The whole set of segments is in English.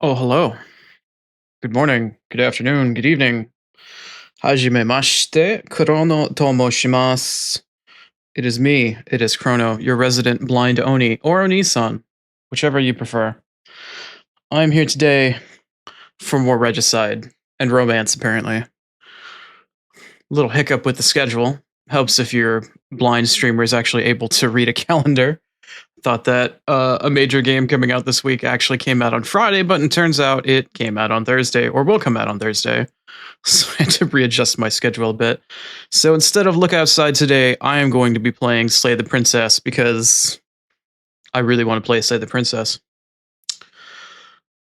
Oh, hello. Good morning, good afternoon, good evening. Hajime Chrono Tomoshimasu. It is me, it is Chrono, your resident blind Oni, or Oni-san, whichever you prefer. I'm here today for more regicide and romance, apparently. Little hiccup with the schedule. Helps if your blind streamer is actually able to read a calendar. Thought that a major game coming out this week actually came out on Friday, but it turns out it came out on Thursday, or will come out on Thursday. So I had to readjust my schedule a bit. So instead of Look Outside today, I am going to be playing Slay the Princess because I really want to play Slay the Princess.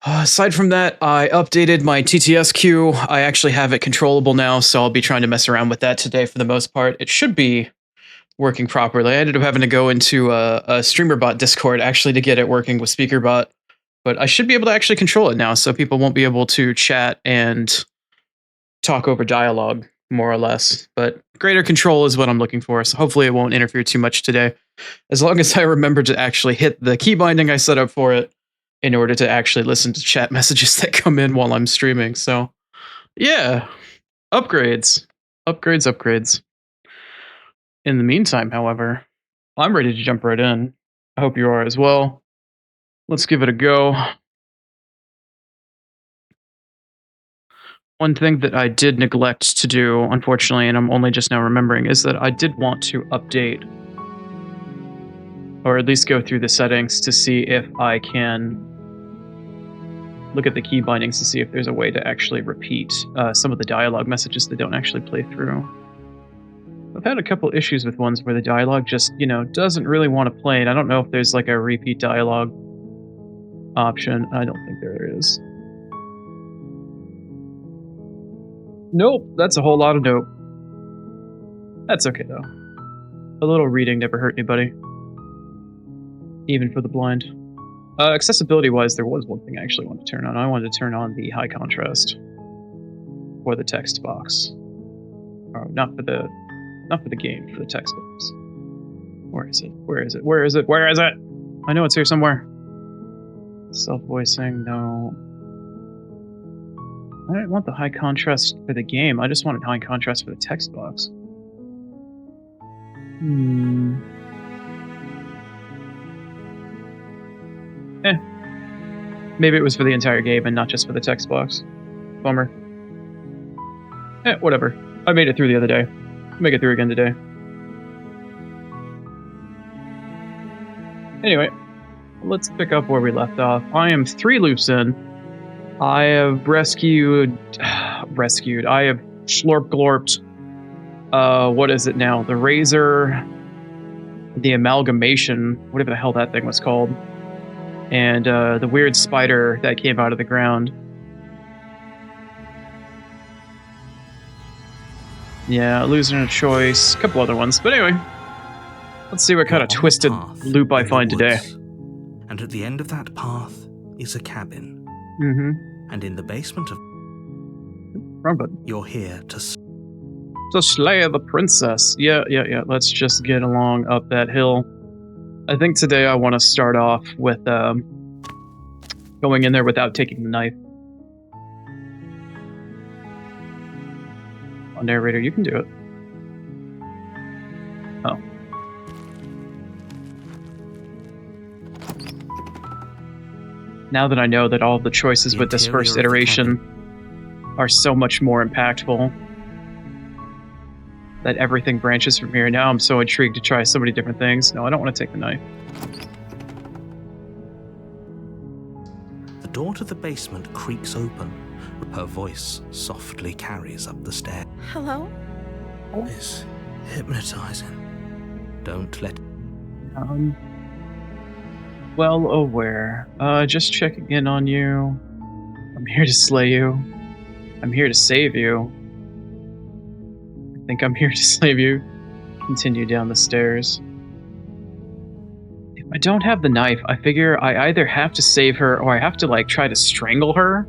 Aside from that, I updated my TTS queue. I actually have it controllable now, so I'll be trying to mess around with that today for the most part. It should be working properly. I ended up having to go into a StreamerBot Discord actually to get it working with SpeakerBot, but I should be able to actually control it now, so people won't be able to chat and talk over dialogue, more or less. But greater control is what I'm looking for, so hopefully it won't interfere too much today. As long as I remember to actually hit the key binding I set up for it in order to actually listen to chat messages that come in while I'm streaming. So, yeah, upgrades. Upgrades, upgrades. In the meantime, however, I'm ready to jump right in. I hope you are as well. Let's give it a go. One thing that I did neglect to do, unfortunately, and I'm only just now remembering, is that I did want to update, or at least go through the settings to see if I can look at the key bindings to see if there's a way to actually repeat some of the dialogue messages that don't actually play through. I've had a couple issues with ones where the dialogue just, doesn't really want to play, and I don't know if there's like a repeat dialogue option. I don't think there is. Nope, that's a whole lot of nope. That's okay though. A little reading never hurt anybody. Even for the blind. Accessibility wise, there was one thing I actually wanted to turn on. I wanted to turn on the high contrast for the text box. Oh, not for the game, for the text box. Where is it? Where is it? Where is it? Where is it? I know it's here somewhere. Self-voicing, no. I didn't want the high contrast for the game. I just wanted high contrast for the text box. Maybe it was for the entire game and not just for the text box. Bummer. Whatever. I made it through the other day. I'll make it through again today. Anyway, let's pick up where we left off. I am 3 loops in. I have rescued. I have slorp glorped. What is it now? The razor, the amalgamation, whatever the hell that thing was called, and the weird spider that came out of the ground. Yeah, losing a choice, a couple other ones, but anyway, let's see what kind of twisted loop I find today. And at the end of that path is a cabin. Mm-hmm. And in the basement of... Wrong button. You're here to slay the princess. Yeah. Let's just get along up that hill. I think today I want to start off with going in there without taking the knife. Oh, narrator, you can do it. Oh. Now that I know that all of the choices with this first iteration are so much more impactful, that everything branches from here. Now I'm so intrigued to try so many different things. No, I don't want to take the knife. The door to the basement creaks open. Her voice softly carries up the stair. Hello? It's hypnotizing. Don't let... Well aware. Just checking in on you. I'm here to slay you. I'm here to save you. I think I'm here to save you. Continue down the stairs. If I don't have the knife, I figure I either have to save her or I have to, try to strangle her.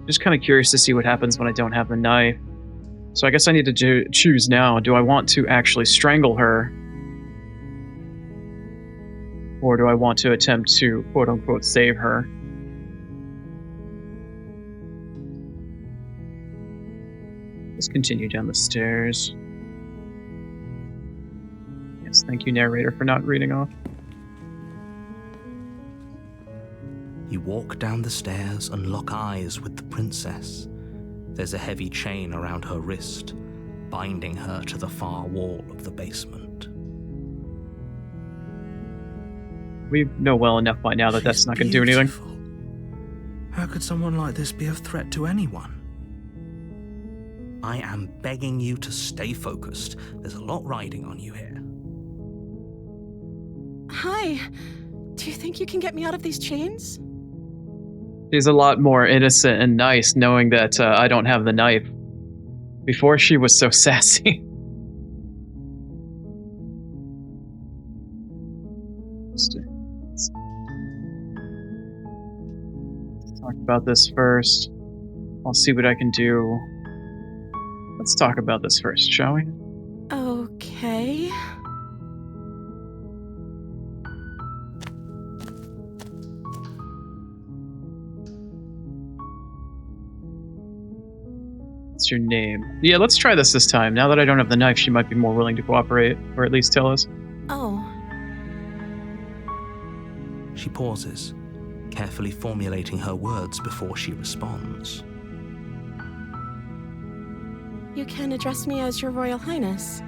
Just kind of curious to see what happens when I don't have the knife. So I guess I need to choose now. Do I want to actually strangle her? Or do I want to attempt to, quote-unquote, save her? Continue down the stairs. Yes, thank you, narrator, for not reading off. You walk down the stairs and lock eyes with the princess. There's a heavy chain around her wrist, binding her to the far wall of the basement. We know well enough by now that that's not going to do anything. How could someone like this be a threat to anyone? I am begging you to stay focused. There's a lot riding on you here. Hi. Do you think you can get me out of these chains? She's a lot more innocent and nice knowing that I don't have the knife. Before, she was so sassy. Let's talk about this first. I'll see what I can do. Let's talk about this first, shall we? Okay. What's your name? Yeah, let's try this time. Now that I don't have the knife, she might be more willing to cooperate, or at least tell us. Oh. She pauses, carefully formulating her words before she responds. You can address me as Your Royal Highness.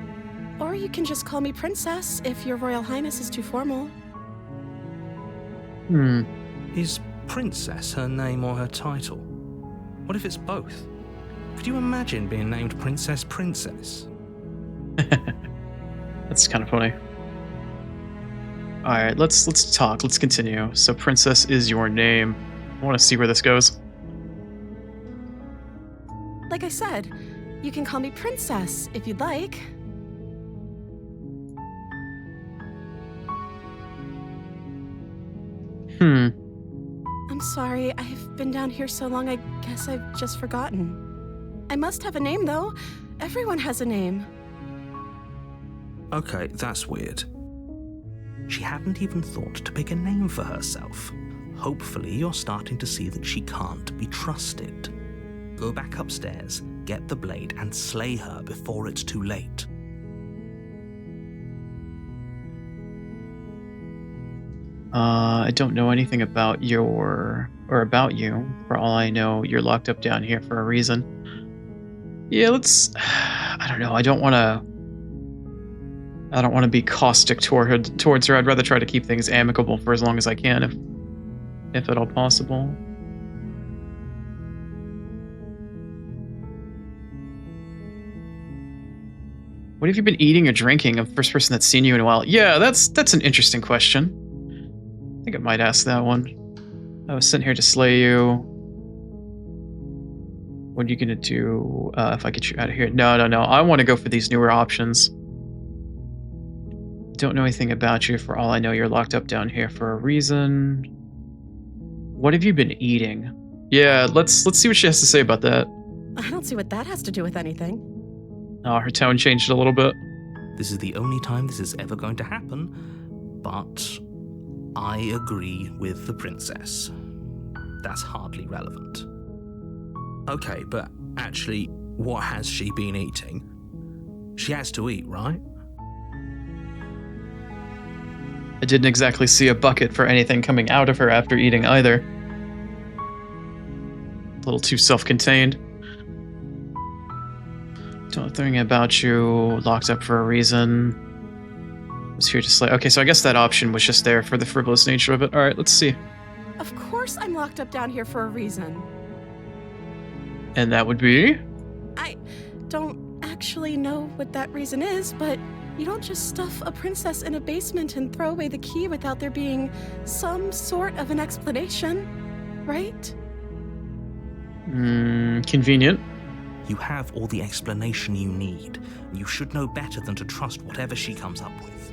Or you can just call me Princess if Your Royal Highness is too formal. Is Princess her name or her title? What if it's both? Could you imagine being named Princess? That's kind of funny. Alright, let's talk. Let's continue. So Princess is your name. I want to see where this goes. Like I said, you can call me Princess if you'd like. I'm sorry, I've been down here so long, I guess I've just forgotten. I must have a name, though. Everyone has a name. Okay, that's weird. She hadn't even thought to pick a name for herself. Hopefully you're starting to see that she can't be trusted. Go back upstairs, get the blade, and slay her before it's too late. I don't know anything about you. For all I know, you're locked up down here for a reason. Yeah, I don't know. I don't want to be caustic towards her. I'd rather try to keep things amicable for as long as I can, if at all possible. What have you been eating or drinking? I'm the first person that's seen you in a while. Yeah, that's an interesting question. I think I might ask that one. I was sent here to slay you. What are you gonna do if I get you out of here? No. I want to go for these newer options. Don't know anything about you. For all I know, you're locked up down here for a reason. What have you been eating? Yeah, let's see what she has to say about that. I don't see what that has to do with anything. Oh, her tone changed a little bit. This is the only time this is ever going to happen, but I agree with the princess. That's hardly relevant. Okay, but actually, what has she been eating? She has to eat, right? I didn't exactly see a bucket for anything coming out of her after eating either. A little too self-contained. Don't know anything about you. Locked up for a reason. Was here to slay. Okay, so I guess that option was just there for the frivolous nature of it. All right, let's see. Of course I'm locked up down here for a reason. And that would be? I don't actually know what that reason is, but you don't just stuff a princess in a basement and throw away the key without there being some sort of an explanation, right? Convenient. You have all the explanation you need, and you should know better than to trust whatever she comes up with.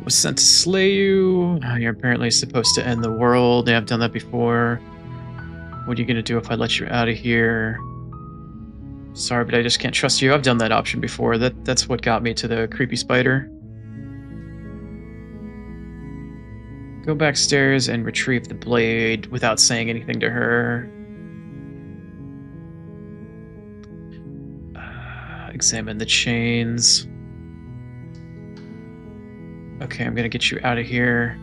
Was sent to slay you. You're apparently supposed to end the world. Yeah, I've done that before. What are you gonna do if I let you out of here? Sorry, but I just can't trust you. I've done that option before. That's what got me to the creepy spider. Go backstairs and retrieve the blade without saying anything to her. Examine the chains. Okay, I'm gonna get you out of here.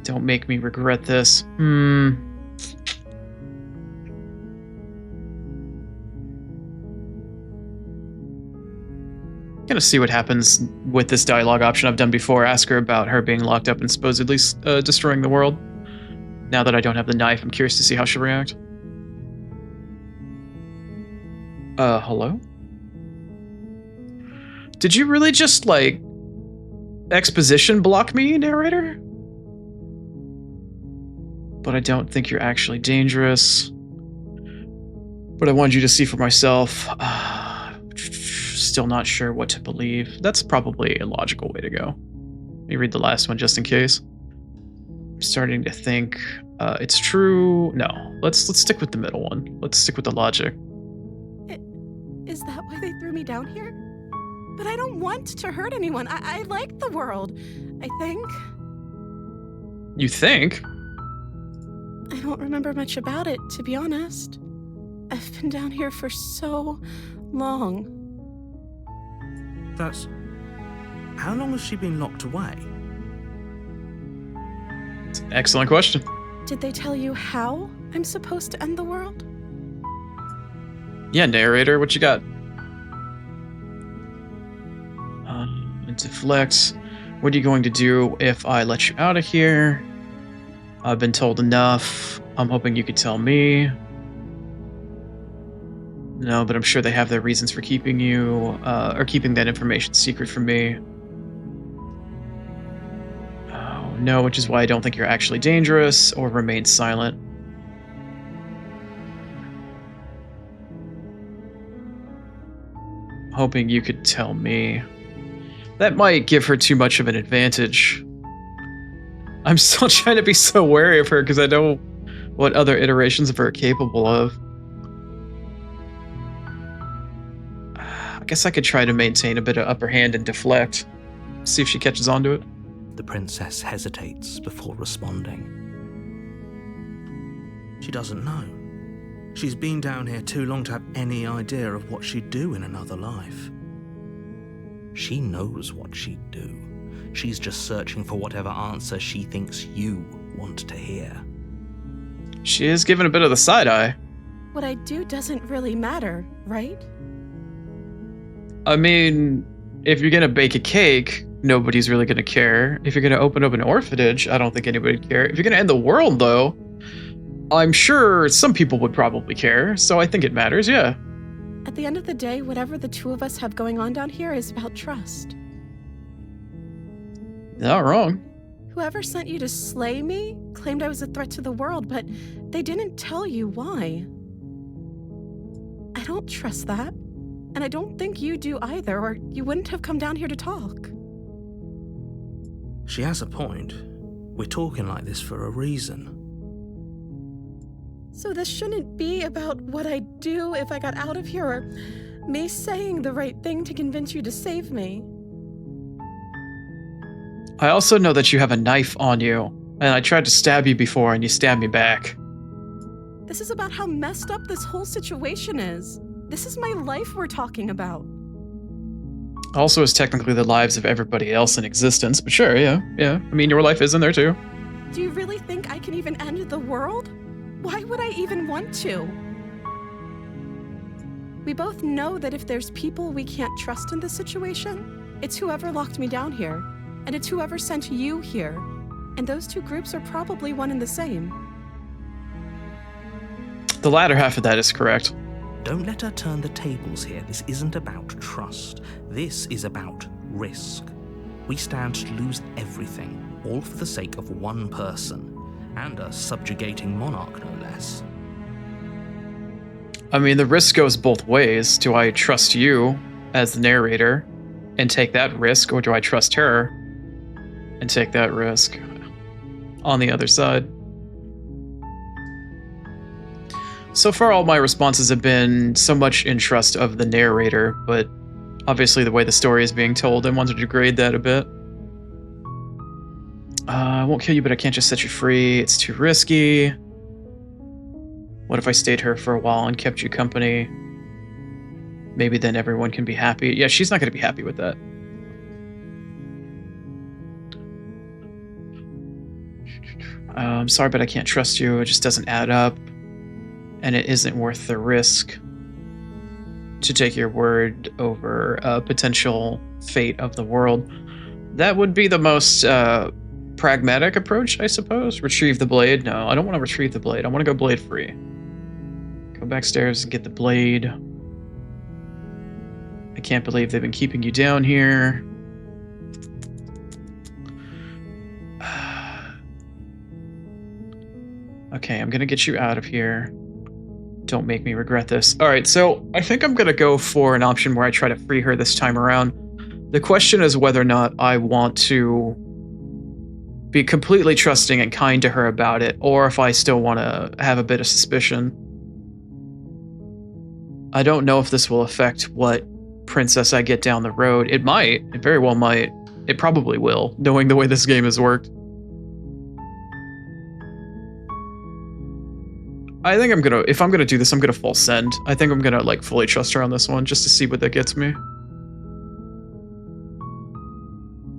Don't make me regret this. Gonna see what happens with this dialogue option I've done before. Ask her about her being locked up and supposedly destroying the world. Now that I don't have the knife, I'm curious to see how she'll react. Hello? Did you really just, like, exposition block me, narrator? But I don't think you're actually dangerous. But I wanted you to see for myself. Still not sure what to believe. That's probably a logical way to go. Let me read the last one just in case. I'm starting to think it's true. No, let's stick with the middle one. Let's stick with the logic. Is that why they threw me down here? But I don't want to hurt anyone. I like the world, I think. You think? I don't remember much about it, to be honest. I've been down here for so long. That's... How long has she been locked away? It's an excellent question. Did they tell you how I'm supposed to end the world? Yeah, narrator, what you got? Deflect. What are you going to do if I let you out of here? I've been told enough. I'm hoping you could tell me. No, but I'm sure they have their reasons for keeping you, or keeping that information secret from me. Oh, no, which is why I don't think you're actually dangerous, or remain silent. Hoping you could tell me. That might give her too much of an advantage. I'm still trying to be so wary of her because I know what other iterations of her are capable of. I guess I could try to maintain a bit of upper hand and deflect. See if she catches on to it. The princess hesitates before responding. She doesn't know. She's been down here too long to have any idea of what she'd do in another life. She knows what she'd do. She's just searching for whatever answer she thinks you want to hear. She is giving a bit of the side eye. What I do doesn't really matter, right? I mean, if you're gonna bake a cake, nobody's really gonna care. If you're gonna open up an orphanage, I don't think anybody would care. If you're gonna end the world, though, I'm sure some people would probably care, so I think it matters, yeah. At the end of the day, whatever the two of us have going on down here is about trust. Not wrong. Whoever sent you to slay me claimed I was a threat to the world, but they didn't tell you why. I don't trust that, and I don't think you do either, or you wouldn't have come down here to talk. She has a point. We're talking like this for a reason. So this shouldn't be about what I'd do if I got out of here, or me saying the right thing to convince you to save me. I also know that you have a knife on you, and I tried to stab you before and you stabbed me back. This is about how messed up this whole situation is. This is my life we're talking about. Also is technically the lives of everybody else in existence, but sure, yeah. I mean, your life is in there too. Do you really think I can even end the world? Why would I even want to? We both know that if there's people we can't trust in this situation, it's whoever locked me down here, and it's whoever sent you here. And those two groups are probably one and the same. The latter half of that is correct. Don't let her turn the tables here. This isn't about trust. This is about risk. We stand to lose everything, all for the sake of one person, and a subjugating monarch, no less. I mean, the risk goes both ways. Do I trust you as the narrator and take that risk, or do I trust her and take that risk on the other side? So far, all my responses have been so much in trust of the narrator, but obviously the way the story is being told, I wanted to grade that a bit. I won't kill you, but I can't just set you free. It's too risky. What if I stayed here for a while and kept you company? Maybe then everyone can be happy. Yeah, she's not going to be happy with that. I'm sorry, but I can't trust you. It just doesn't add up. And it isn't worth the risk to take your word over a potential fate of the world. That would be the most pragmatic approach, I suppose. Retrieve the blade. No, I don't want to retrieve the blade. I want to go blade free. Go backstairs and get the blade. I can't believe they've been keeping you down here. Okay, I'm gonna get you out of here. Don't make me regret this. All right, so I think I'm gonna go for an option where I try to free her this time around. The question is whether or not I want to be completely trusting and kind to her about it, or if I still want to have a bit of suspicion. I don't know if this will affect what princess I get down the road. It might. It very well might. It probably will, knowing the way this game has worked. I think if I'm gonna do this, I'm gonna full send. I think I'm gonna like fully trust her on this one just to see what that gets me.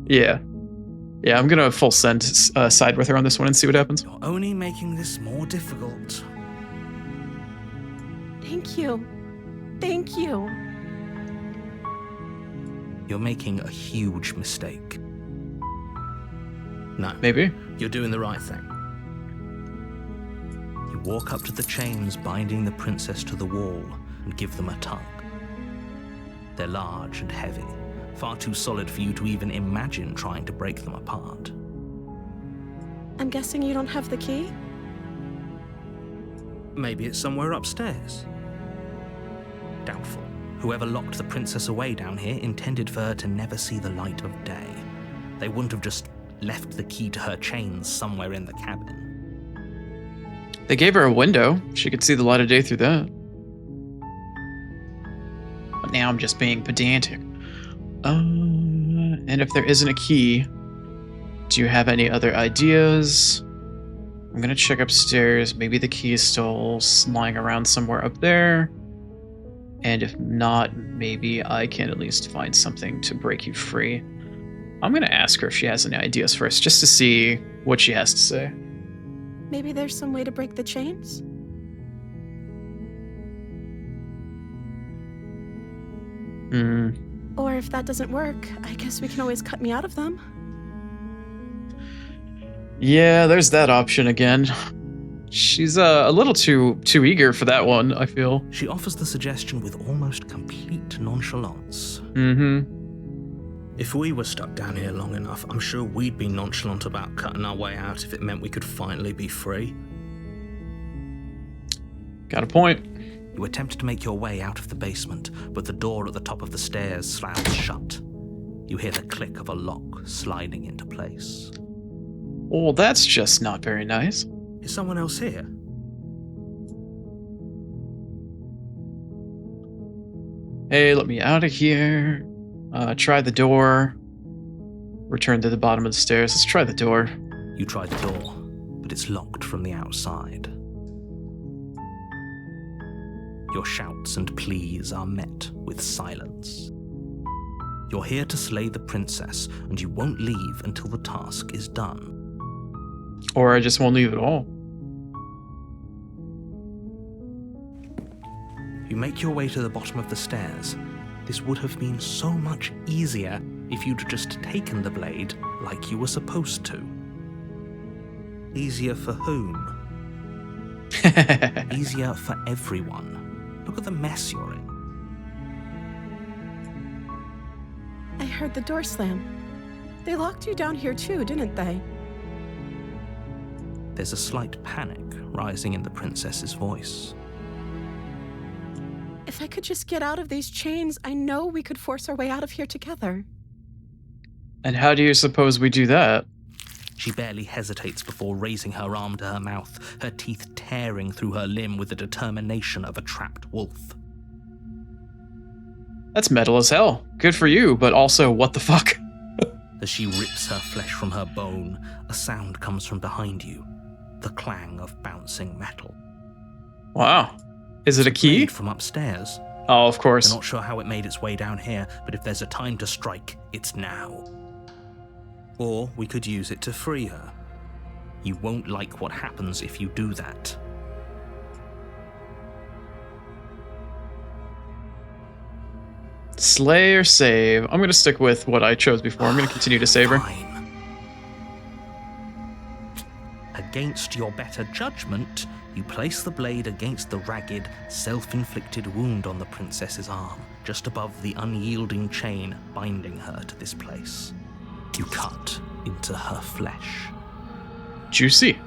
Yeah. Yeah, I'm gonna full send side with her on this one and see what happens. You're only making this more difficult. Thank you. Thank you. You're making a huge mistake. No. Maybe. You're doing the right thing. You walk up to the chains binding the princess to the wall and give them a tug. They're large and heavy, far too solid for you to even imagine trying to break them apart. I'm guessing you don't have the key? Maybe it's somewhere upstairs. Doubtful. Whoever locked the princess away down here intended for her to never see the light of day. They wouldn't have just left the key to her chains somewhere in the cabin. They gave her a window. She could see the light of day through that. But now I'm just being pedantic. And if there isn't a key, do you have any other ideas? I'm gonna check upstairs. Maybe the key is still lying around somewhere up there. And if not, maybe I can at least find something to break you free. I'm gonna ask her if she has any ideas first, just to see what she has to say. Maybe there's some way to break the chains? Or if that doesn't work, I guess we can always cut me out of them. Yeah, there's that option again. She's a little too eager for that one, I feel. She offers the suggestion with almost complete nonchalance. If we were stuck down here long enough, I'm sure we'd be nonchalant about cutting our way out if it meant we could finally be free. Got a point. You attempt to make your way out of the basement, but the door at the top of the stairs slams shut. You hear the click of a lock sliding into place. Well, that's just not very nice. Is someone else here? Hey, let me out of here. Try the door. Return to the bottom of the stairs. Let's try the door. You try the door, but it's locked from the outside. Your shouts and pleas are met with silence. You're here to slay the princess, and you won't leave until the task is done. Or I just won't leave at all. You make your way to the bottom of the stairs. This would have been so much easier if you'd just taken the blade like you were supposed to. Easier for whom? Easier for everyone. Look at the mess you're in. I heard the door slam. They locked you down here too, didn't they? There's a slight panic rising in the princess's voice. If I could just get out of these chains, I know we could force our way out of here together. And how do you suppose we do that? She barely hesitates before raising her arm to her mouth, her teeth tearing through her limb with the determination of a trapped wolf. That's metal as hell. Good for you, but also what the fuck? As she rips her flesh from her bone, a sound comes from behind you. The clang of bouncing metal. Wow. Is it a key? Blade from upstairs. Oh, of course. You're not sure how it made its way down here, but if there's a time to strike, it's now. Or we could use it to free her. You won't like what happens if you do that. Slay or save? I'm going to stick with what I chose before. I'm going to continue to save her. Fine. Against your better judgment, you place the blade against the ragged, self-inflicted wound on the princess's arm, just above the unyielding chain binding her to this place. You cut into her flesh. Juicy.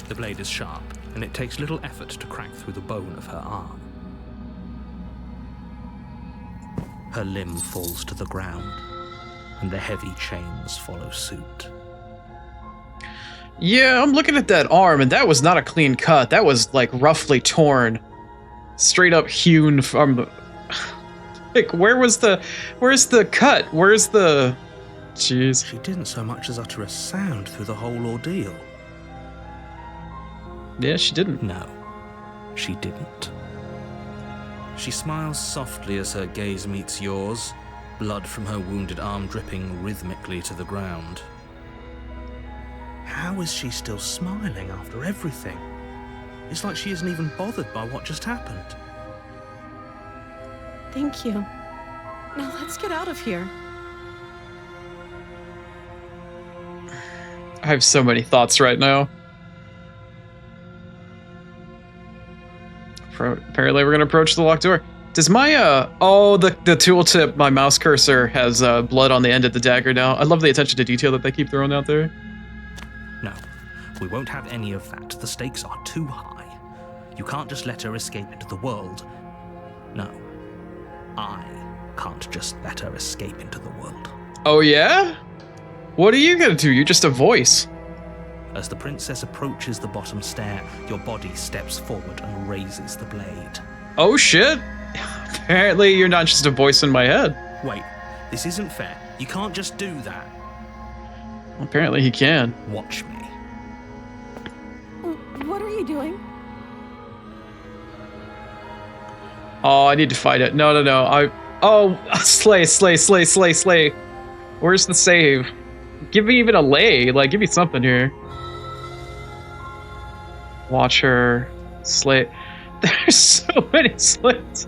The blade is sharp, and it takes little effort to crack through the bone of her arm. Her limb falls to the ground, and the heavy chains follow suit. Yeah, I'm looking at that arm, and that was not a clean cut. That was, like, roughly torn. Straight up hewn from... Like, where's the cut? Where's the... Jeez. She didn't so much as utter a sound through the whole ordeal. Yeah, she didn't. No, she didn't. She smiles softly as her gaze meets yours, blood from her wounded arm dripping rhythmically to the ground. How is she still smiling after everything? It's like she isn't even bothered by what just happened. Thank you. Now let's get out of here. I have so many thoughts right now. Apparently we're going to approach the locked door. Does my, the tooltip, my mouse cursor has blood on the end of the dagger now. I love the attention to detail that they keep throwing out there. No, we won't have any of that. The stakes are too high. You can't just let her escape into the world. No, I can't just let her escape into the world. Oh yeah? What are you gonna do? You're just a voice. As the princess approaches the bottom stair, your body steps forward and raises the blade. Oh shit! Apparently you're not just a voice in my head. Wait, this isn't fair. You can't just do that. Apparently he can. Watch me. What are you doing? Oh, I need to fight it. No. Slay. Where's the save? Give me even a lay. Like, give me something here. Watch her. Slay. There's so many slays.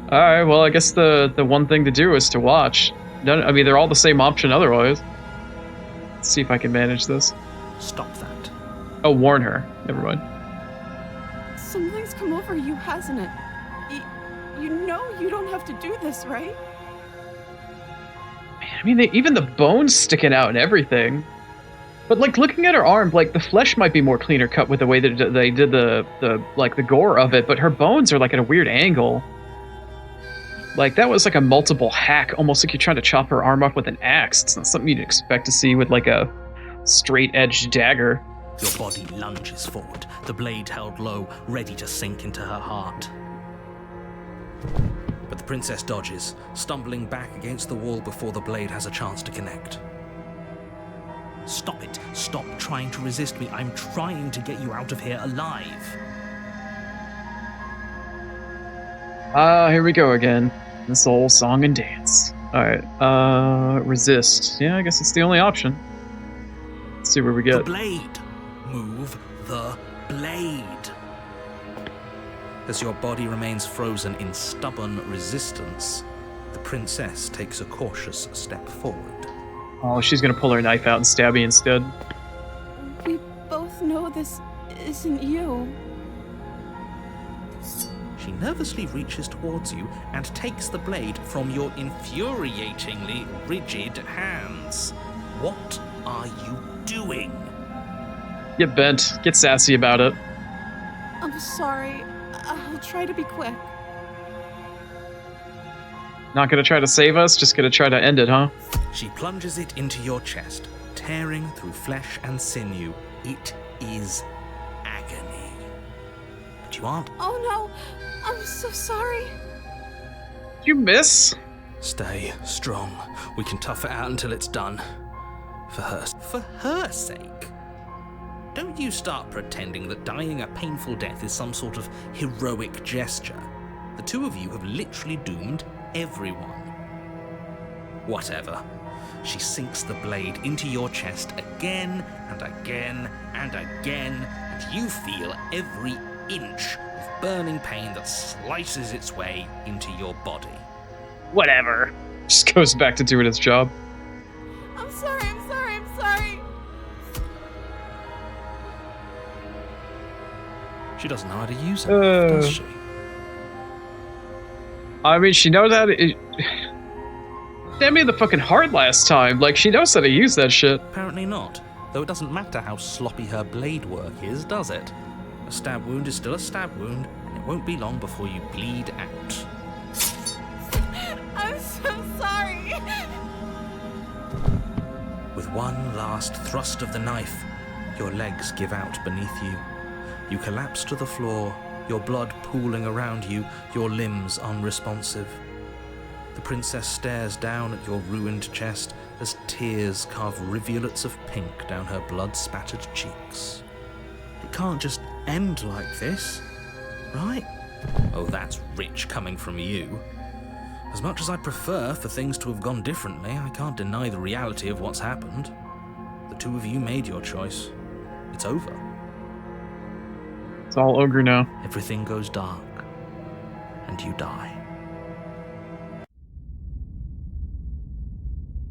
Alright, well, I guess the one thing to do is to watch. No, I mean, they're all the same option otherwise. Let's see if I can manage this. Stop that. Oh, warn her. Never mind. Something's come over you, hasn't it? You know you don't have to do this, right? Man, I mean, even the bones sticking out and everything. But, like, looking at her arm, like, the flesh might be more cleaner cut with the way that they did the gore of it, but her bones are, like, at a weird angle. Like, that was, like, a multiple hack, almost like you're trying to chop her arm off with an axe. It's not something you'd expect to see with, like, a straight-edged dagger. Your body lunges forward, the blade held low, ready to sink into her heart. But the princess dodges, stumbling back against the wall before the blade has a chance to connect. Stop it. Stop trying to resist me. I'm trying to get you out of here alive. Here we go again. This old song and dance. Alright, resist. Yeah, I guess it's the only option. Let's see where we The get. blade. Move the blade. As your body remains frozen in stubborn resistance, the princess takes a cautious step forward. Oh, she's gonna pull her knife out and stab me instead. We both know this isn't you. She nervously reaches towards you and takes the blade from your infuriatingly rigid hands. What are you doing? Get bent. Get sassy about it. I'm sorry. I'll try to be quick. Not gonna try to save us, just gonna try to end it, huh? She plunges it into your chest, tearing through flesh and sinew. It is agony. But you aren't. Oh no! I'm so sorry. Did you miss? Stay strong. We can tough it out until it's done. For her sake. Don't you start pretending that dying a painful death is some sort of heroic gesture. The two of you have literally doomed everyone. Whatever. She sinks the blade into your chest again and again and again, and you feel every inch of burning pain that slices its way into your body. Whatever. Just goes back to doing its job. I'm sorry, I'm sorry, I'm sorry. She doesn't know how to use it, does she? I mean, she knows how to... Damn me in the fucking heart last time. Like, she knows how to use that shit. Apparently not. Though it doesn't matter how sloppy her blade work is, does it? A stab wound is still a stab wound, and it won't be long before you bleed out. I'm so sorry. With one last thrust of the knife, your legs give out beneath you. You collapse to the floor, your blood pooling around you, your limbs unresponsive. The princess stares down at your ruined chest as tears carve rivulets of pink down her blood-spattered cheeks. It can't just end like this, right? Oh, that's rich coming from you. As much as I'd prefer for things to have gone differently, I can't deny the reality of what's happened. The two of you made your choice. It's over. It's all ogre now. Everything goes dark, and you die.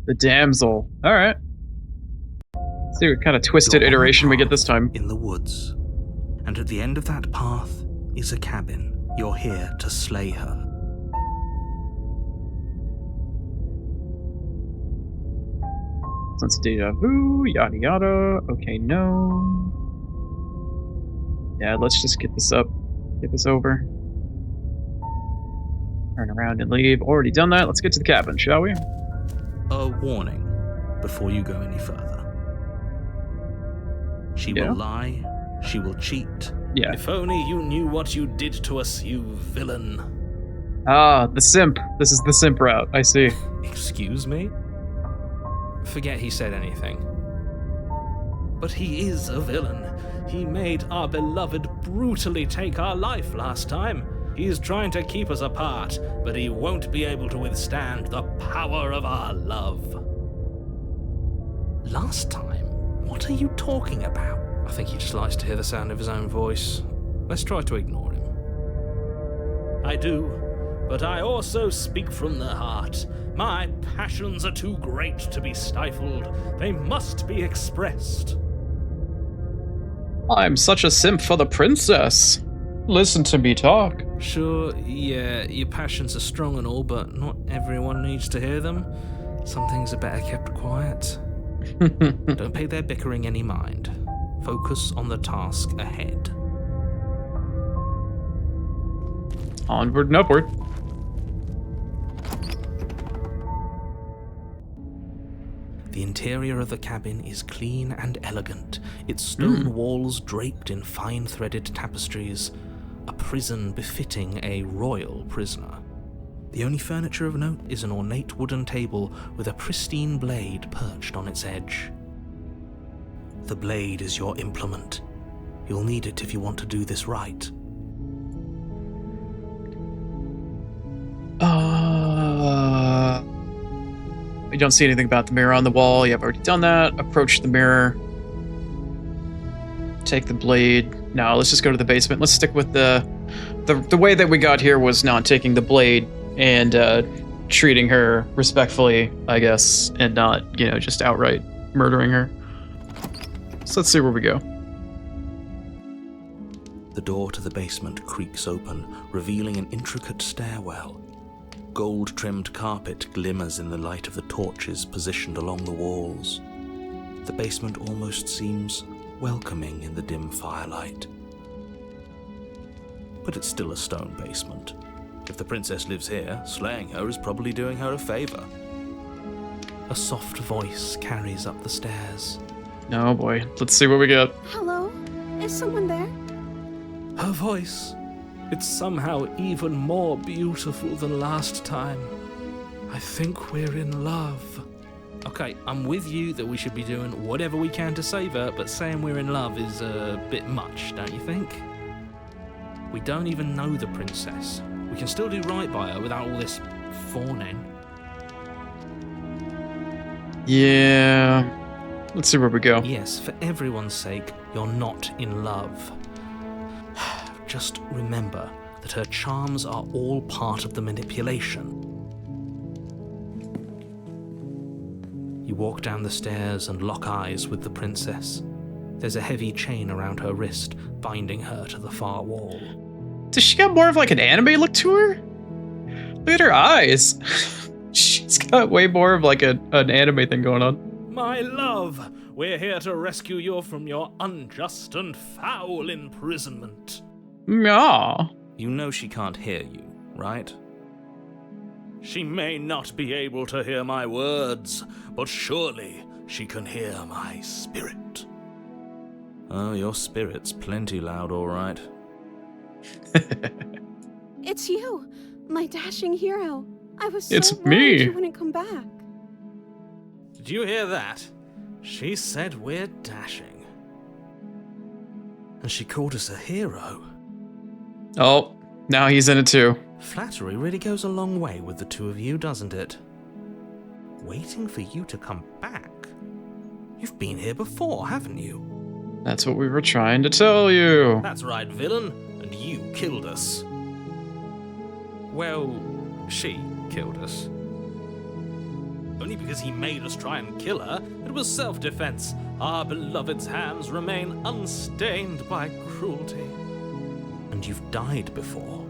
The damsel. Alright. Let's see what kind of twisted You're on a iteration we get path this time. in the woods, and at the end of that path is a cabin. You're here to slay her. Sense of deja vu, yada yada. Okay, no. Yeah, let's just get this up. Get this over. Turn around and leave. Already done that. Let's get to the cabin, shall we? A warning before you go any further. She Yeah. will lie, she will cheat. Yeah. If only you knew what you did to us, you villain. Ah, the simp. This is the simp route. I see. Excuse me? Forget he said anything. But he is a villain. He made our beloved brutally take our life last time. He's trying to keep us apart, but he won't be able to withstand the power of our love. Last time? What are you talking about? I think he just likes to hear the sound of his own voice. Let's try to ignore him. I do, but I also speak from the heart. My passions are too great to be stifled. They must be expressed. I'm such a simp for the princess. Listen to me talk. Sure, yeah, your passions are strong and all, but not everyone needs to hear them. Some things are better kept quiet. Don't pay their bickering any mind. Focus on the task ahead. Onward and upward. The interior of the cabin is clean and elegant, its stone walls draped in fine-threaded tapestries, a prison befitting a royal prisoner. The only furniture of note is an ornate wooden table with a pristine blade perched on its edge. The blade is your implement. You'll need it if you want to do this right. We don't see anything about the mirror on the wall. Yeah, I've already done that. Approach the mirror. Take the blade. No, let's just go to the basement. Let's stick with the way that we got here was not taking the blade and treating her respectfully, I guess, and not, just outright murdering her. So let's see where we go. The door to the basement creaks open, revealing an intricate stairwell. Gold-trimmed carpet glimmers in the light of the torches positioned along the walls. The basement almost seems welcoming in the dim firelight. But it's still a stone basement. If the princess lives here, slaying her is probably doing her a favor. A soft voice carries up the stairs. Oh boy, let's see what we get. Hello? Is someone there? Her voice. It's somehow even more beautiful than last time. I think we're in love. Okay, I'm with you that we should be doing whatever we can to save her, but saying we're in love is a bit much, don't you think? We don't even know the princess. We can still do right by her without all this fawning. Yeah. Let's see where we go. Yes, for everyone's sake, you're not in love. Just remember that her charms are all part of the manipulation. You walk down the stairs and lock eyes with the princess. There's a heavy chain around her wrist, binding her to the far wall. Does she got more of like an anime look to her? Look at her eyes. She's got way more of like an anime thing going on. My love, we're here to rescue you from your unjust and foul imprisonment. Yeah. You know she can't hear you, right? She may not be able to hear my words, but surely she can hear my spirit. Oh, your spirit's plenty loud, all right. It's you, my dashing hero. I was so It's worried me. you wouldn't come back. Did you hear that? She said we're dashing. And she called us a hero. Oh, now he's in it too. Flattery really goes a long way with the two of you, doesn't it? Waiting for you to come back. You've been here before, haven't you? That's what we were trying to tell you. That's right, villain, and you killed us. Well, she killed us. Only because he made us try and kill her. It was self-defense. Our beloved's hands remain unstained by cruelty. And you've died before.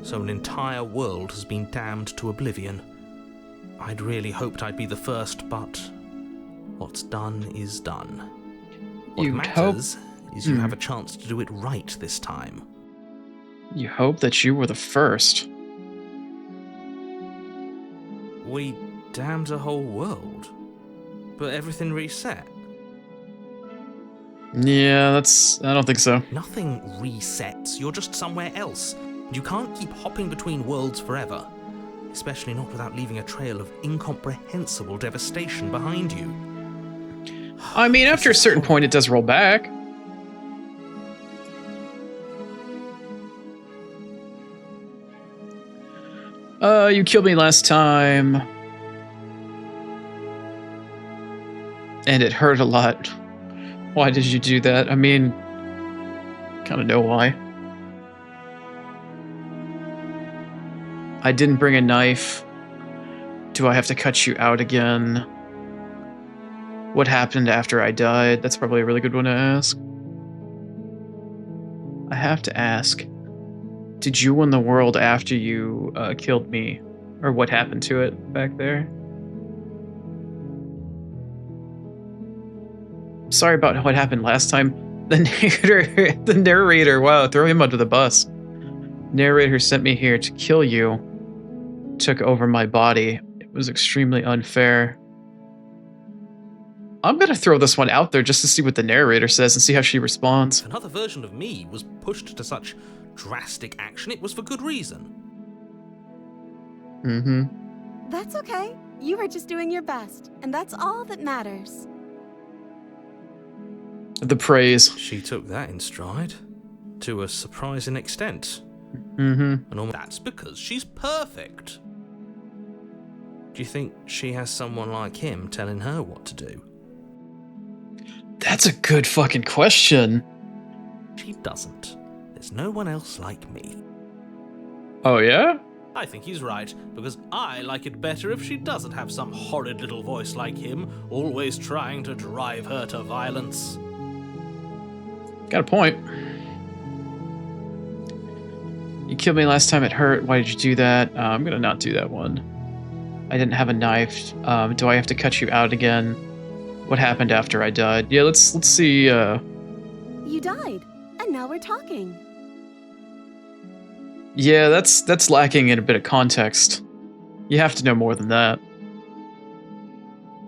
So an entire world has been damned to oblivion. I'd really hoped I'd be the first, but what's done is done. What You'd matters is you have a chance to do it right this time. You hope that you were the first. We damned a whole world, but everything reset. Yeah, I don't think so. Nothing resets, you're just somewhere else. You can't keep hopping between worlds forever, especially not without leaving a trail of incomprehensible devastation behind you. I mean, after a certain point, it does roll back. You killed me last time. And it hurt a lot. Why did you do that? I mean, kind of know why. I didn't bring a knife. Do I have to cut you out again? What happened after I died? That's probably a really good one to ask. I have to ask. Did you win the world after you killed me? Or what happened to it back there? Sorry about what happened last time. The narrator, wow, throw him under the bus. Narrator sent me here to kill you. Took over my body. It was extremely unfair. I'm gonna throw this one out there just to see what the narrator says and see how she responds. If another version of me was pushed to such drastic action, it was for good reason. Mm-hmm. That's okay. You were just doing your best, and that's all that matters. The praise. She took that in stride, to a surprising extent. Mm-hmm. And that's because she's perfect. Do you think she has someone like him telling her what to do? That's a good fucking question. She doesn't. There's no one else like me. Oh, yeah? I think he's right, because I like it better if she doesn't have some horrid little voice like him, always trying to drive her to violence. Got a point. You killed me last time, it hurt. Why did you do that? I'm gonna not do that one. I didn't have a knife. Do I have to cut you out again? What happened after I died? Yeah, let's see. You died, and now we're talking. Yeah, that's lacking in a bit of context. You have to know more than that.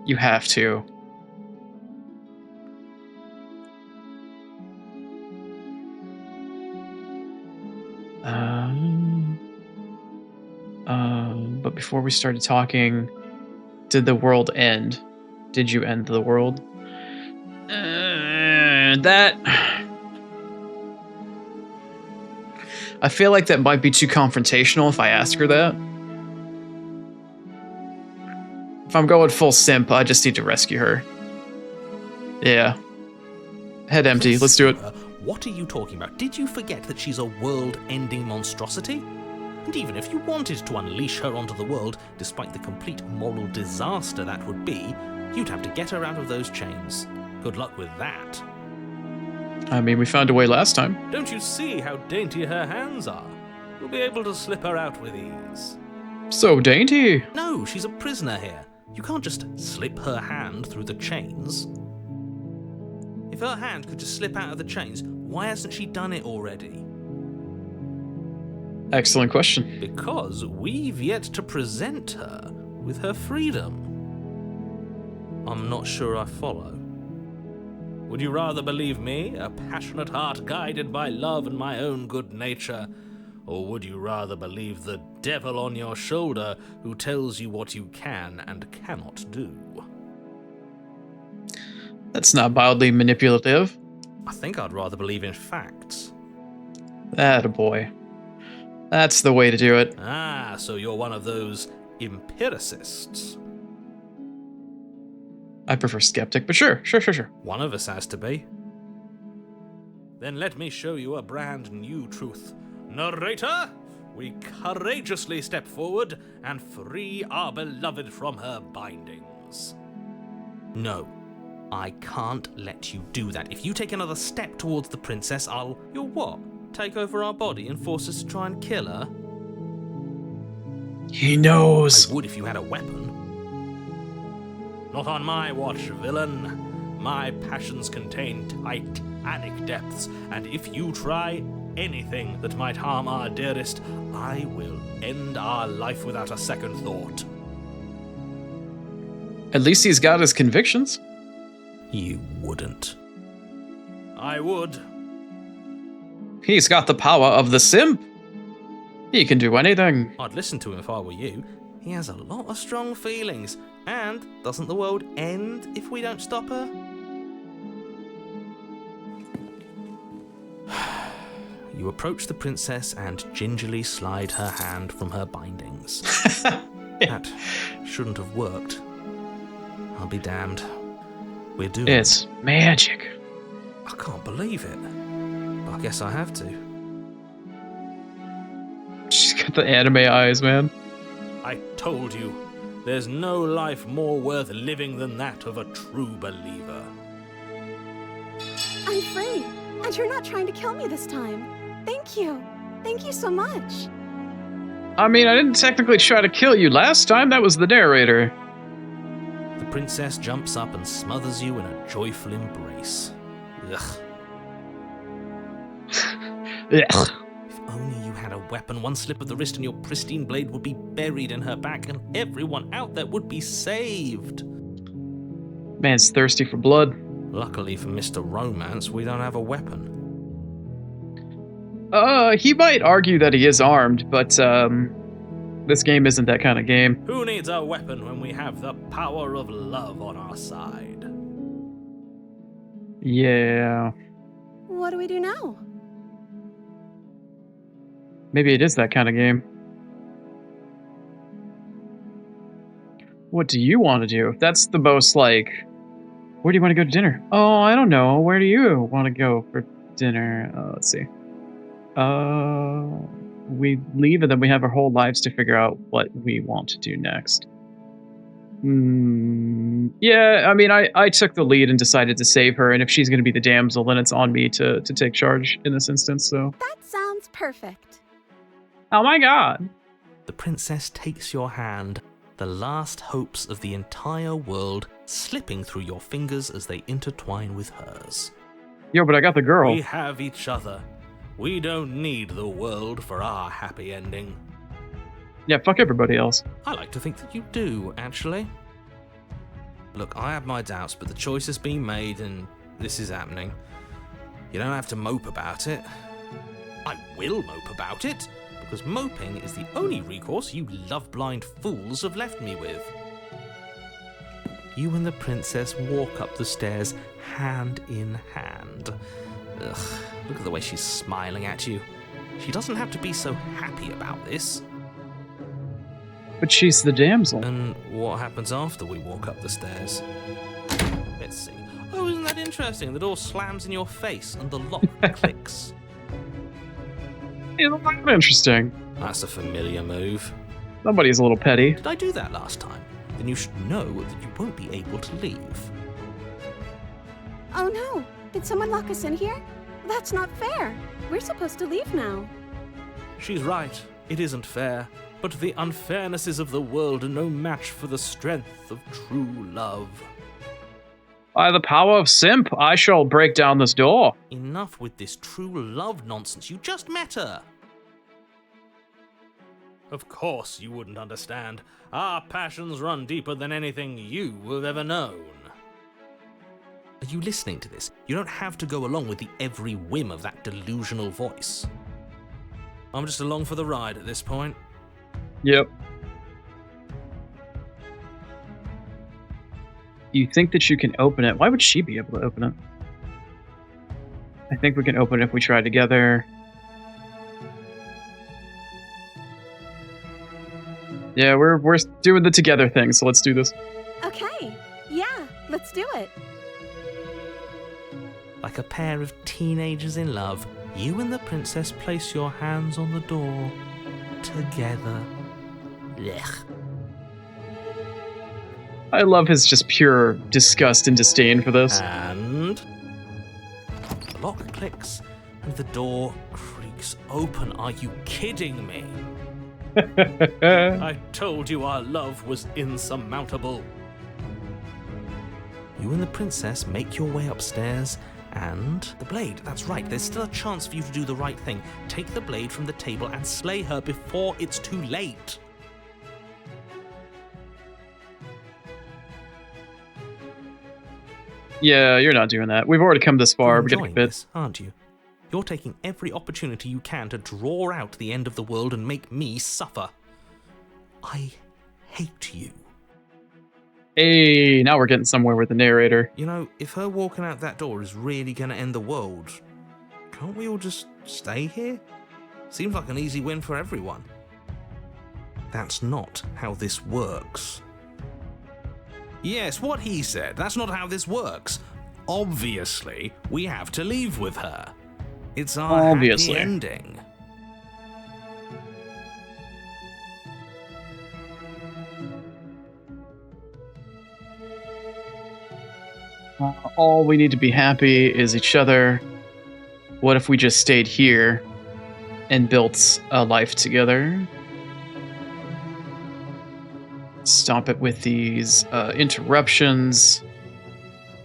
You have to. before we started talking, did the world end? Did you end the world? That... I feel like that might be too confrontational if I ask her that. If I'm going full simp, I just need to rescue her. Yeah. Head empty, let's do it. What are you talking about? Did you forget that she's a world-ending monstrosity? And even if you wanted to unleash her onto the world, despite the complete moral disaster that would be, you'd have to get her out of those chains. Good luck with that. I mean, we found a way last time. Don't you see how dainty her hands are? You'll be able to slip her out with ease. So dainty. No, she's a prisoner here. You can't just slip her hand through the chains. If her hand could just slip out of the chains, why hasn't she done it already? Excellent question. Because we've yet to present her with her freedom. I'm not sure I follow. Would you rather believe me, a passionate heart guided by love and my own good nature, or would you rather believe the devil on your shoulder who tells you what you can and cannot do? That's not mildly manipulative. I think I'd rather believe in facts. Attaboy. That's the way to do it. Ah, so you're one of those empiricists. I prefer skeptic, but sure. One of us has to be. Then let me show you a brand new truth. Narrator, we courageously step forward and free our beloved from her bindings. No, I can't let you do that. If you take another step towards the princess, You'll what? Take over our body and force us to try and kill her? He knows. I would if you had a weapon. Not on my watch, villain. My passions contain titanic depths, and if you try anything that might harm our dearest, I will end our life without a second thought. At least he's got his convictions. You wouldn't. I would. He's got the power of the simp. He can do anything. I'd listen to him if I were you. He has a lot of strong feelings. And doesn't the world end if we don't stop her? You approach the princess and gingerly slide her hand from her bindings. That shouldn't have worked. I'll be damned. We're doomed. It's magic. I can't believe it. But I guess I have to. She's got the anime eyes, man. I told you, there's no life more worth living than that of a true believer. I'm free, and you're not trying to kill me this time. Thank you. Thank you so much. I mean, I didn't technically try to kill you last time. That was the narrator. The princess jumps up and smothers you in a joyful embrace. Ugh. Ugh. If only you had a weapon, one slip of the wrist and your pristine blade would be buried in her back and everyone out there would be saved. Man's thirsty for blood. Luckily for Mr. Romance, we don't have a weapon. He might argue that he is armed, but, this game isn't that kind of game. Who needs a weapon when we have the power of love on our side? Yeah. What do we do now? Maybe it is that kind of game. What do you want to do? That's the most, like... Where do you want to go to dinner? Oh, I don't know. Where do you want to go for dinner? Let's see. We leave and then we have our whole lives to figure out what we want to do next. Yeah, I mean, I took the lead and decided to save her, and if she's going to be the damsel, then it's on me to take charge in this instance, so... That sounds perfect. Oh my god! The princess takes your hand, the last hopes of the entire world slipping through your fingers as they intertwine with hers. Yo, but I got the girl. We have each other. We don't need the world for our happy ending. Yeah, fuck everybody else. I like to think that you do, actually. Look, I have my doubts, but the choice has been made and this is happening. You don't have to mope about it. I will mope about it, because because moping is the only recourse you love-blind fools have left me with. You and the princess walk up the stairs hand in hand. Ugh, look at the way she's smiling at you. She doesn't have to be so happy about this. But she's the damsel. And what happens after we walk up the stairs? Let's see. Oh, isn't that interesting? The door slams in your face and the lock clicks. Isn't that interesting? That's a familiar move. Somebody's a little petty. Did I do that last time? Then you should know that you won't be able to leave. Oh no! Did someone lock us in here? That's not fair. We're supposed to leave now. She's right. It isn't fair. But the unfairnesses of the world are no match for the strength of true love. By the power of Simp, I shall break down this door. Enough with this true love nonsense. You just met her. Of course you wouldn't understand. Our passions run deeper than anything you have ever known. Are you listening to this? You don't have to go along with the every whim of that delusional voice. I'm just along for the ride at this point. Yep. You think that you can open it? Why would she be able to open it? I think we can open it if we try together. Yeah, we're doing the together thing, so let's do this. Okay. Yeah, let's do it. Like a pair of teenagers in love, you and the princess place your hands on the door together. Blech. I love his just pure disgust and disdain for this. And the lock clicks and the door creaks open. Are you kidding me? I told you our love was insurmountable. You and the princess make your way upstairs, and the blade, that's right, there's still a chance for you to do the right thing. Take the blade from the table and slay her before it's too late. Yeah, you're not doing that. We've already come this far. You're We're getting enjoying bit. this, aren't you? You're taking every opportunity you can to draw out the end of the world and make me suffer. I hate you. Hey, now we're getting somewhere with the narrator. You know, if her walking out that door is really going to end the world, can't we all just stay here? Seems like an easy win for everyone. That's not how this works. Yes, what he said. That's not how this works. Obviously, we have to leave with her. It's our Obviously. happy ending. All we need to be happy is each other. What if we just stayed here and built a life together? Stop it with these interruptions.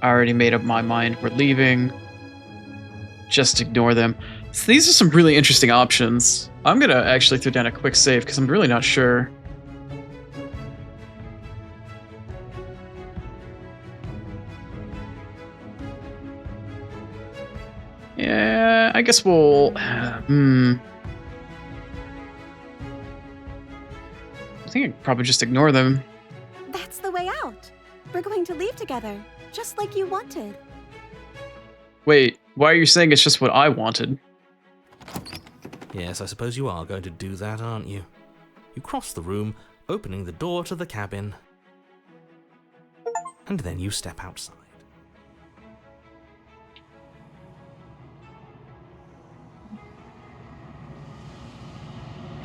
I already made up my mind. We're leaving. Just ignore them. So these are some really interesting options. I'm going to actually throw down a quick save because I'm really not sure. Yeah, I guess we'll... I think I could probably just ignore them. That's the way out. We're going to leave together, just like you wanted. Wait, why are you saying it's just what I wanted? Yes, I suppose you are going to do that, aren't you? You cross the room, opening the door to the cabin. And then you step outside.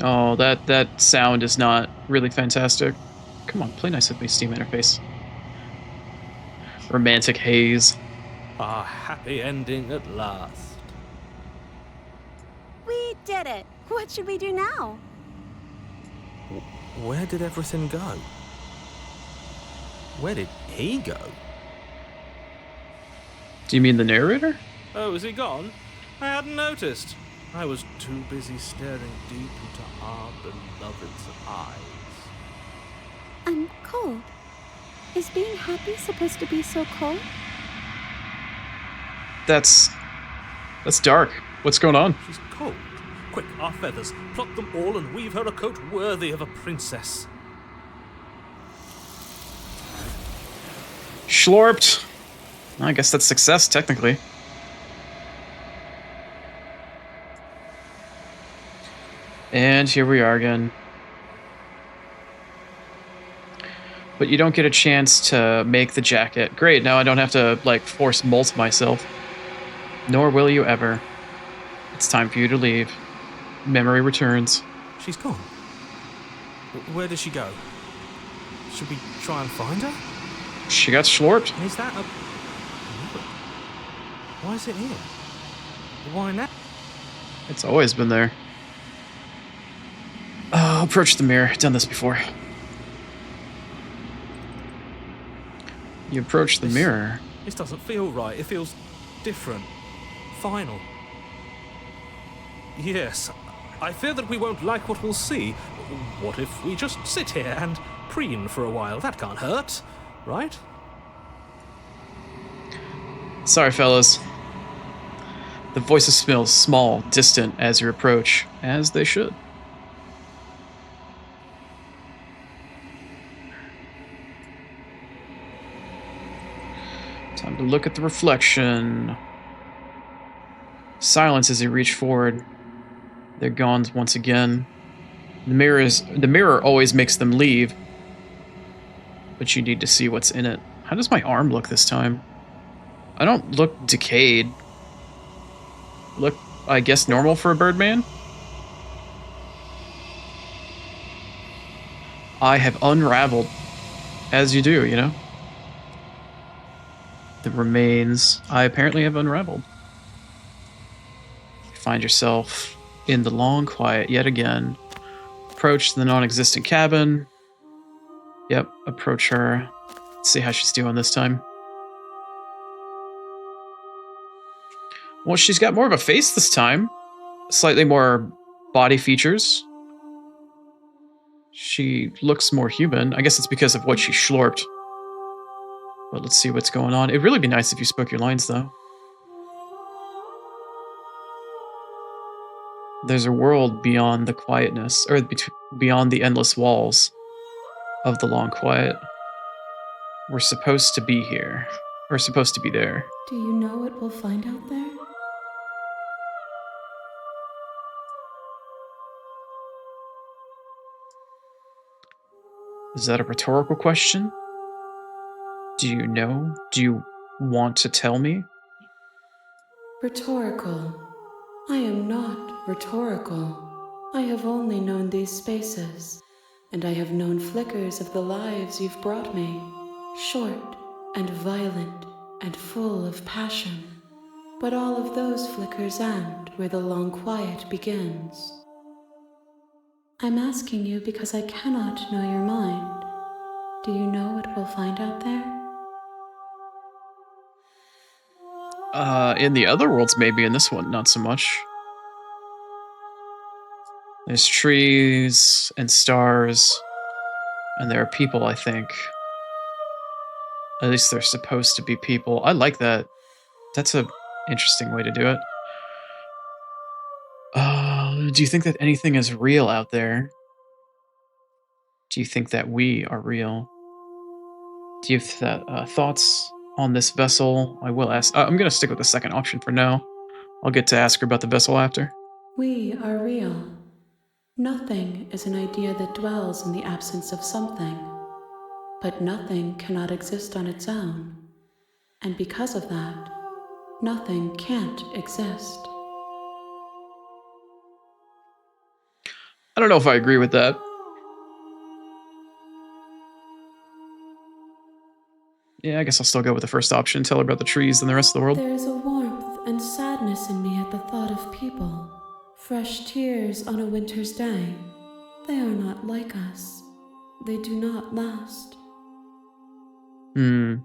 Oh, that sound is not really fantastic. Come on, play nice with me, Steam interface. Romantic haze. A happy ending at last. We did it. What should we do now? Where did everything go? Where did he go? Do you mean the narrator? Oh, is he gone? I hadn't noticed. I was too busy staring deep into our beloved's eyes. I'm cold. Is being happy supposed to be so cold? That's dark. What's going on? She's cold. Quick, our feathers. Pluck them all and weave her a coat worthy of a princess. Schlorped. I guess that's success, technically. And here we are again. But you don't get a chance to make the jacket. Great, now I don't have to, like, force molt myself. Nor will you ever. It's time for you to leave. Memory returns. She's gone. Where did she go? Should we try and find her? She got schlorped. And is that a... Why is it here? Why now? It's always been there. Approach the mirror. Done this before. You approach the mirror. This doesn't feel right. It feels different. Final. Yes. I fear that we won't like what we'll see. What if we just sit here and preen for a while? That can't hurt, right? Sorry, fellas. The voices feel small, distant as you approach, as they should. Time to look at the reflection. Silence as you reach forward. They're gone once again. The mirror always makes them leave, but you need to see what's in it. How does my arm look this time? I don't look decayed. Look, I guess, normal for a Birdman? I have unraveled. As you do, you know? The remains. I apparently have unraveled. You find yourself in the long quiet yet again. Approach the non-existent cabin. Yep, approach her. Let's see how she's doing this time. Well, she's got more of a face this time. Slightly more body features. She looks more human. I guess it's because of what she schlorped. But let's see what's going on. It'd really be nice if you spoke your lines, though. There's a world beyond the quietness, or beyond the endless walls of the long quiet. We're supposed to be here. We're supposed to be there. Do you know what we'll find out there? Is that a rhetorical question? Do you know? Do you want to tell me? Rhetorical. I am not rhetorical. I have only known these spaces, and I have known flickers of the lives you've brought me, short and violent and full of passion. But all of those flickers end where the long quiet begins. I'm asking you because I cannot know your mind. Do you know what we'll find out there? In the other worlds, maybe. In this one, not so much. There's trees and stars, and there are people, I think. At least they're supposed to be people. I like that. That's a interesting way to do it. Do you think that anything is real out there? Do you think that we are real? Do you have thoughts on this vessel? I will ask. I'm going to stick with the second option for now. I'll get to ask her about the vessel after. We are real. Nothing is an idea that dwells in the absence of something. But nothing cannot exist on its own. And because of that, nothing can't exist. I don't know if I agree with that. Yeah, I guess I'll still go with the first option. Tell her about the trees and the rest of the world. There is a warmth and sadness in me at the thought of people. Fresh tears on a winter's day. They are not like us. They do not last. Hmm.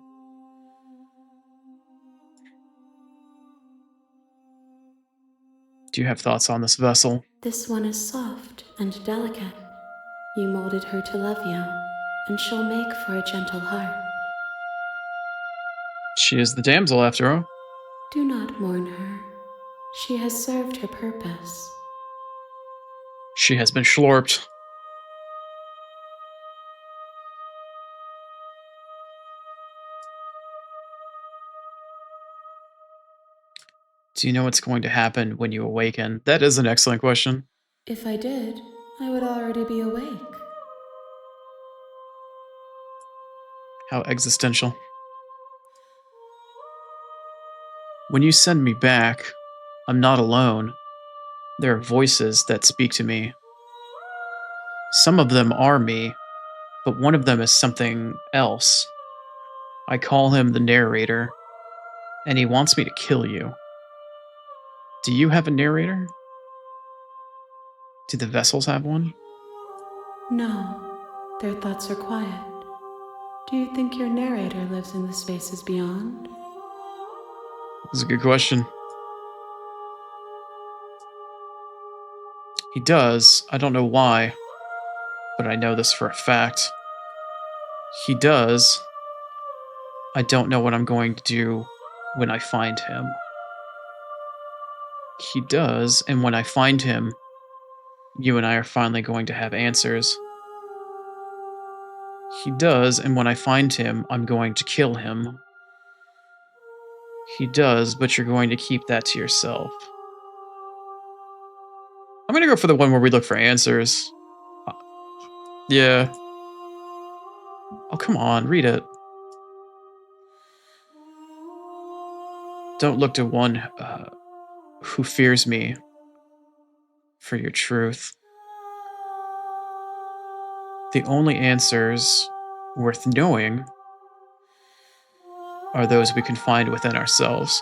Do you have thoughts on this vessel? This one is soft and delicate. You molded her to love you, and she'll make for a gentle heart. She is the damsel, after all. Do not mourn her. She has served her purpose. She has been schlorped. Do you know what's going to happen when you awaken? That is an excellent question. If I did, I would already be awake. How existential. When you send me back, I'm not alone. There are voices that speak to me. Some of them are me, but one of them is something else. I call him the narrator, and he wants me to kill you. Do you have a narrator? Do the vessels have one? No, their thoughts are quiet. Do you think your narrator lives in the spaces beyond? That's a good question. He does. I don't know why, but I know this for a fact. He does. I don't know what I'm going to do when I find him. He does, and when I find him, you and I are finally going to have answers. He does, and when I find him, I'm going to kill him. He does, but you're going to keep that to yourself. I'm gonna go for the one where we look for answers. Uh, Yeah. Oh, come on, read it. Don't look to one who fears me for your truth. The only answers worth knowing are those we can find within ourselves.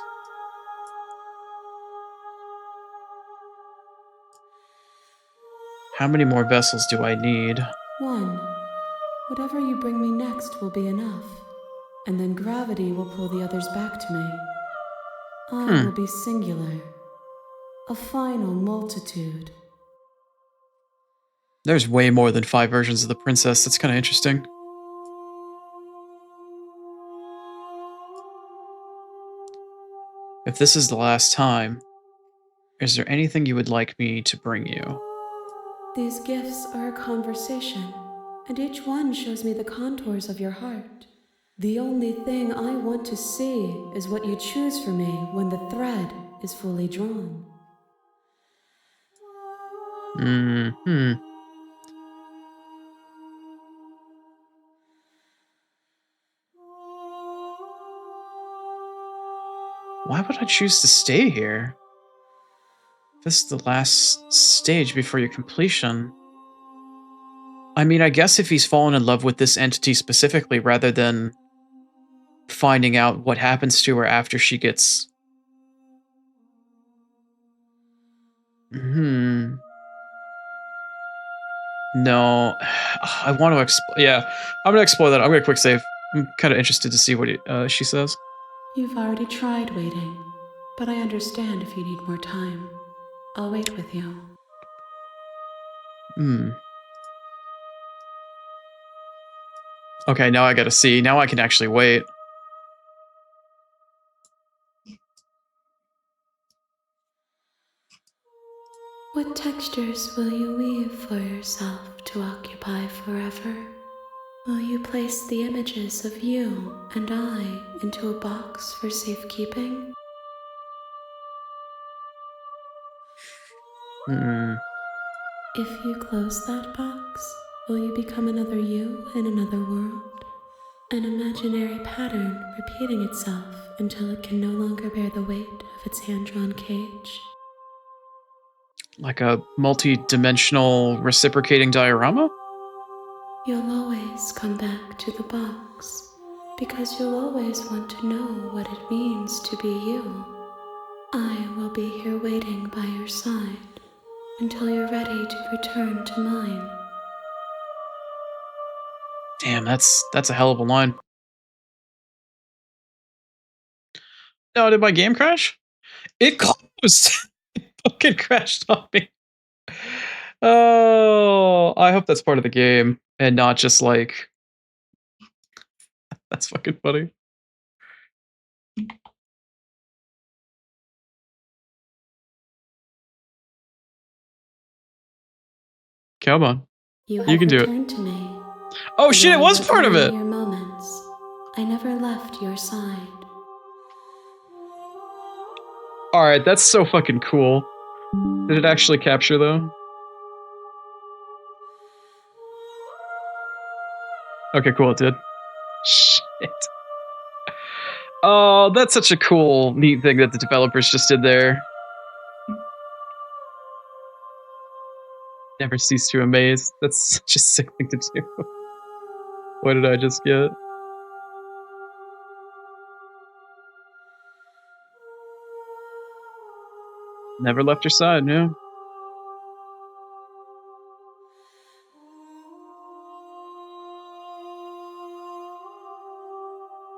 How many more vessels do I need? One. Whatever you bring me next will be enough. And then gravity will pull the others back to me. I will be singular. A final multitude. There's way more than 5 versions of the princess. That's kind of interesting. If this is the last time, is there anything you would like me to bring you? These gifts are a conversation, and each one shows me the contours of your heart. The only thing I want to see is what you choose for me when the thread is fully drawn. Hmm. Why would I choose to stay here? This is the last stage before your completion. I mean, I guess if he's fallen in love with this entity specifically rather than finding out what happens to her after she gets. No. I want to explore. Yeah, I'm going to explore that. I'm going to quick save. I'm kind of interested to see what she says. You've already tried waiting, but I understand if you need more time. I'll wait with you. Okay, now I gotta see. Now I can actually wait. What textures will you weave for yourself to occupy forever? Will you place the images of you and I into a box for safekeeping? If you close that box, will you become another you in another world? An imaginary pattern repeating itself until it can no longer bear the weight of its hand-drawn cage? Like a multi-dimensional reciprocating diorama? You'll always come back to the box, because you'll always want to know what it means to be you. I will be here waiting by your side until you're ready to return to mine. Damn, that's a hell of a line. No, did my game crash? It closed. It fucking crashed on me. Oh, I hope that's part of the game and not just like that's fucking funny. Come on. You You have can do it. returned to me. Oh shit, it Though was but part of only it! mere moments, I never left your side. Alright, that's so fucking cool. Did it actually capture, though? Okay, cool, it did. Shit. Oh, that's such a cool, neat thing that the developers just did there. Never cease to amaze. That's such a sick thing to do. What did I just get? Never left your side, yeah.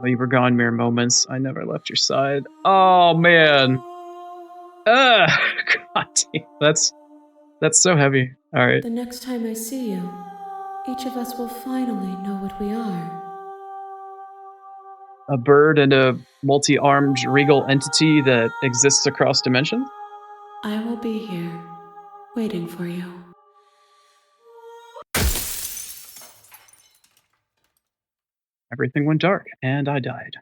Oh, you were gone mere moments. I never left your side. Oh man. Ugh. God damn. That's so heavy. Alright. The next time I see you, each of us will finally know what we are. A bird and a multi-armed regal entity that exists across dimensions? I will be here, waiting for you. Everything went dark, and I died.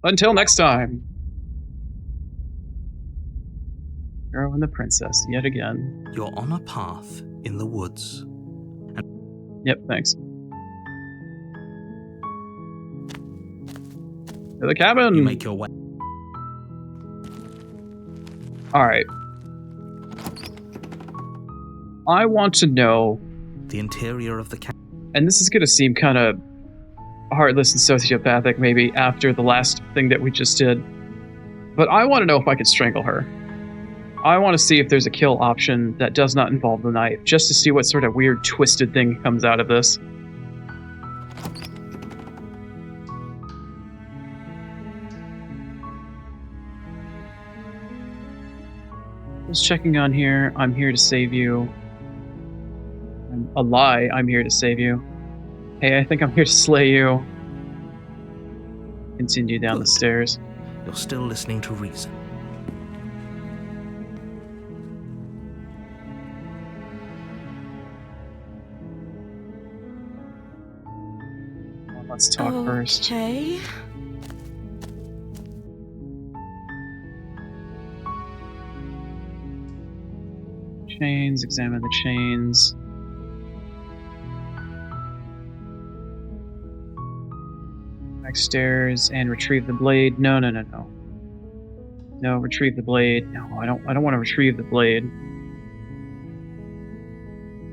Until next time. Hero and the princess, yet again. You're on a path in the woods. Yep, thanks. To the cabin! You make your way. Alright. I want to know, The interior of the cabin. and this is gonna seem kind of heartless and sociopathic maybe after the last thing that we just did, but I want to know if I can strangle her. I want to see if there's a kill option that does not involve the knife, just to see what sort of weird twisted thing comes out of this. Just checking on here. I'm here to save you. A lie. I'm here to save you. Hey, I think I'm here to slay you. Continue down the Good. stairs. You're still listening to reason. Well, let's talk first. Okay. Chains. Examine the chains. Backstairs and retrieve the blade. No. No, retrieve the blade. No, I don't want to retrieve the blade. I'm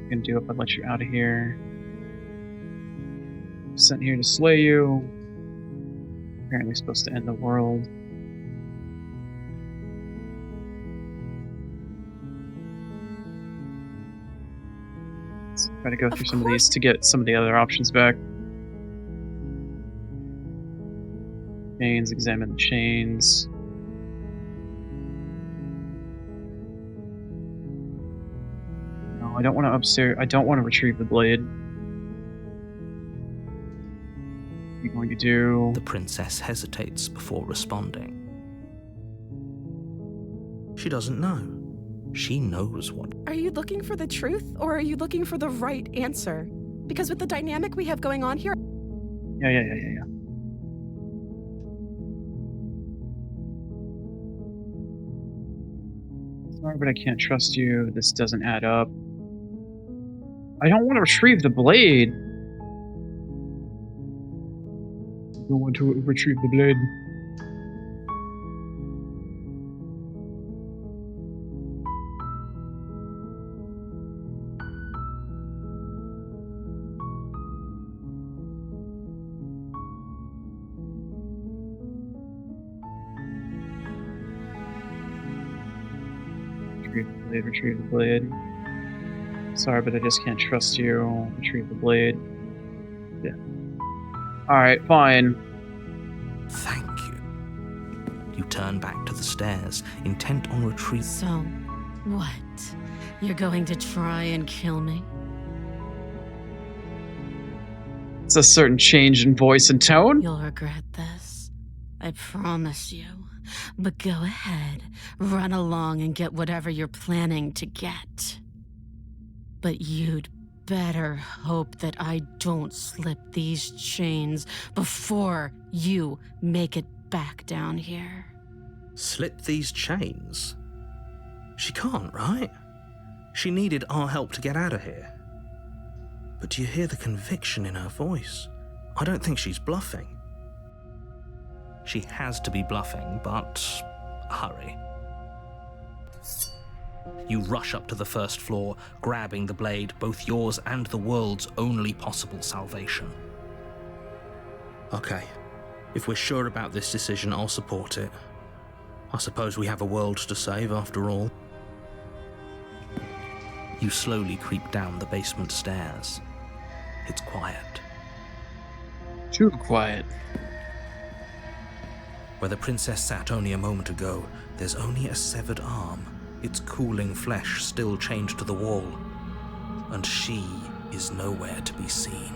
gonna do if I let you out of here. Sent here to slay you. Apparently supposed to end the world. Let's try to go through some of these to get some of the other options back. Chains, examine the chains. No, I don't want to upstairs. I don't want to retrieve the blade. What are you going to do? The princess hesitates before responding. She doesn't know. She knows what. Are you looking for the truth, or are you looking for the right answer? Because with the dynamic we have going on here... Yeah. Sorry, but I can't trust you. This doesn't add up. I don't want to retrieve the blade. I don't want to retrieve the blade. Retrieve the blade. Sorry, but I just can't trust you. Retrieve the blade. Yeah. Alright, fine. Thank you. You turn back to the stairs, intent on retreat. So, what? You're going to try and kill me? It's a certain change in voice and tone. You'll regret this. I promise you. But go ahead, run along and get whatever you're planning to get. But you'd better hope that I don't slip these chains before you make it back down here. Slip these chains? She can't, right? She needed our help to get out of here. But do you hear the conviction in her voice? I don't think she's bluffing. She has to be bluffing, but hurry. You rush up to the first floor, grabbing the blade, both yours and the world's only possible salvation. Okay, if we're sure about this decision, I'll support it. I suppose we have a world to save after all. You slowly creep down the basement stairs. It's quiet. Too quiet. Where the princess sat only a moment ago, there's only a severed arm, its cooling flesh still chained to the wall. And she is nowhere to be seen.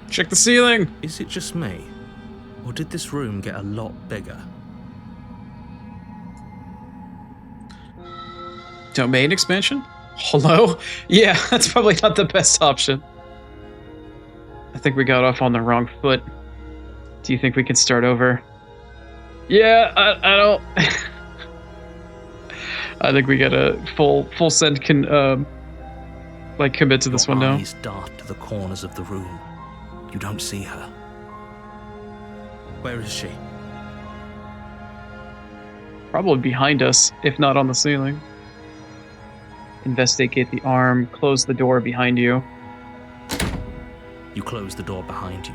Check the ceiling! Is it just me? Or did this room get a lot bigger? Domain expansion? Hello? Yeah, that's probably not the best option. I think we got off on the wrong foot. Do you think we can start over? Yeah, I don't... I think we gotta full send commit to this one now. Your eyes dart to the corners of the room. You don't see her. Where is she? Probably behind us, if not on the ceiling. Investigate the arm, close the door behind you. You close the door behind you.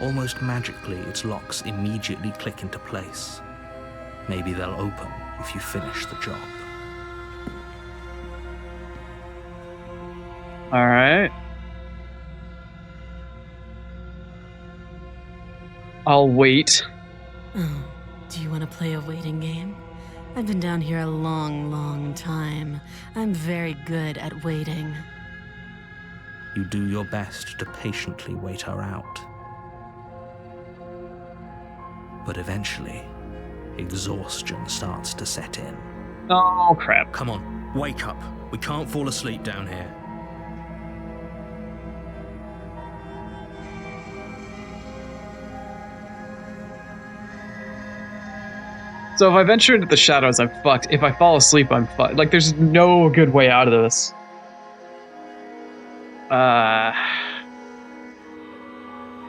Almost magically, its locks immediately click into place. Maybe they'll open if you finish the job. Alright. I'll wait. Oh, do you want to play a waiting game? I've been down here a long time. I'm very good at waiting. You do your best to patiently wait her out. But eventually, exhaustion starts to set in. Oh, crap. Come on, wake up. We can't fall asleep down here. So if I venture into the shadows, I'm fucked. If I fall asleep, I'm fucked. Like, there's no good way out of this.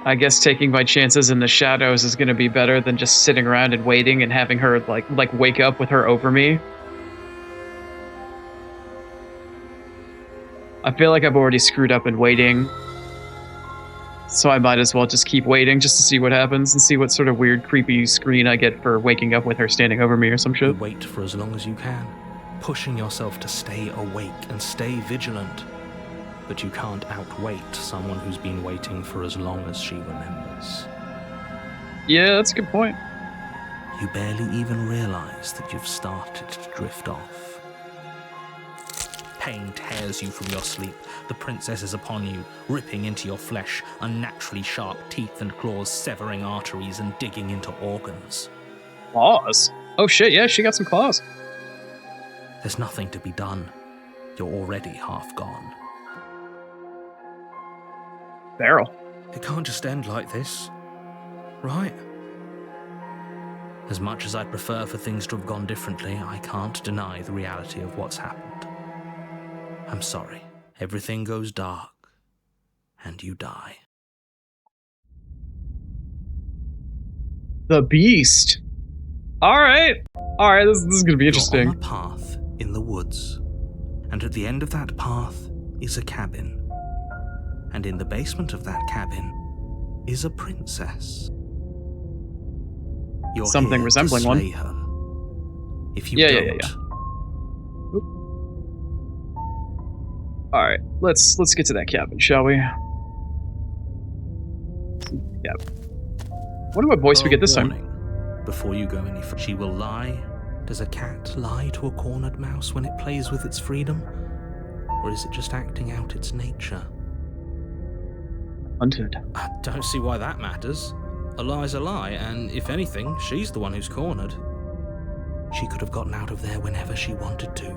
I guess taking my chances in the shadows is gonna be better than just sitting around and waiting and having her, like wake up with her over me. I feel like I've already screwed up in waiting. So I might as well just keep waiting just to see what happens and see what sort of weird, creepy screen I get for waking up with her standing over me or some shit. You wait for as long as you can, pushing yourself to stay awake and stay vigilant. But you can't outwait someone who's been waiting for as long as she remembers. Yeah, that's a good point. You barely even realize that you've started to drift off. Pain tears you from your sleep. The princess is upon you, ripping into your flesh, unnaturally sharp teeth and claws severing arteries and digging into organs. Claws? Oh shit, yeah, she got some claws. There's nothing to be done. You're already half gone. Barrel. It can't just end like this, right? As much as I'd prefer for things to have gone differently, I can't deny the reality of what's happened. I'm sorry. Everything goes dark, and you die. The beast. Alright, this is gonna be interesting. You're on a path in the woods, and at the end of that path is a cabin. And in the basement of that cabin is a princess. You're Something here resembling to one. slay her. If you Yeah. don't, Alright, let's get to that cabin, shall we? Yeah. Wonder what voice we get this time. Warning. Before you go any further, she will lie. Does a cat lie to a cornered mouse when it plays with its freedom? Or is it just acting out its nature? Hunted. I don't see why that matters. A lie's a lie, and if anything, she's the one who's cornered. She could have gotten out of there whenever she wanted to.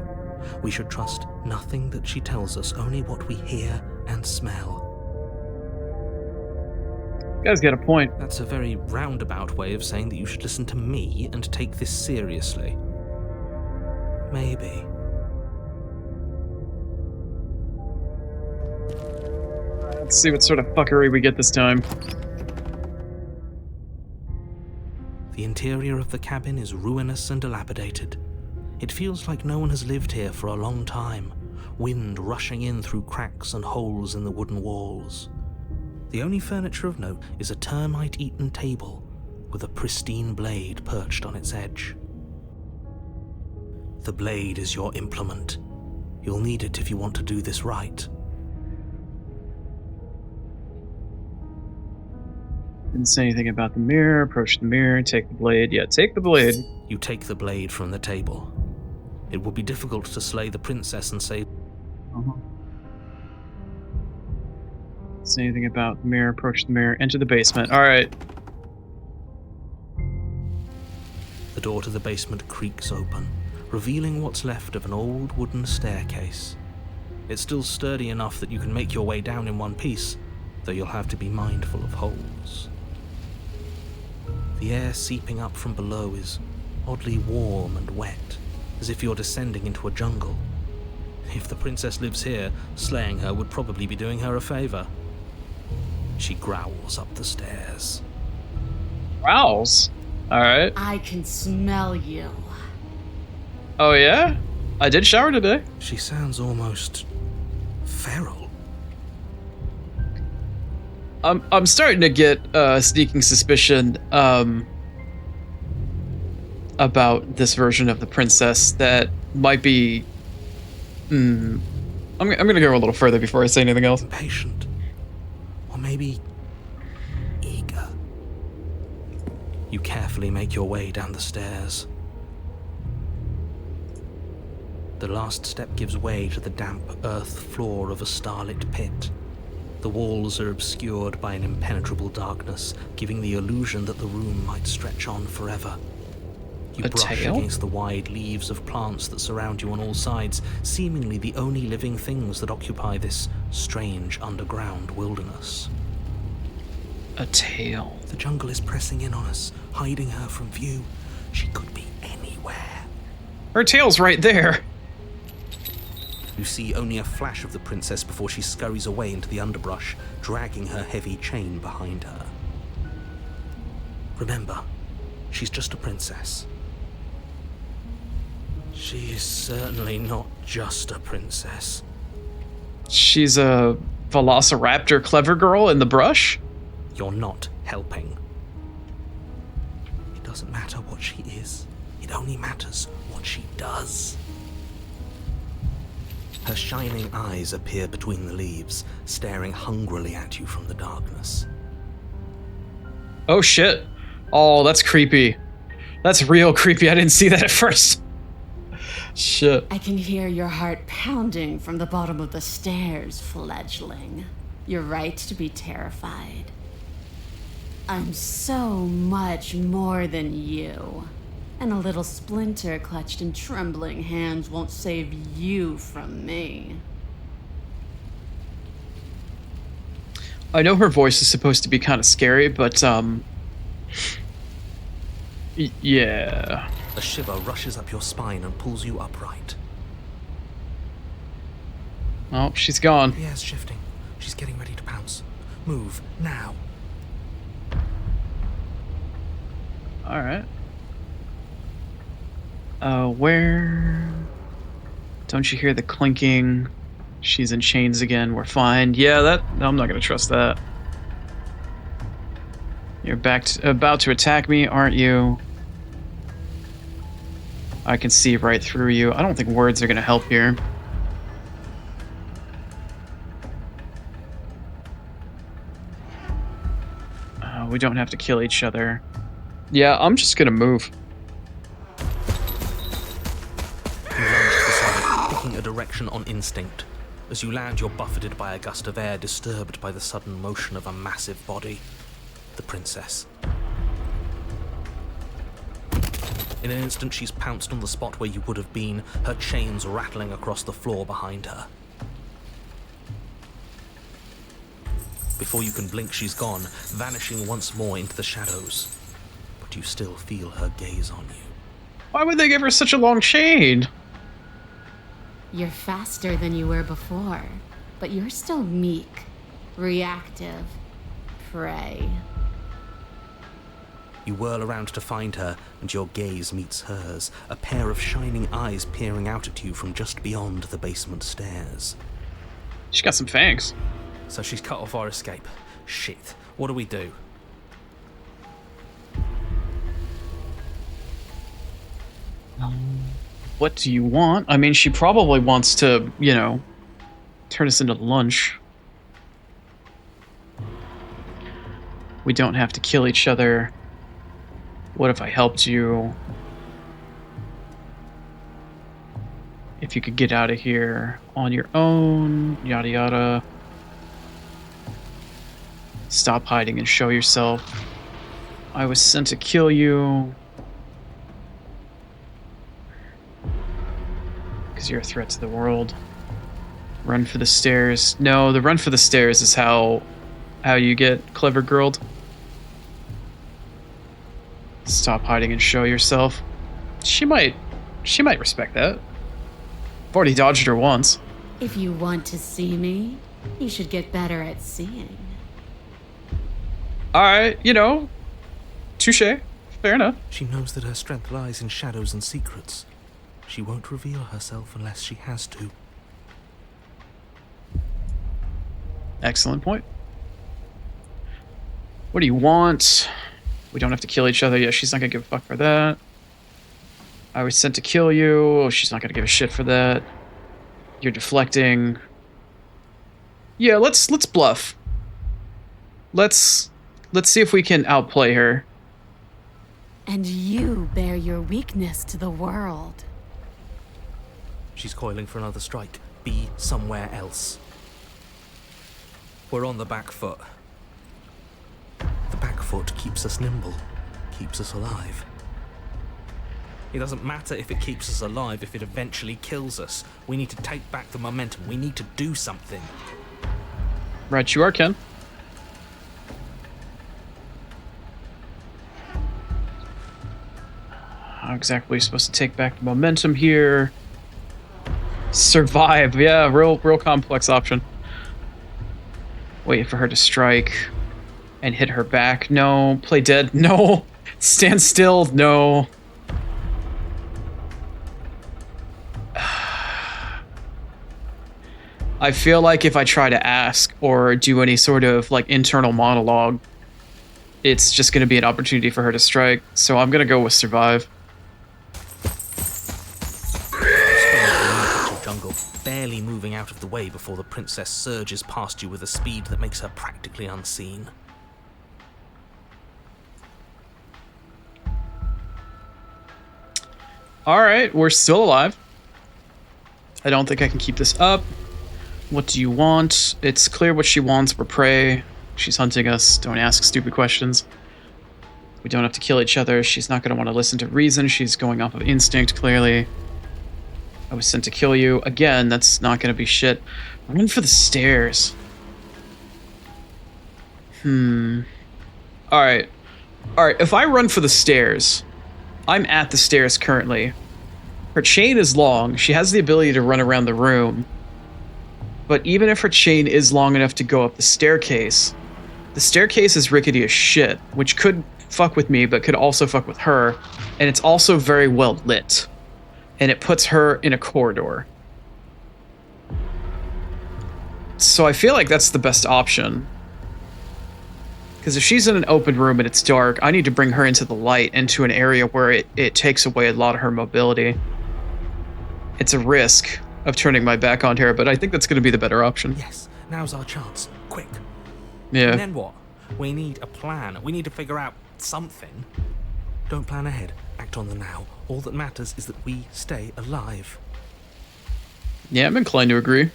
We should trust nothing that she tells us, only what we hear and smell. You guys get a point. That's a very roundabout way of saying that you should listen to me and take this seriously. Maybe. Let's see what sort of fuckery we get this time. The interior of the cabin is ruinous and dilapidated. It feels like no one has lived here for a long time, wind rushing in through cracks and holes in the wooden walls. The only furniture of note is a termite-eaten table with a pristine blade perched on its edge. The blade is your implement. You'll need it if you want to do this right. Didn't say anything about the mirror. Approach the mirror, take the blade. Yeah, take the blade. You take the blade from the table. It will be difficult to slay the princess and save. Say anything about the mirror. Approach the mirror. Enter the basement. All right. The door to the basement creaks open, revealing what's left of an old wooden staircase. It's still sturdy enough that you can make your way down in one piece, though you'll have to be mindful of holes. The air seeping up from below is oddly warm and wet, as if you're descending into a jungle. If the princess lives here, slaying her would probably be doing her a favor. She growls up the stairs. Growls? Alright. I can smell you. Oh yeah? I did shower today. She sounds almost feral. I'm starting to get a sneaking suspicion about this version of the princess that might be... I'm gonna go a little further before I say anything else. Impatient. Or maybe eager. You carefully make your way down the stairs. The last step gives way to the damp earth floor of a starlit pit. The walls are obscured by an impenetrable darkness, giving the illusion that the room might stretch on forever. You brush against the wide leaves of plants that surround you on all sides, seemingly the only living things that occupy this strange underground wilderness. A tail. The jungle is pressing in on us, hiding her from view. She could be anywhere. Her tail's right there. You see only a flash of the princess before she scurries away into the underbrush, dragging her heavy chain behind her. Remember, she's just a princess. She is certainly not just a princess. She's a velociraptor clever girl in the brush? You're not helping. It doesn't matter what she is. It only matters what she does. Her shining eyes appear between the leaves, staring hungrily at you from the darkness. Oh shit. Oh, that's creepy. That's real creepy. I didn't see that at first. Shit. I can hear your heart pounding from the bottom of the stairs, fledgling. You're right to be terrified. I'm so much more than you. And a little splinter clutched in trembling hands won't save you from me. I know her voice is supposed to be kind of scary, but, yeah. A shiver rushes up your spine and pulls you upright. Oh, she's gone. The air's shifting. She's getting ready to pounce. Move, now. Alright. Where... Don't you hear the clinking? She's in chains again. We're fine. Yeah, no, I'm not gonna trust that. You're about to attack me, aren't you? I can see right through you. I don't think words are gonna help here. We don't have to kill each other. Yeah, I'm just gonna move. You lunge to the side, picking a direction on instinct. As you land, you're buffeted by a gust of air, disturbed by the sudden motion of a massive body. The princess. In an instant, she's pounced on the spot where you would have been, her chains rattling across the floor behind her. before you can blink, she's gone, vanishing once more into the shadows. But you still feel her gaze on you. Why would they give her such a long chain? You're faster than you were before, but you're still meek, reactive, prey. You whirl around to find her, and your gaze meets hers, a pair of shining eyes peering out at you from just beyond the basement stairs. She got some fangs. So she's cut off our escape. Shit. What do we do? What do you want? I mean, she probably wants to, you know, turn us into lunch. We don't have to kill each other. What if I helped you? If you could get out of here on your own, yada yada. Stop hiding and show yourself. I was sent to kill you. Because you're a threat to the world. Run for the stairs. No, the run for the stairs is how you get clever girled. Stop hiding and show yourself. She might respect that. I've already dodged her once. If you want to see me, you should get better at seeing. Alright, you know, touche. Fair enough. She knows that her strength lies in shadows and secrets. She won't reveal herself unless she has to. Excellent point. What do you want? We don't have to kill each other. Yeah, she's not gonna give a fuck for that. I was sent to kill you. Oh, she's not gonna give a shit for that. You're deflecting. Yeah, let's bluff. Let's see if we can outplay her. And you bear your weakness to the world. She's coiling for another strike. Be somewhere else. We're on the back foot. The back foot keeps us nimble, keeps us alive. It doesn't matter if it keeps us alive, if it eventually kills us. We need to take back the momentum. We need to do something. Right, you are, Ken. How exactly are you supposed to take back the momentum here? Survive. Yeah, real complex option. Wait for her to strike and hit her back. No. Play dead. No. Stand still. No. I feel like if I try to ask or do any sort of like internal monologue, it's just going to be an opportunity for her to strike. So I'm going to go with survive. Jungle, barely moving out of the way before the princess surges past you with a speed that makes her practically unseen. All right, we're still alive. I don't think I can keep this up. What do you want? It's clear what she wants. We're prey. She's hunting us. Don't ask stupid questions. We don't have to kill each other. She's not going to want to listen to reason. She's going off of instinct, clearly. I was sent to kill you. Again, that's not going to be shit. Run for the stairs. Alright. Alright, if I run for the stairs, I'm at the stairs currently. Her chain is long. She has the ability to run around the room. But even if her chain is long enough to go up the staircase is rickety as shit, which could fuck with me, but could also fuck with her. And it's also very well lit. And it puts her in a corridor. So I feel like that's the best option. Because if she's in an open room and it's dark, I need to bring her into the light, into an area where it takes away a lot of her mobility. It's a risk of turning my back on her, but I think that's going to be the better option. Yes, now's our chance. Quick. Yeah. And then what? We need a plan. We need to figure out something. Don't plan ahead. Act on the now. All that matters is that we stay alive. Yeah, I'm inclined to agree.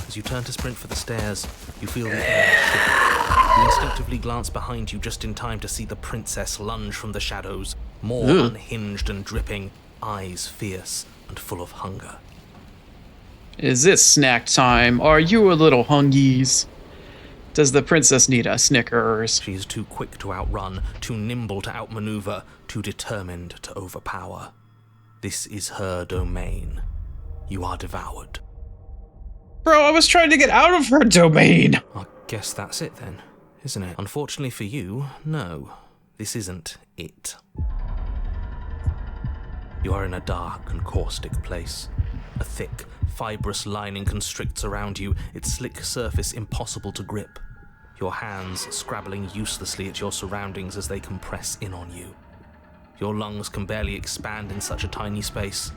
As you turn to sprint for the stairs, you feel the air shift. You instinctively glance behind you just in time to see the princess lunge from the shadows, more unhinged and dripping, eyes fierce and full of hunger. Is it snack time? Are you a little hungies? Does the princess need a Snickers? She is too quick to outrun, too nimble to outmaneuver, too determined to overpower. This is her domain. You are devoured. Bro, I was trying to get out of her domain! I guess that's it then, isn't it? Unfortunately for you, no. This isn't it. You are in a dark and caustic place. A thick, fibrous lining constricts around you, its slick surface impossible to grip. Your hands scrabbling uselessly at your surroundings as they compress in on you. Your lungs can barely expand in such a tiny space.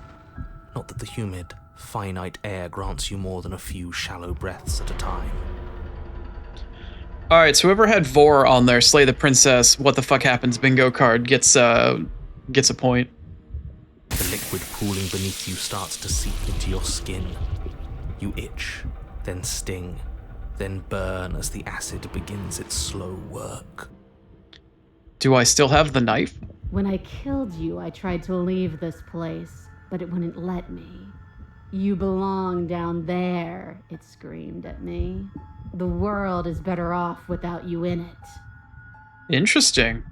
Not that the humid, finite air grants you more than a few shallow breaths at a time. Alright, so whoever had Vor on their Slay the Princess, What the Fuck Happens bingo card gets a point. The liquid pooling beneath you starts to seep into your skin. You itch, then sting, then burn as the acid begins its slow work. Do I still have the knife? When I killed you, I tried to leave this place, but it wouldn't let me. You belong down there, it screamed at me. The world is better off without you in it. Interesting.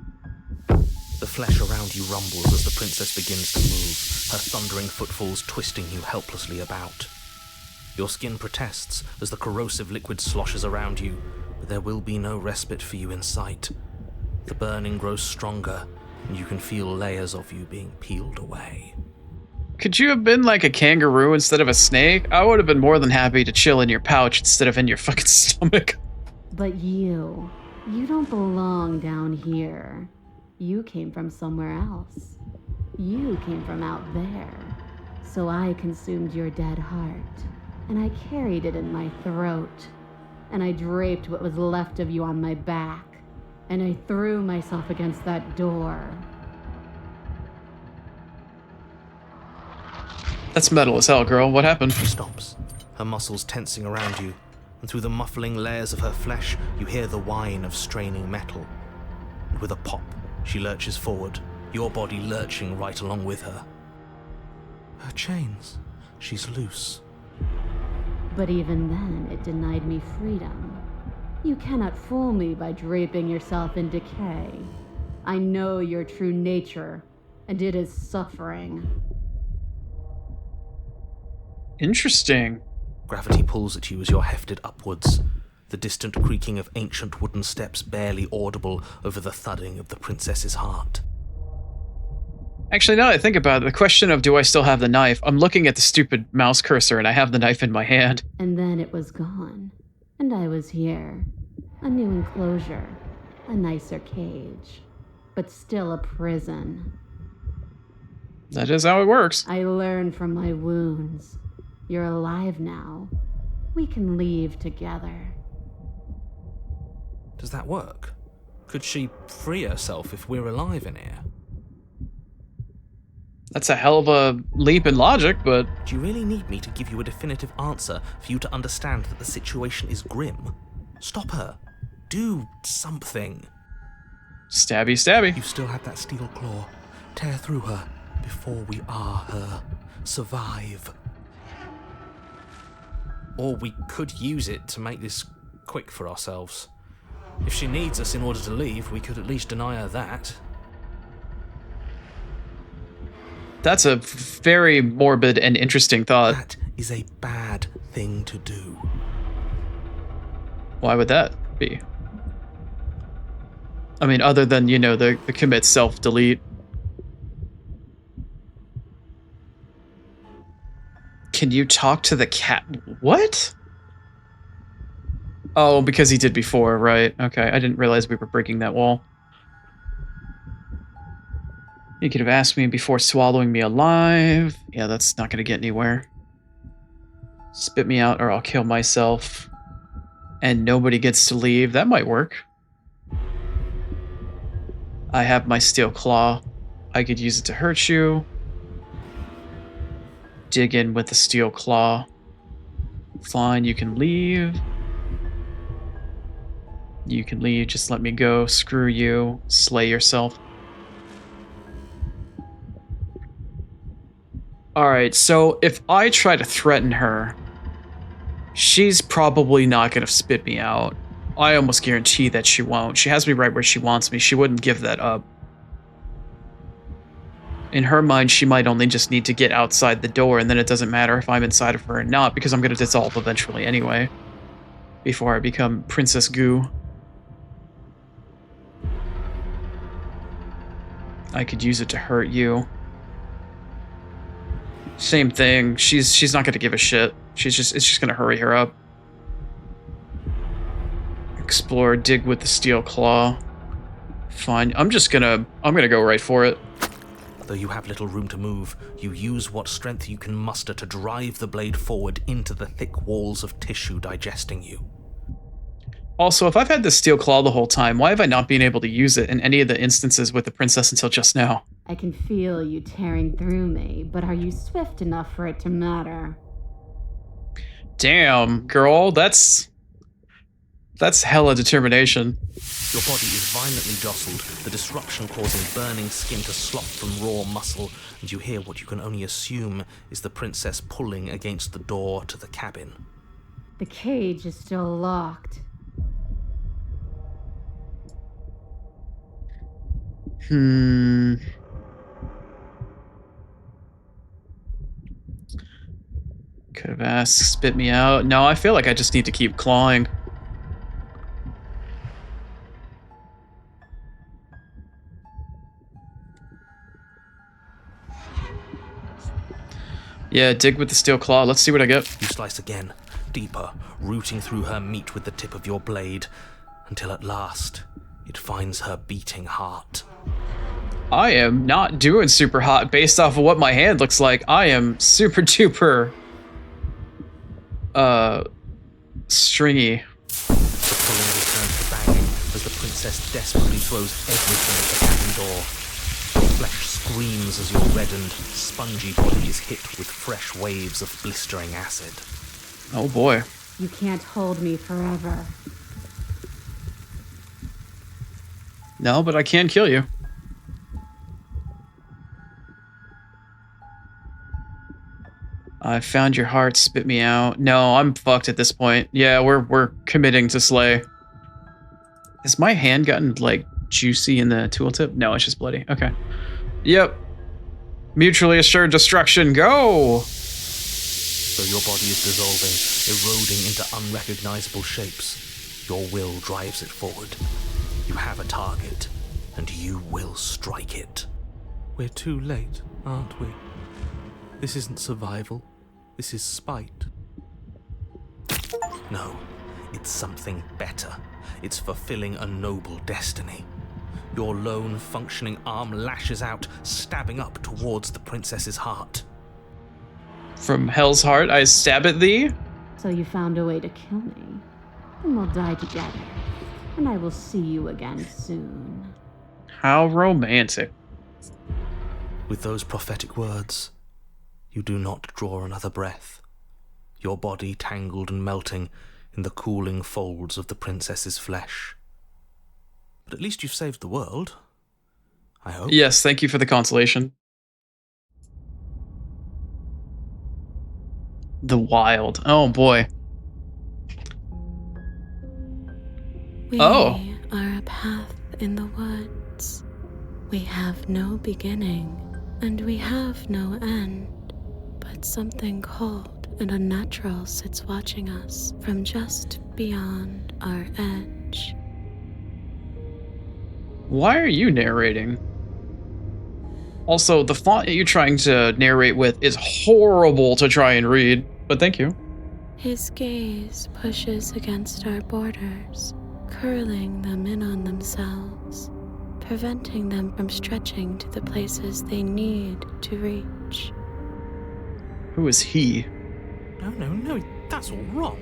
The flesh around you rumbles as the princess begins to move, her thundering footfalls twisting you helplessly about. Your skin protests as the corrosive liquid sloshes around you, but there will be no respite for you in sight. The burning grows stronger, and you can feel layers of you being peeled away. Could you have been like a kangaroo instead of a snake? I would have been more than happy to chill in your pouch instead of in your fucking stomach. But you don't belong down here. You came from somewhere else. You came from out there. So I consumed your dead heart, and I carried it in my throat, and I draped what was left of you on my back, and I threw myself against that door. That's metal as hell, girl. What happened? She stops, her muscles tensing around you, and through the muffling layers of her flesh, you hear the whine of straining metal. And with a pop, she lurches forward, your body lurching right along with her. Her chains. She's loose. But even then, it denied me freedom. You cannot fool me by draping yourself in decay. I know your true nature, and it is suffering. Interesting. Gravity pulls at you as you're hefted upwards, the distant creaking of ancient wooden steps barely audible over the thudding of the princess's heart. Actually, now that I think about it, the question of do I still have the knife, I'm looking at the stupid mouse cursor and I have the knife in my hand. And then it was gone, and I was here. A new enclosure, a nicer cage, but still a prison. That is how it works. I learned from my wounds. You're alive now. We can leave together. Does that work? Could she free herself if we're alive in here? That's a hell of a leap in logic, but... Do you really need me to give you a definitive answer for you to understand that the situation is grim? Stop her. Do something. Stabby, stabby. You still have that steel claw. Tear through her before we are her. Survive. Or we could use it to make this quick for ourselves. If she needs us in order to leave, we could at least deny her that. That's a very morbid and interesting thought. That is a bad thing to do. Why would that be? I mean, other than, you know, the commit self-delete. Can you talk to the cat? What? Oh, because he did before, right? Okay, I didn't realize we were breaking that wall. You could have asked me before swallowing me alive. Yeah, that's not going to get anywhere. Spit me out or I'll kill myself. And nobody gets to leave. That might work. I have my steel claw. I could use it to hurt you. Dig in with the steel claw. Fine, you can leave. You can leave, just let me go. Screw you. Slay yourself. Alright, so if I try to threaten her, she's probably not going to spit me out. I almost guarantee that she won't. She has me right where she wants me. She wouldn't give that up. In her mind, she might only just need to get outside the door, and then it doesn't matter if I'm inside of her or not, because I'm going to dissolve eventually anyway, before I become Princess Goo. I could use it to hurt you. Same thing. She's not going to give a shit. It's just going to hurry her up. Explore, dig with the steel claw. Fine. I'm gonna go right for it. Though you have little room to move, you use what strength you can muster to drive the blade forward into the thick walls of tissue digesting you. Also, if I've had this steel claw the whole time, why have I not been able to use it in any of the instances with the princess until just now? I can feel you tearing through me, but are you swift enough for it to matter? Damn, girl, that's hella determination. Your body is violently jostled, the disruption causing burning skin to slop from raw muscle, and you hear what you can only assume is the princess pulling against the door to the cabin. The cage is still locked. Could have asked, spit me out. No, I feel like I just need to keep clawing. Yeah, dig with the steel claw. Let's see what I get. You slice again, deeper, rooting through her meat with the tip of your blade, until at last it finds her beating heart. I am not doing super hot based off of what my hand looks like. I am super duper stringy. The pulling returns to banging as the princess desperately throws everything at the cabin door. Your flesh screams as your reddened, spongy body is hit with fresh waves of blistering acid. Oh boy. You can't hold me forever. No, but I can kill you. I found your heart, spit me out. No, I'm fucked at this point. Yeah, we're committing to slay. Has my hand gotten, like, juicy in the tooltip? No, it's just bloody. Okay. Yep. Mutually assured destruction, go! So your body is dissolving, eroding into unrecognizable shapes. Your will drives it forward. You have a target, and you will strike it. We're too late, aren't we? This isn't survival. This is spite. No, it's something better. It's fulfilling a noble destiny. Your lone, functioning arm lashes out, stabbing up towards the princess's heart. From hell's heart, I stab at thee. So you found a way to kill me. Then we'll die together. And I will see you again soon. How romantic. With those prophetic words, you do not draw another breath, your body tangled and melting in the cooling folds of the princess's flesh. But at least you've saved the world, I hope. Yes, thank you for the consolation. The wild. Oh boy. We Oh. are a path in the woods. We have no beginning, and we have no end. But something cold and unnatural sits watching us from just beyond our edge. Why are you narrating? Also, the font that you're trying to narrate with is horrible to try and read, but thank you. His gaze pushes against our borders, curling them in on themselves, preventing them from stretching to the places they need to reach. Who is he? No, that's all wrong.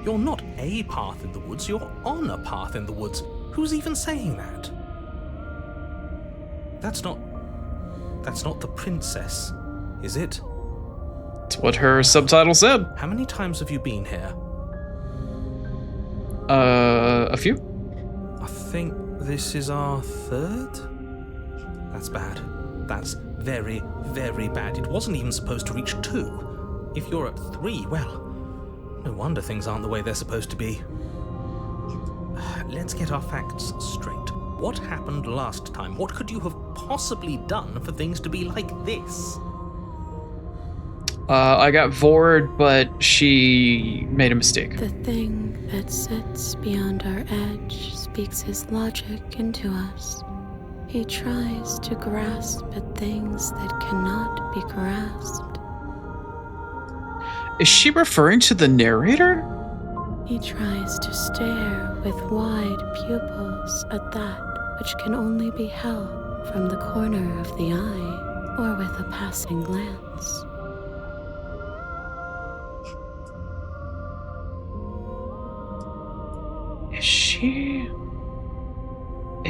You're not a path in the woods, you're on a path in the woods. Who's even saying that? That's not the princess, is it? It's what her subtitle said. How many times have you been here? A few? I think this is our third? That's bad. That's very, very bad. It wasn't even supposed to reach 2. If you're at 3, well, no wonder things aren't the way they're supposed to be. let's get our facts straight. What happened last time? What could you have possibly done for things to be like this? I got Vord, but she made a mistake. The thing that sits beyond our edge speaks his logic into us. He tries to grasp at things that cannot be grasped. Is she referring to the narrator? He tries to stare with wide pupils at that which can only be held from the corner of the eye or with a passing glance. Is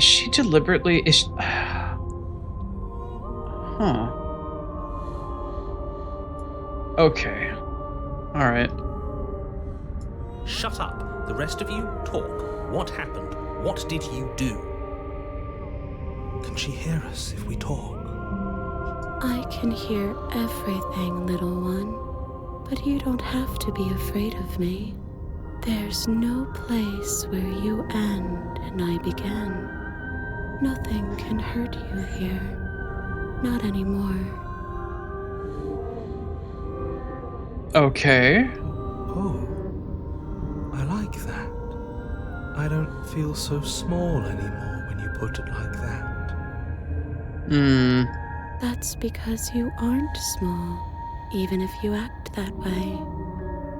she deliberately... Huh. Okay. Alright. Shut up. The rest of you, talk. What happened? What did you do? Can she hear us if we talk? I can hear everything, little one, but you don't have to be afraid of me. There's no place where you end and I begin. Nothing can hurt you here. Not anymore. Okay. Oh, I like that. I don't feel so small anymore when you put it like that. That's because you aren't small, even if you act that way.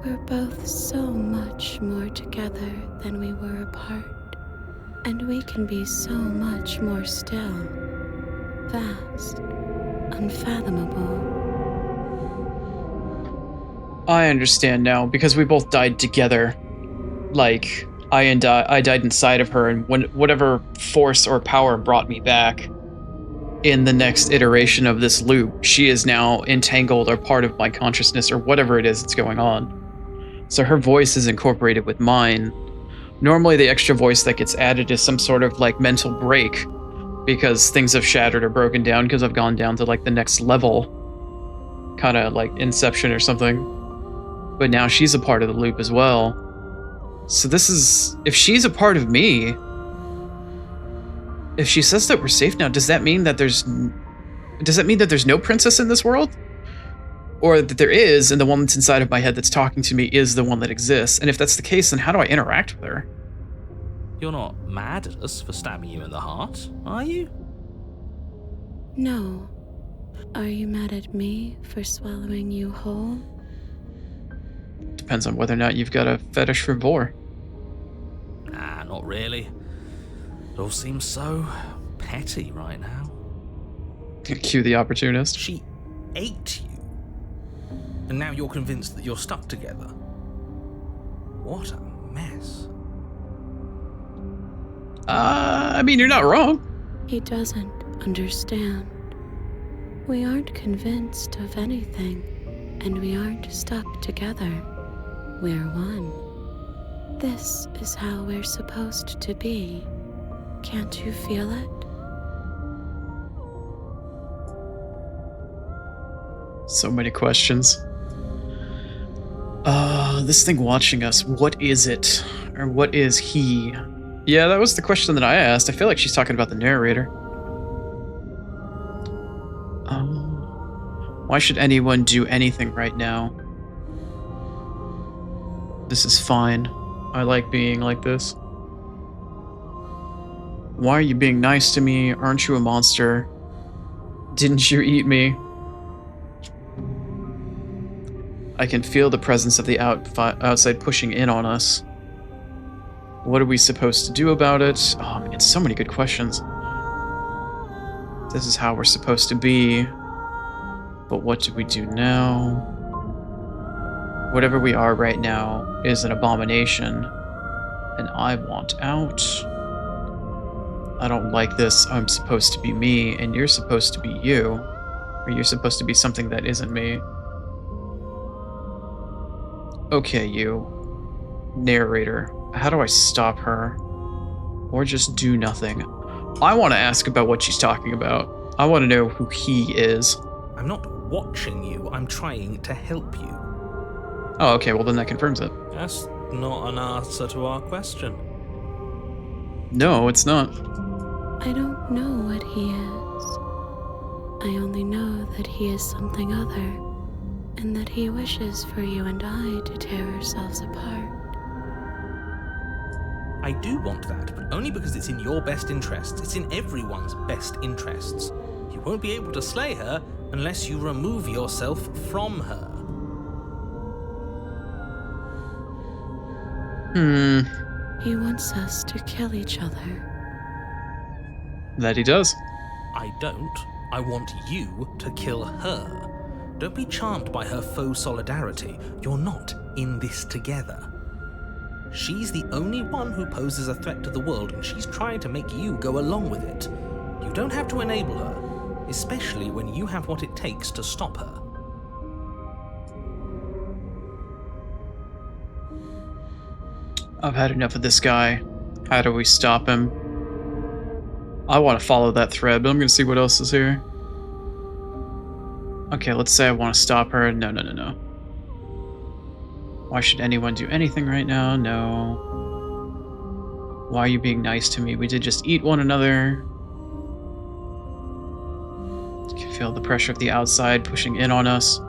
We're both so much more together than we were apart, and we can be so much more still, vast, unfathomable. I understand now, because we both died together. Like, I died inside of her, and when whatever force or power brought me back in the next iteration of this loop, she is now entangled or part of my consciousness or whatever it is that's going on. So her voice is incorporated with mine. Normally the extra voice that gets added is some sort of like mental break because things have shattered or broken down because I've gone down to like the next level. Kind of like Inception or something. But now she's a part of the loop as well. So this is... If she's a part of me... If she says that we're safe now, does that mean that there's... Does that mean that there's no princess in this world? Or that there is, and the one that's inside of my head that's talking to me is the one that exists? And if that's the case, then how do I interact with her? You're not mad at us for stabbing you in the heart, are you? No. Are you mad at me for swallowing you whole? Depends on whether or not you've got a fetish for vor. Nah, not really. It all seems so petty right now. Cue the opportunist. She ate you. And now you're convinced that you're stuck together. What a mess. I mean, you're not wrong. He doesn't understand. We aren't convinced of anything, and we aren't stuck together. We're one. This is how we're supposed to be. Can't you feel it? So many questions. This thing watching us, what is it? Or what is he? Yeah, that was the question that I asked. I feel like she's talking about the narrator. Why should anyone do anything right now? This is fine. I like being like this. Why are you being nice to me? Aren't you a monster? Didn't you eat me? I can feel the presence of the outside pushing in on us. What are we supposed to do about it? Oh man, so many good questions. This is how we're supposed to be. But what do we do now? Whatever we are right now is an abomination. And I want out. I don't like this. I'm supposed to be me, and you're supposed to be you. Or you're supposed to be something that isn't me. Okay, you. Narrator. How do I stop her? Or just do nothing? I want to ask about what she's talking about. I want to know who he is. I'm not watching you, I'm trying to help you. Oh, okay, well then that confirms it. That's not an answer to our question. No, it's not. I don't know what he is. I only know that he is something other, and that he wishes for you and I to tear ourselves apart. I do want that, but only because it's in your best interests. It's in everyone's best interests. You won't be able to slay her unless you remove yourself from her. He wants us to kill each other. That he does. I don't. I want you to kill her. Don't be charmed by her faux solidarity. You're not in this together. She's the only one who poses a threat to the world, and she's trying to make you go along with it. You don't have to enable her, especially when you have what it takes to stop her. I've had enough of this guy. How do we stop him? I want to follow that thread, but I'm going to see what else is here. Okay, let's say I want to stop her. No. Why should anyone do anything right now? No. Why are you being nice to me? We did just eat one another. You can feel the pressure of the outside pushing in on us.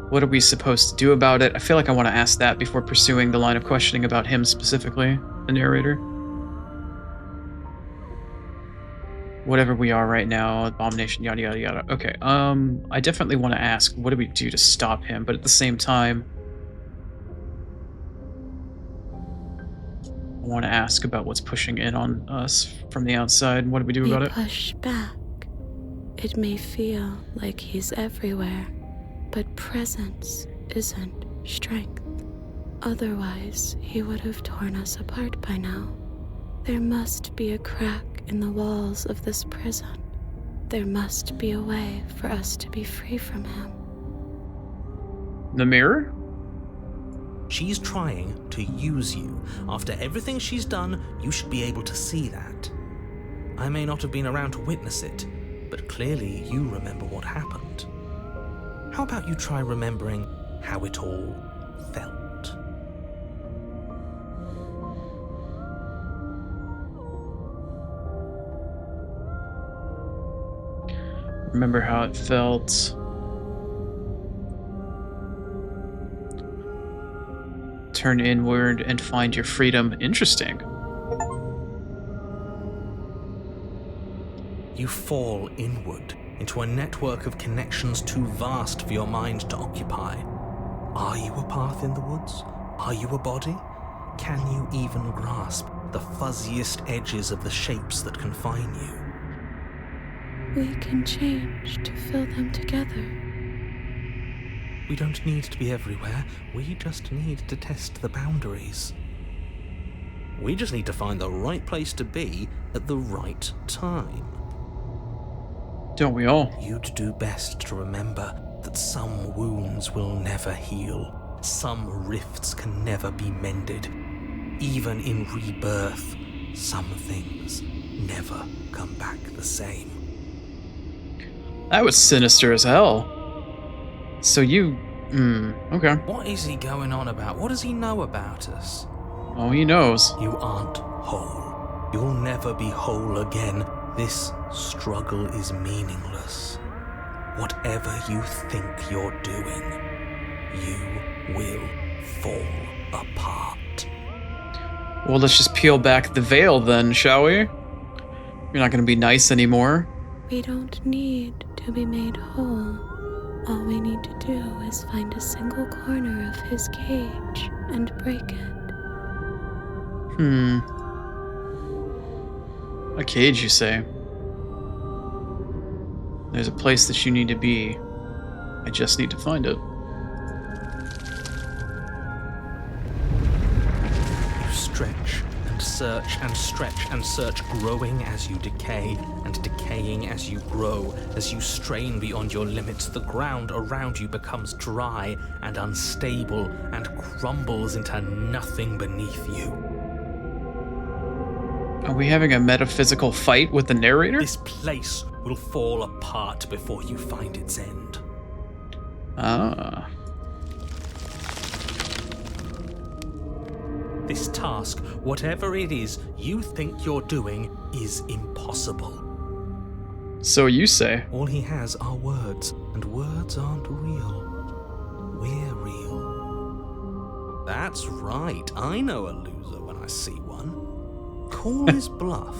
What are we supposed to do about it? I feel like I want to ask that before pursuing the line of questioning about him specifically, the narrator. Whatever we are right now, abomination, yada yada yada. Okay, I definitely want to ask, what do we do to stop him? But at the same time, I want to ask about what's pushing in on us from the outside. What do we do about it? Push back. It may feel like he's everywhere, but presence isn't strength. Otherwise, he would have torn us apart by now. There must be a crack in the walls of this prison. There must be a way for us to be free from him. The mirror? She's trying to use you. After everything she's done, you should be able to see that. I may not have been around to witness it, but clearly you remember what happened. How about you try remembering how it all felt? Remember how it felt. Turn inward and find your freedom. Interesting. You fall inward into a network of connections too vast for your mind to occupy. Are you a path in the woods? Are you a body? Can you even grasp the fuzziest edges of the shapes that confine you? We can change to fill them together. We don't need to be everywhere. We just need to test the boundaries. We just need to find the right place to be at the right time. Don't we all? You'd do best to remember that some wounds will never heal. Some rifts can never be mended. Even in rebirth, some things never come back the same. That was sinister as hell. So you... okay. What is he going on about? What does he know about us? Oh, he knows. You aren't whole. You'll never be whole again. This struggle is meaningless. Whatever you think you're doing, you will fall apart. Well, let's just peel back the veil then, shall we? You're not going to be nice anymore. We don't need to be made whole. All we need to do is find a single corner of his cage and break it. A cage, you say? There's a place that you need to be. I just need to find it. You stretch and search and stretch and search, growing as you decay and decaying as you grow. As you strain beyond your limits, the ground around you becomes dry and unstable and crumbles into nothing beneath you. Are we having a metaphysical fight with the narrator? This place will fall apart before you find its end. This task, whatever it is you think you're doing, is impossible. So you say. All he has are words, and words aren't real. We're real. That's right, I know a loser when I see one. Call his bluff.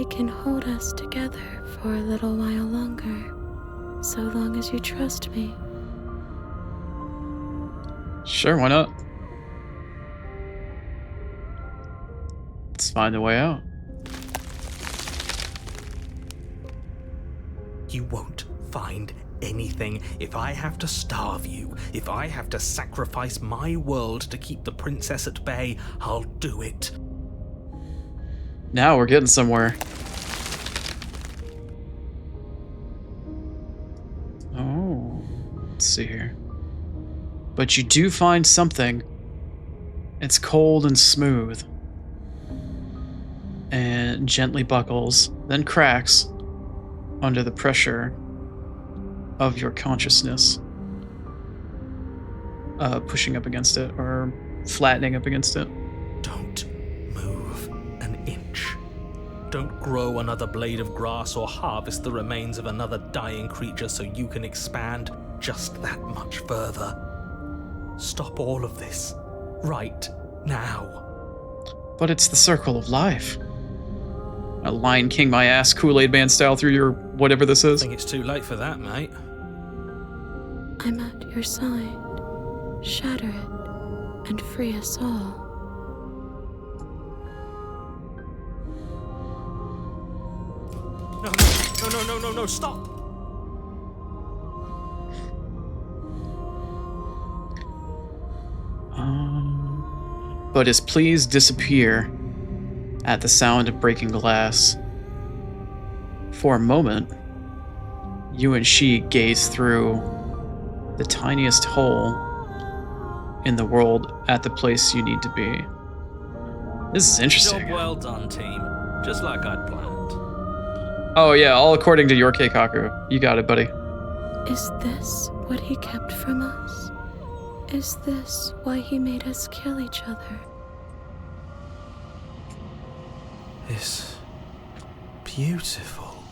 I can hold us together for a little while longer, so long as you trust me. Sure, why not? Let's find a way out. You won't find anything. If I have to starve you, if I have to sacrifice my world to keep the princess at bay, I'll do it. Now we're getting somewhere. Oh, let's see here. But you do find something. It's cold and smooth. And gently buckles, then cracks under the pressure of your consciousness. Pushing up against it, or flattening up against it. Don't move an inch. Don't grow another blade of grass or harvest the remains of another dying creature so you can expand just that much further. Stop all of this right now. But it's the circle of life. A Lion King my ass Kool-Aid Man style through your whatever this I is. think it's too late for that, mate. I'm at your side. Shatter it and free us all. No, stop! But his pleas disappear at the sound of breaking glass. For a moment, you and she gaze through the tiniest hole in the world at the place you need to be. This is interesting. Job well done, team. Just like I'd planned. Oh yeah, all according to your Keikaku. You got it, buddy. Is this what he kept from us? Is this why he made us kill each other? It's beautiful.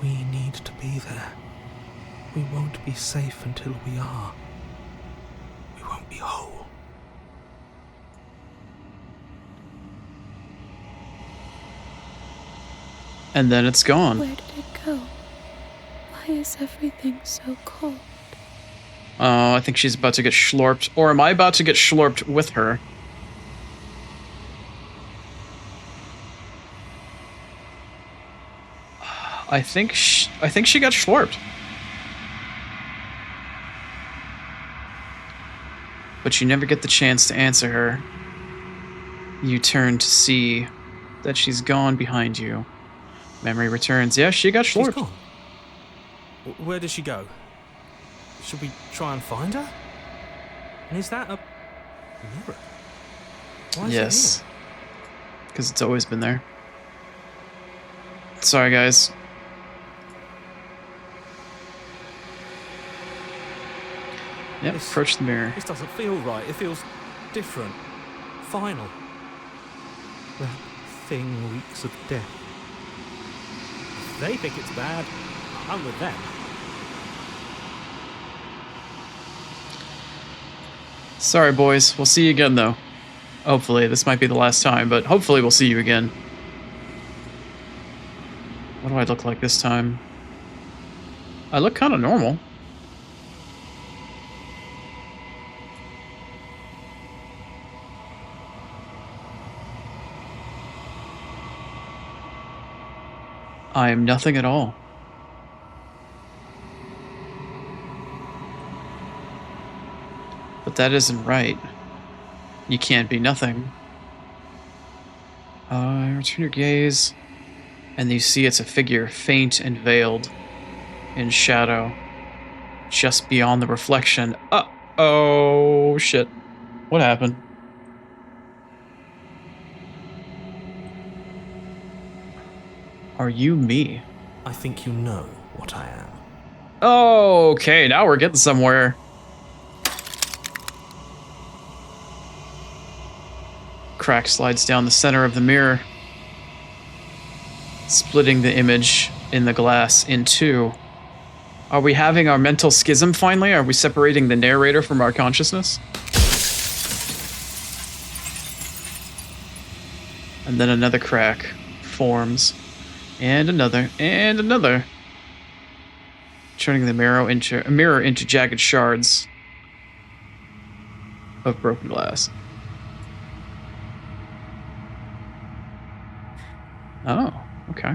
We need to be there. We won't be safe until we are. We won't be whole. And then it's gone. Where did it go? Why is everything so cold? Oh, I think she's about to get schlorped. Or am I about to get schlorped with her? I think she got schlorped. But you never get the chance to answer her. You turn to see that she's gone behind you. Memory returns. Yeah, she got She's schlorped. gone. Where does she go? Should we try and find her? And is that a mirror? Why is Yes. it here? Because it's always been there. Sorry, guys. Yep, This- approach the mirror. This doesn't feel right. It feels different. Final. That thing reeks of death. If they think it's bad, I'm with them. Sorry, boys. We'll see you again, though. Hopefully. This might be the last time, but hopefully we'll see you again. What do I look like this time? I look kind of normal. I am nothing at all. But that isn't right. You can't be nothing. Return your gaze, and you see it's a figure faint and veiled in shadow, just beyond the reflection. Oh shit. What happened? Are you me? I think you know what I am. Okay, now we're getting somewhere. crack slides down the center of the mirror, splitting the image in the glass in two. Are we having our mental schism finally? Are we separating the narrator from our consciousness? And then another crack forms. And another. And another. Turning the mirror into jagged shards of broken glass. Oh, okay.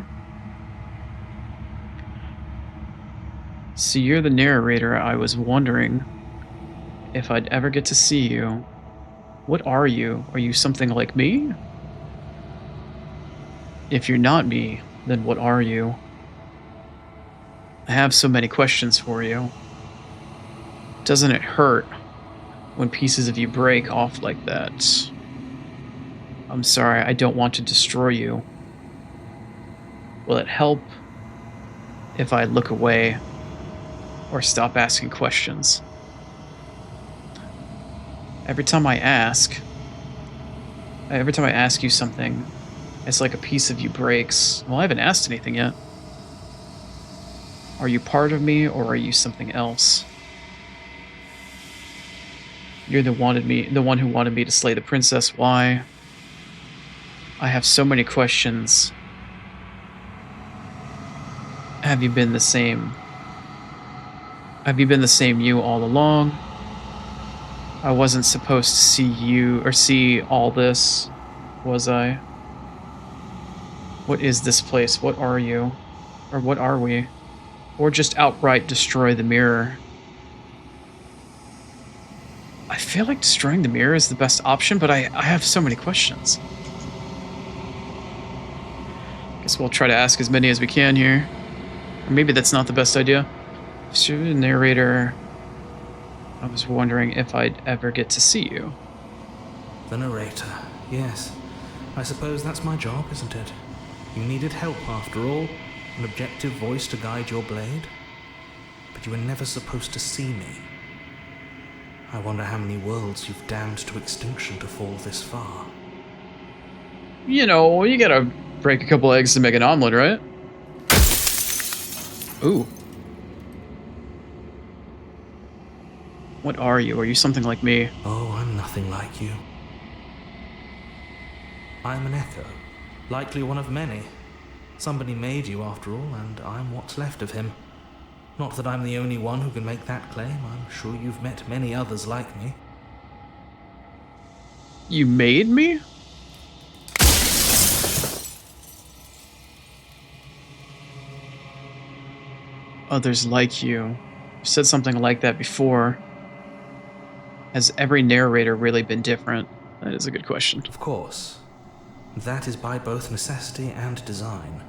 So you're the narrator. I was wondering if I'd ever get to see you. What are you? Are you something like me? If you're not me, then what are you? I have so many questions for you. Doesn't it hurt when pieces of you break off like that? I'm sorry, I don't want to destroy you. Will it help if I look away or stop asking questions? Every time I ask you something, it's like a piece of you breaks. Well, I haven't asked anything yet. Are you part of me or are you something else? You're the one who wanted me to slay the princess. Why? I have so many questions. Have you been the same? Have you been the same you all along? I wasn't supposed to see you or see all this, was I? What is this place? What are you? Or what are we? Or just outright destroy the mirror. I feel like destroying the mirror is the best option, but I have so many questions. Guess we'll try to ask as many as we can here. Or maybe that's not the best idea. So, narrator, I was wondering if I'd ever get to see you. The narrator, yes. I suppose that's my job, isn't it? You needed help after all, an objective voice to guide your blade. But you were never supposed to see me. I wonder how many worlds you've damned to extinction to fall this far. You know, you gotta break a couple eggs to make an omelet, right? Ooh. What are you? Are you something like me? Oh, I'm nothing like you. I'm an echo, likely one of many. Somebody made you after all, and I'm what's left of him. Not that I'm the only one who can make that claim. I'm sure you've met many others like me. You made me? Others like you. You said something like that before. Has every narrator really been different? That is a good question. Of course. That is by both necessity and design.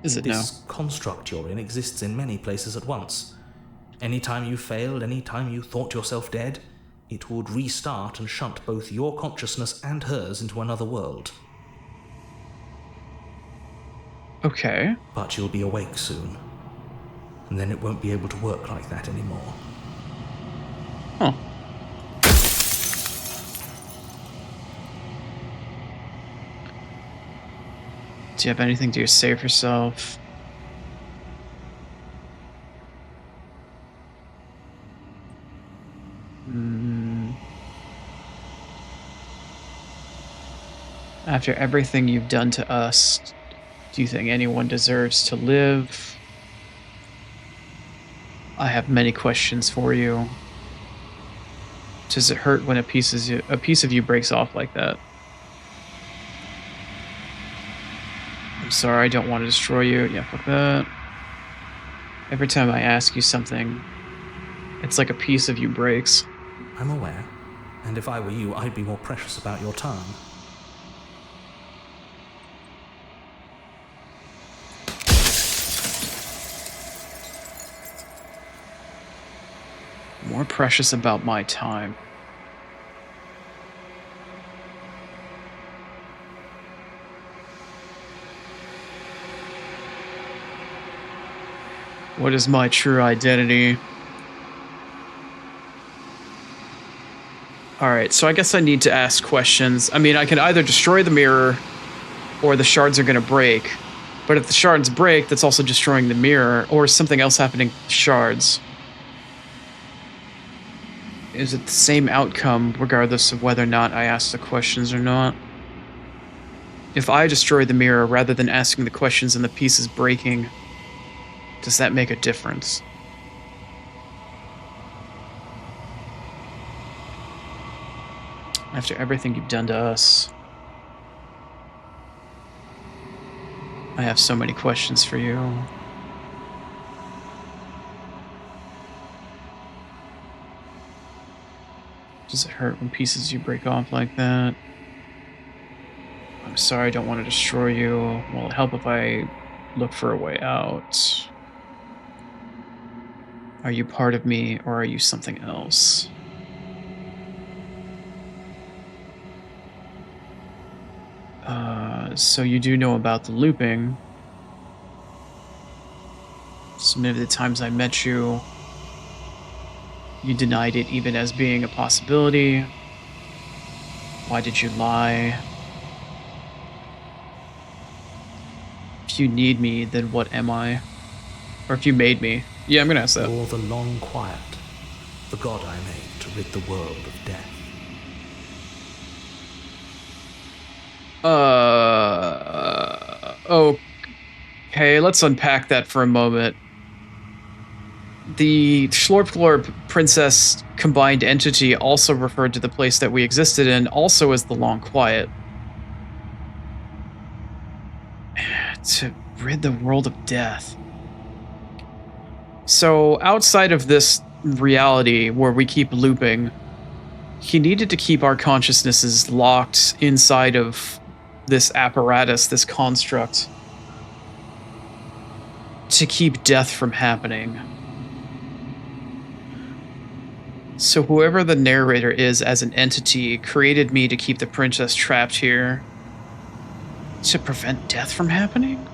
Is it now? This construct you're in exists in many places at once. Anytime you failed, anytime you thought yourself dead, it would restart and shunt both your consciousness and hers into another world. Okay. But you'll be awake soon. And then it won't be able to work like that anymore. Huh. Do you have anything to say for yourself? After everything you've done to us, do you think anyone deserves to live? I have many questions for you. Does it hurt when a piece of you breaks off like that? I'm sorry, I don't want to destroy you. Yeah, fuck that. Every time I ask you something, it's like a piece of you breaks. I'm aware, and if I were you, I'd be more precious about your time. More precious about my time. What is my true identity? Alright, so I guess I need to ask questions. I mean, I can either destroy the mirror, or the shards are gonna break. But if the shards break, that's also destroying the mirror, or is something else happening with the shards? Is it the same outcome, regardless of whether or not I ask the questions or not? If I destroy the mirror rather than asking the questions and the pieces breaking, does that make a difference? After everything you've done to us, I have so many questions for you. Does it hurt when pieces you break off like that? I'm sorry, I don't want to destroy you. Will it help if I look for a way out? Are you part of me, or are you something else? So you do know about the looping. So many of the times I met you, you denied it even as being a possibility. Why did you lie? If you need me, then what am I? Or if you made me. Yeah, I'm gonna ask that. Or the long quiet, the god I made to rid the world of death. Okay, let's unpack that for a moment. The Schlorp Glorp Princess combined entity also referred to the place that we existed in, also as the Long Quiet. To rid the world of death. So, outside of this reality where we keep looping, he needed to keep our consciousnesses locked inside of this apparatus, this construct, to keep death from happening. So whoever the narrator is as an entity created me to keep the princess trapped here to prevent death from happening?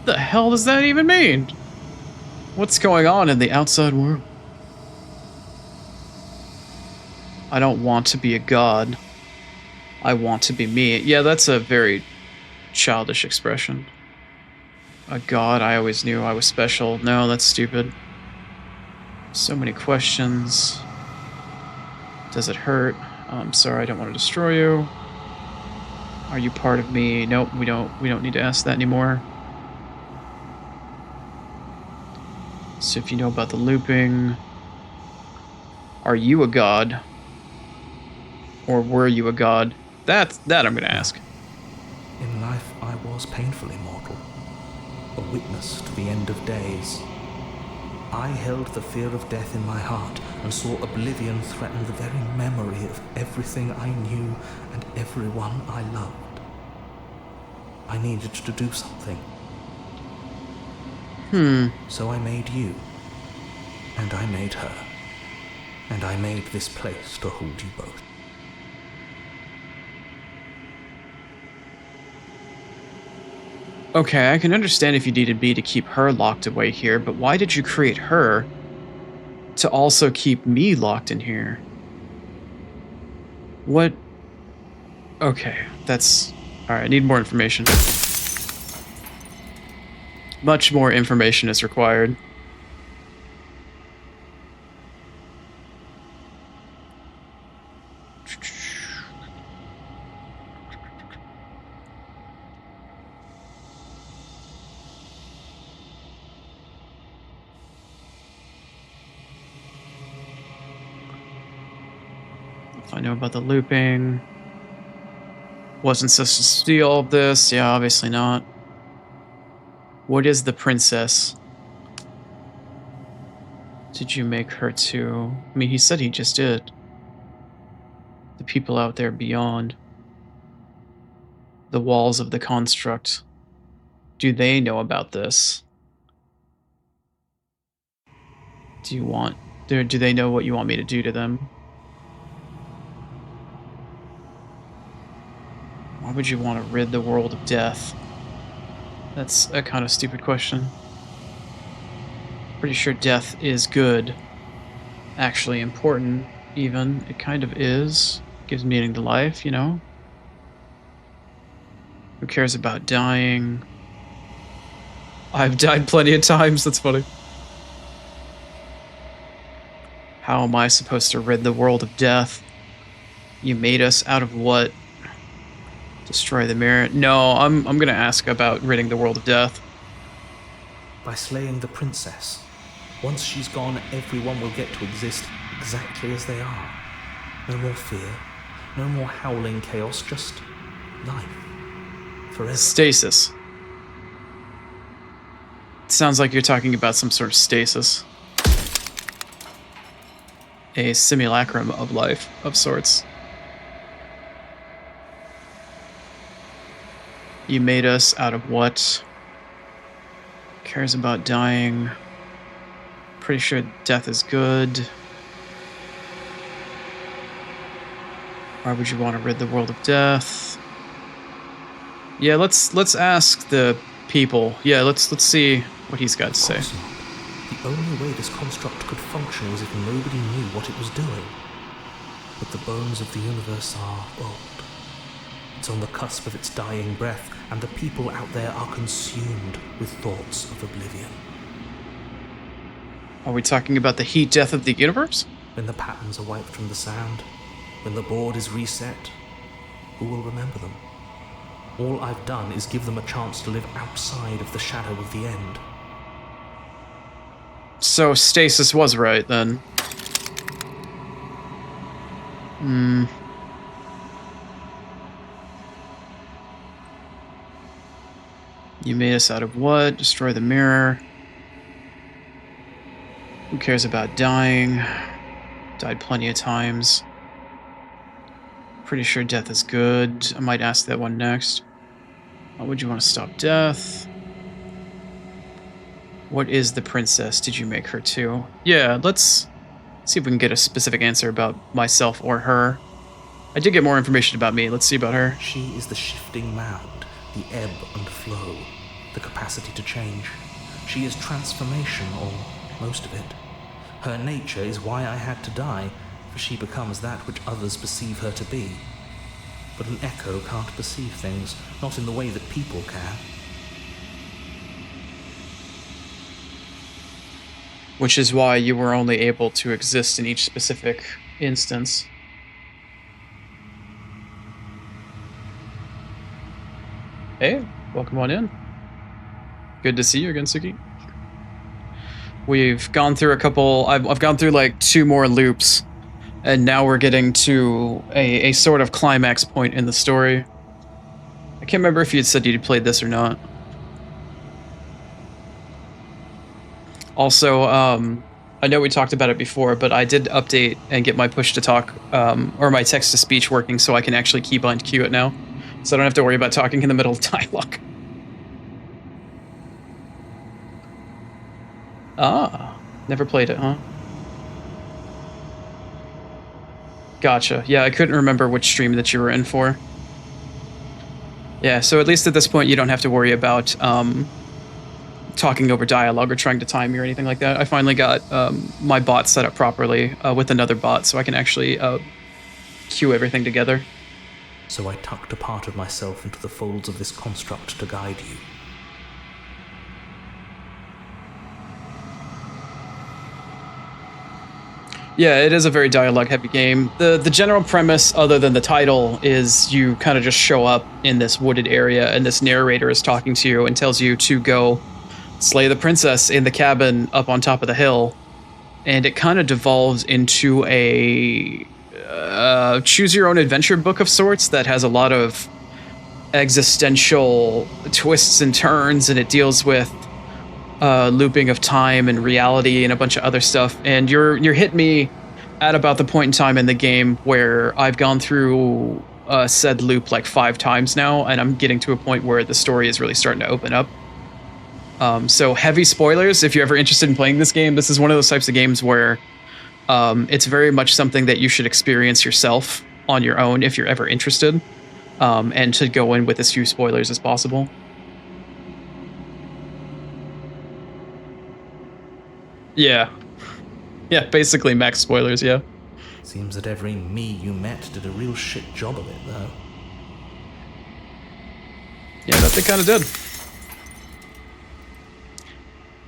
The hell does that even mean? What's going on in the outside world? I don't want to be a god. I want to be me. Yeah, that's a very childish expression. A god, I always knew I was special. No, that's stupid. So many questions. Does it hurt? I'm sorry, I don't want to destroy you. Are you part of me? Nope, we don't need to ask that anymore. So if you know about the looping, are you a god? Or were you a god? That I'm gonna ask. In life, I was painfully mortal, a witness to the end of days. I held the fear of death in my heart and saw oblivion threaten the very memory of everything I knew and everyone I loved. I needed to do something. So I made you, and I made her, and I made this place to hold you both. Okay, I can understand if you needed me to keep her locked away here, but why did you create her to also keep me locked in here? What? Okay, that's... Alright, I need more information. Much more information is required. If I know about the looping. Wasn't supposed to steal all of this. Yeah, obviously not. What is the princess? Did you make her too? I mean, he said he just did. The people out there beyond the walls of the construct. Do they know about this? Do they know what you want me to do to them? Why would you want to rid the world of death? That's a kind of stupid question. Pretty sure death is good. Actually important, even. It kind of is. Gives meaning to life, you know? Who cares about dying? I've died plenty of times, that's funny. How am I supposed to rid the world of death? You made us out of what? Destroy the mirror? No, I'm gonna ask about ridding the world of death. By slaying the princess. Once she's gone, everyone will get to exist exactly as they are. No more fear, no more howling chaos, just life. Forever. Stasis. It sounds like you're talking about some sort of stasis. A simulacrum of life, of sorts. You made us out of what? Cares about dying. Pretty sure death is good. Why would you want to rid the world of death? Yeah, let's ask the people. Yeah, let's see what he's got to say. Of course not. The only way this construct could function was if nobody knew what it was doing. But the bones of the universe are old. It's on the cusp of its dying breath, and the people out there are consumed with thoughts of oblivion. Are we talking about the heat death of the universe? When the patterns are wiped from the sound, when the board is reset, who will remember them? All I've done is give them a chance to live outside of the shadow of the end. So stasis was right, then. You made us out of what? Destroy the mirror. Who cares about dying? Died plenty of times. Pretty sure death is good. I might ask that one next. Why would you want to stop death? What is the princess? Did you make her too? Yeah, let's see if we can get a specific answer about myself or her. I did get more information about me. Let's see about her. She is the shifting mound, the ebb and flow, the capacity to change. She is transformation, or most of it. Her nature is why I had to die, for she becomes that which others perceive her to be. But an echo can't perceive things, not in the way that people can. Which is why you were only able to exist in each specific instance. Hey, welcome on in. Good to see you again, Suki. We've gone through a couple... I've gone through like 2 more loops, and now we're getting to a sort of climax point in the story. I can't remember if you had said you'd played this or not. Also, I know we talked about it before, but I did update and get my push-to-talk, or my text-to-speech working so I can actually keybind cue it now. So I don't have to worry about talking in the middle of dialogue. Ah, never played it, huh? Gotcha. Yeah, I couldn't remember which stream that you were in for. Yeah, so at least at this point you don't have to worry about talking over dialogue or trying to time me or anything like that. I finally got my bot set up properly with another bot, so I can actually queue everything together. So I tucked a part of myself into the folds of this construct to guide you. Yeah, it is a very dialogue-heavy game. The general premise, other than the title, is you kind of just show up in this wooded area, and this narrator is talking to you and tells you to go slay the princess in the cabin up on top of the hill. And it kind of devolves into a choose-your-own-adventure book of sorts that has a lot of existential twists and turns, and it deals with looping of time and reality and a bunch of other stuff. And you're hit me at about the point in time in the game where I've gone through said loop like 5 times now, and I'm getting to a point where the story is really starting to open up. So heavy spoilers if you're ever interested in playing this game. This is one of those types of games where it's very much something that you should experience yourself on your own if you're ever interested, and to go in with as few spoilers as possible. Yeah. Yeah, basically max spoilers, yeah. Seems that every me you met did a real shit job of it, though. Yeah, that they kind of did.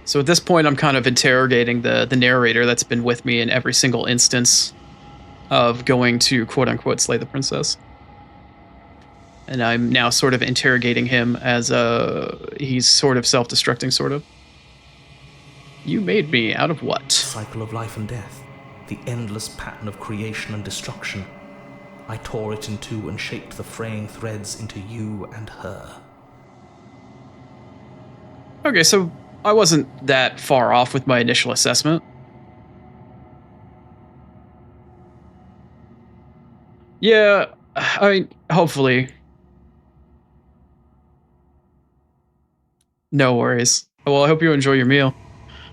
So at this point, I'm kind of interrogating the narrator that's been with me in every single instance of going to quote-unquote slay the princess. And I'm now sort of interrogating him as he's sort of self-destructing, sort of. You made me out of what? Cycle of life and death. The endless pattern of creation and destruction. I tore it in two and shaped the fraying threads into you and her. Okay, so I wasn't that far off with my initial assessment. Yeah, I mean, hopefully. No worries. Well, I hope you enjoy your meal.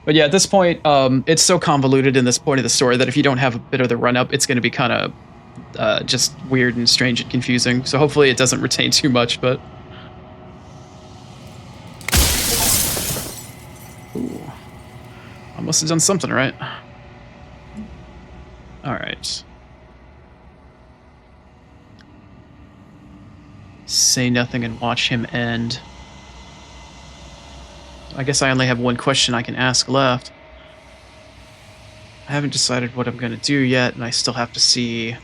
But yeah, at this point, it's so convoluted in this point of the story that if you don't have a bit of the run-up, it's going to be kind of just weird and strange and confusing. So hopefully it doesn't retain too much, but... Ooh. I must have done something right. Alright. Say nothing and watch him end. I guess I only have one question I can ask left. I haven't decided what I'm going to do yet, and I still have to see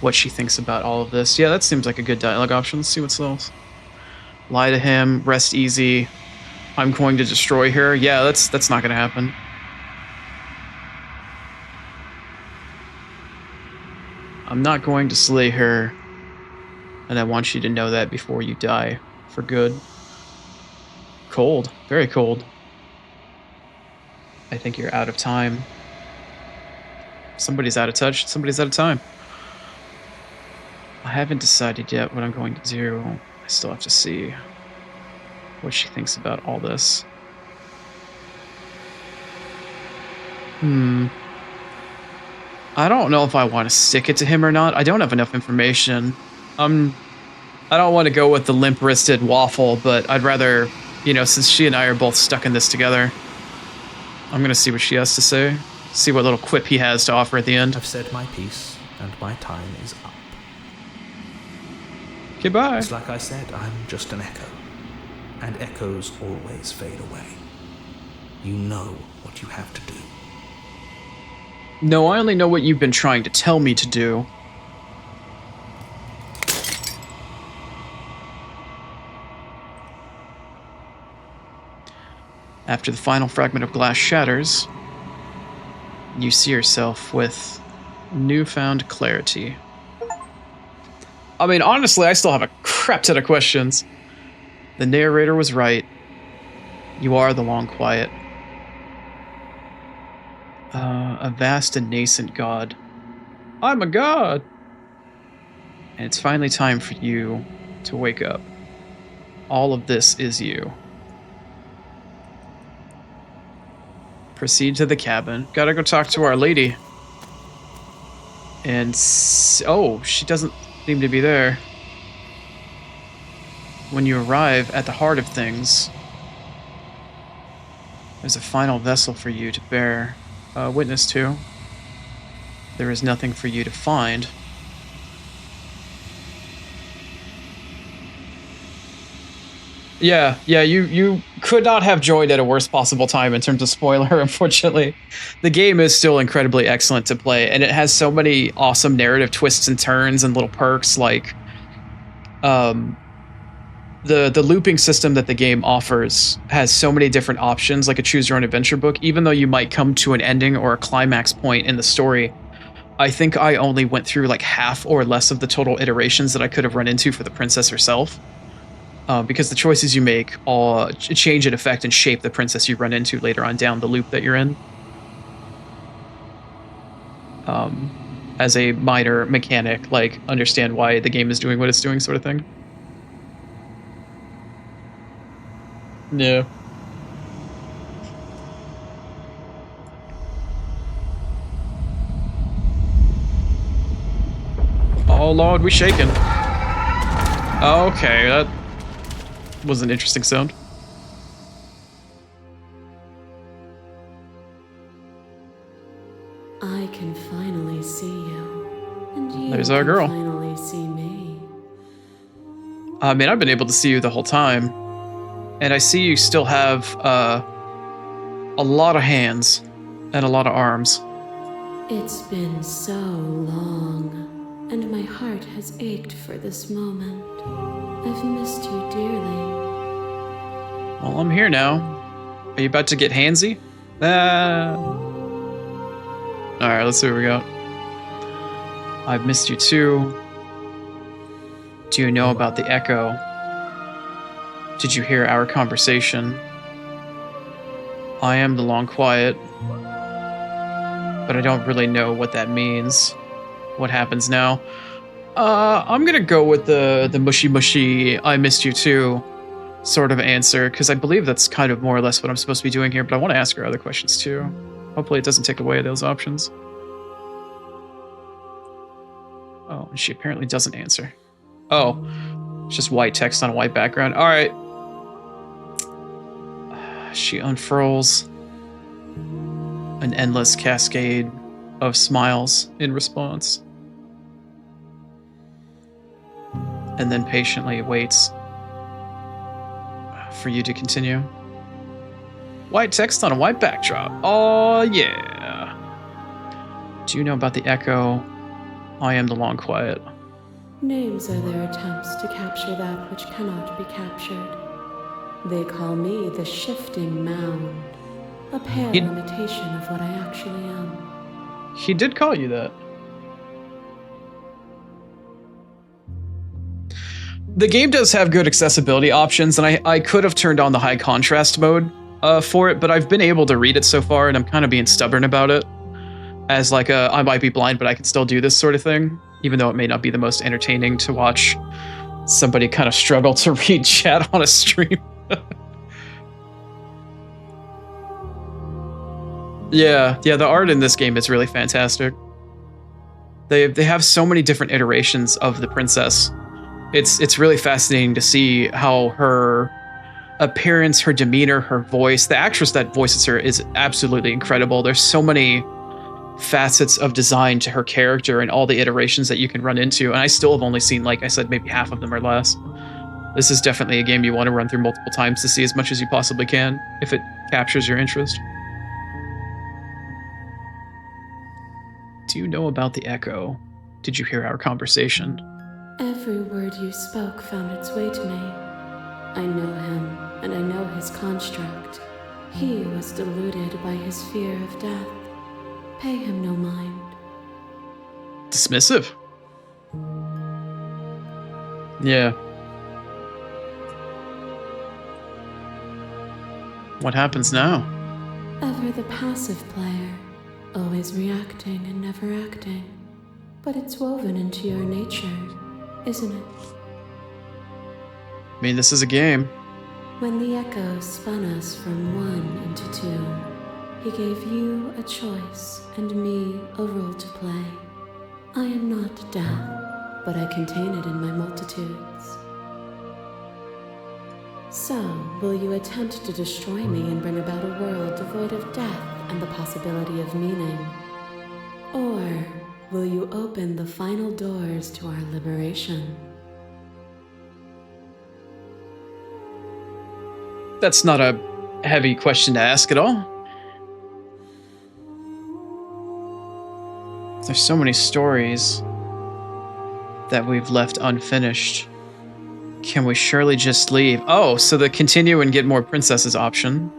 what she thinks about all of this. Yeah, that seems like a good dialogue option. Let's see what's else. Lie to him, rest easy. I'm going to destroy her. Yeah, that's not going to happen. I'm not going to slay her, and I want you to know that before you die, for good. Cold, very cold. I think you're out of time. Somebody's out of touch, somebody's out of time. I haven't decided yet what I'm going to do. I still have to see what she thinks about all this. I don't know if I want to stick it to him or not. I don't have enough information. I don't want to go with the limp-wristed waffle, but I'd rather, you know, since she and I are both stuck in this together, I'm going to see what she has to say. See what little quip he has to offer at the end. I've said my piece, and my time is up. Goodbye. It's like I said, I'm just an echo. And echoes always fade away. You know what you have to do. No, I only know what you've been trying to tell me to do. After the final fragment of glass shatters, you see yourself with newfound clarity. I mean, honestly, I still have a crap ton of questions. The narrator was right. You are the long quiet. A vast and nascent god. I'm a god! And it's finally time for you to wake up. All of this is you. Proceed to the cabin. Gotta go talk to Our Lady. And oh, she doesn't seem to be there. When you arrive at the heart of things, there's a final vessel for you to bear witness to. There is nothing for you to find. Yeah, you could not have joined at a worst possible time in terms of spoiler, unfortunately. The game is still incredibly excellent to play, and it has so many awesome narrative twists and turns and little perks, like the looping system that the game offers has so many different options, like a choose your own adventure book. Even though you might come to an ending or a climax point in the story, I think I only went through like half or less of the total iterations that I could have run into for the princess herself. Because the choices you make all change and affect and shape the princess you run into later on down the loop that you're in. As a minor mechanic, like understand why the game is doing what it's doing, sort of thing. Yeah. Oh Lord, we shaking. Okay, that was an interesting sound. can finally see you. And you There's our can girl. finally see me. I mean, I've been able to see you the whole time. And I see you still have a lot of hands and a lot of arms. It's been so long, and my heart has ached for this moment. I've missed you dearly. Well, I'm here now. Are you about to get handsy? Alright, let's see what we got. I've missed you too. Do you know about the echo? Did you hear our conversation? I am the long quiet, but I don't really know what that means. What happens now? I'm gonna go with the mushy I missed you too sort of answer, because I believe that's kind of more or less what I'm supposed to be doing here, but I want to ask her other questions too. Hopefully it doesn't take away those options. Oh, and she apparently doesn't answer. Oh, it's just white text on a white background. All right. She unfurls an endless cascade of smiles in response, and then patiently waits for you to continue. White text on a white backdrop. Oh, yeah. Do you know about the echo? I am the long quiet. Names are their attempts to capture that which cannot be captured. They call me the shifting mound, a pale imitation of what I actually am. He did call you that. The game does have good accessibility options, and I could have turned on the high contrast mode for it, but I've been able to read it so far, and I'm kind of being stubborn about it. As like I might be blind, but I can still do this sort of thing, even though it may not be the most entertaining to watch somebody kind of struggle to read chat on a stream. Yeah, the art in this game is really fantastic. They have so many different iterations of the princess. It's really fascinating to see how her appearance, her demeanor, her voice, the actress that voices her is absolutely incredible. There's so many facets of design to her character and all the iterations that you can run into, and I still have only seen, like I said, maybe half of them or less. This is definitely a game you want to run through multiple times to see as much as you possibly can, if it captures your interest. Do you know about the echo? Did you hear our conversation? Every word you spoke found its way to me. I know him, and I know his construct. He was deluded by his fear of death. Pay him no mind. Dismissive. Yeah. What happens now? Ever the passive player, always reacting and never acting. But it's woven into your nature, isn't it? I mean, this is a game. When the echo spun us from one into two, he gave you a choice and me a role to play. I am not death, but I contain it in my multitudes. So, will you attempt to destroy me and bring about a world devoid of death and the possibility of meaning? Or will you open the final doors to our liberation? That's not a heavy question to ask at all. There's so many stories that we've left unfinished. Can we surely just leave? Oh, so the continue and get more princesses option.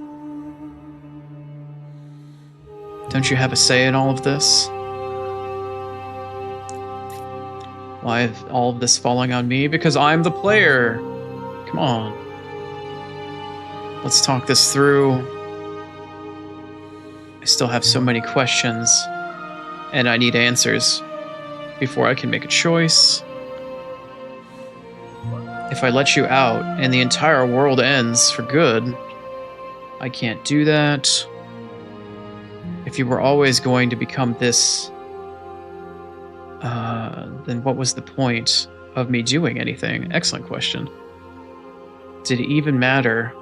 Don't you have a say in all of this? Why is all of this falling on me? Because I'm the player. Come on. Let's talk this through. I still have so many questions, and I need answers before I can make a choice. If I let you out and the entire world ends for good, I can't do that. If you were always going to become this, then what was the point of me doing anything? Excellent question. Did it even matter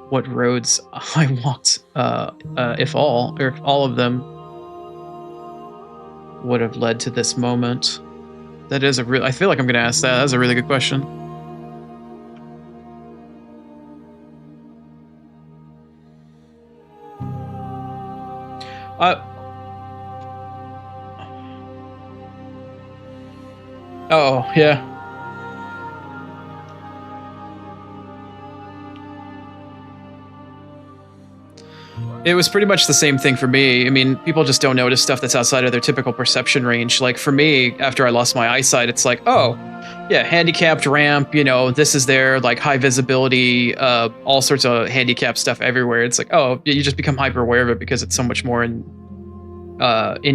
what roads I walked, if all of them would have led to this moment? That is a real. I feel like I'm gonna ask that. That's a really good question. Oh yeah. It was pretty much the same thing for me. I mean, people just don't notice stuff that's outside of their typical perception range. Like for me, after I lost my eyesight, it's like, oh, yeah, handicapped ramp, you know, this is there, like high visibility, all sorts of handicap stuff everywhere. It's like, oh, you just become hyper aware of it because it's so much more in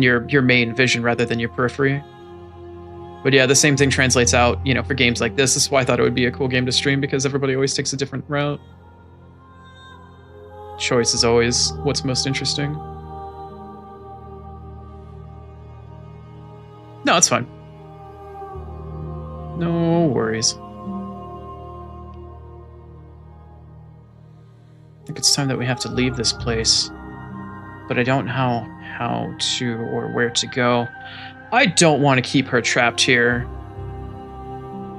your main vision rather than your periphery. But yeah, the same thing translates out, you know, for games like this. This is why I thought it would be a cool game to stream, because everybody always takes a different route. Choice is always what's most interesting. No, it's fine. No worries. I think it's time that we have to leave this place. But I don't know how to or where to go. I don't want to keep her trapped here.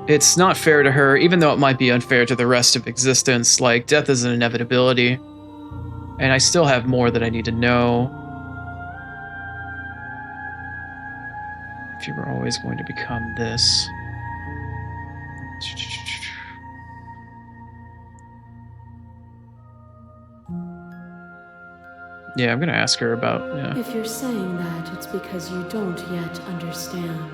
It's not fair to her, even though it might be unfair to the rest of existence. Like, death is an inevitability. And I still have more that I need to know. If you were always going to become this. Yeah, I'm gonna ask her about, yeah. If you're saying that, it's because you don't yet understand.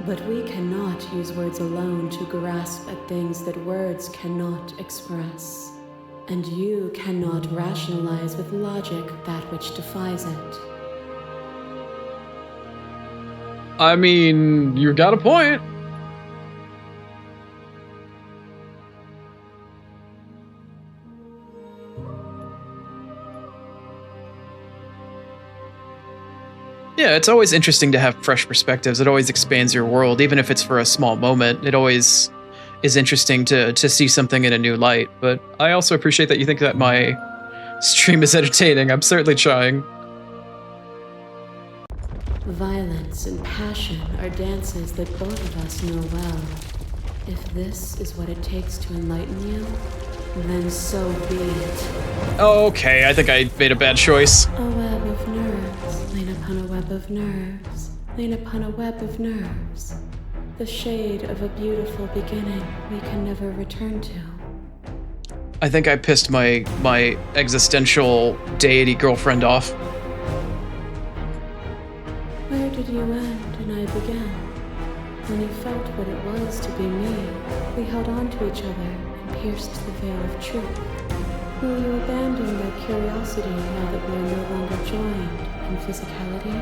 But we cannot use words alone to grasp at things that words cannot express. And you cannot rationalize with logic that which defies it. I mean, you got a point. Yeah, it's always interesting to have fresh perspectives. It always expands your world, even if it's for a small moment. It always is interesting to see something in a new light. But I also appreciate that you think that my stream is entertaining. I'm certainly trying. Violence and passion are dances that both of us know well. If this is what it takes to enlighten you, then so be it. Okay, I think I made a bad choice. A web of nerves, lean upon a web of nerves, lean upon a web of nerves. The shade of a beautiful beginning we can never return to. I think I pissed my existential deity girlfriend off. Where did you end and I began? When you felt what it was to be me, we held on to each other and pierced the veil of truth. Will you abandon that curiosity now that we are no longer joined in physicality?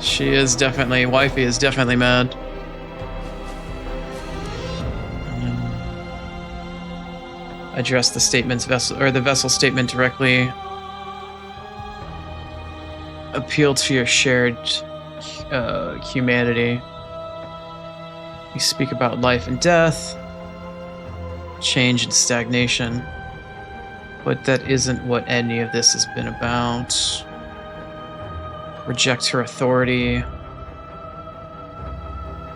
She is definitely, wifey is definitely mad. Address the statement's vessel, or the vessel statement directly. Appeal to your shared humanity. You speak about life and death, change and stagnation, but that isn't what any of this has been about. Reject her authority.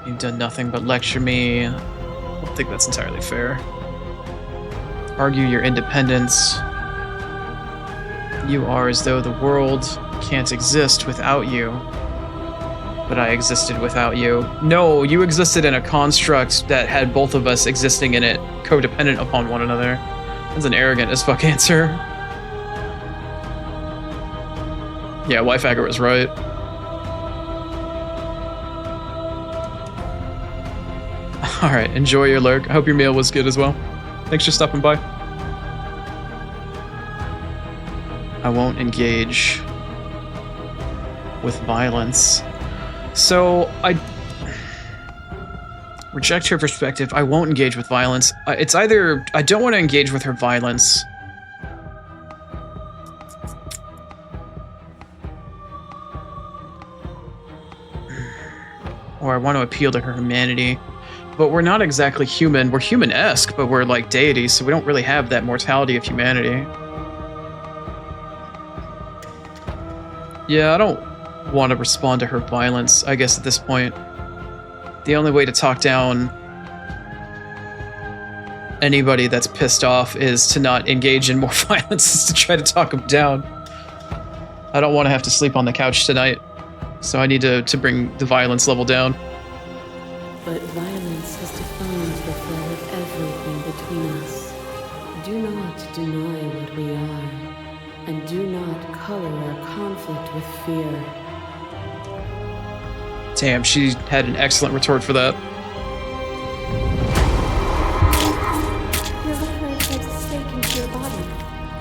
You've done nothing but lecture me. I don't think that's entirely fair. Argue your independence. You are as though the world can't exist without you. But I existed without you. No, you existed in a construct that had both of us existing in it, codependent upon one another. That's an arrogant as fuck answer. Yeah, Wife Agger was right. Alright, enjoy your lurk. I hope your meal was good as well. Thanks for stopping by. I won't engage with violence. So, I reject her perspective. I won't engage with violence. It's either I don't want to engage with her violence, or I want to appeal to her humanity. But we're not exactly human. We're human-esque, but we're like deities, so we don't really have that mortality of humanity. Yeah, I don't want to respond to her violence, I guess, at this point. The only way to talk down anybody that's pissed off is to not engage in more violence, is to try to talk them down. I don't want to have to sleep on the couch tonight, so I need to bring the violence level down. But violence has defined the flow of everything between us. Do not deny what we are, and do not color our conflict with fear. Damn, she had an excellent retort for that. Your letter takes a stake into your body,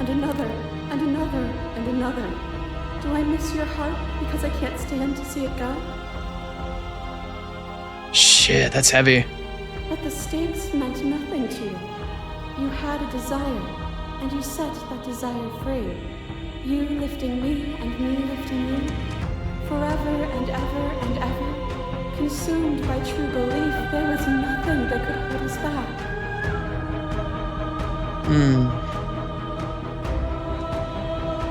and another, and another, and another. Do I miss your heart because I can't stand to see it go? Shit, that's heavy. But the stakes meant nothing to you. You had a desire, and you set that desire free. You lifting me and me lifting you. Forever and ever and ever. Consumed by true belief, there was nothing that could hold us back.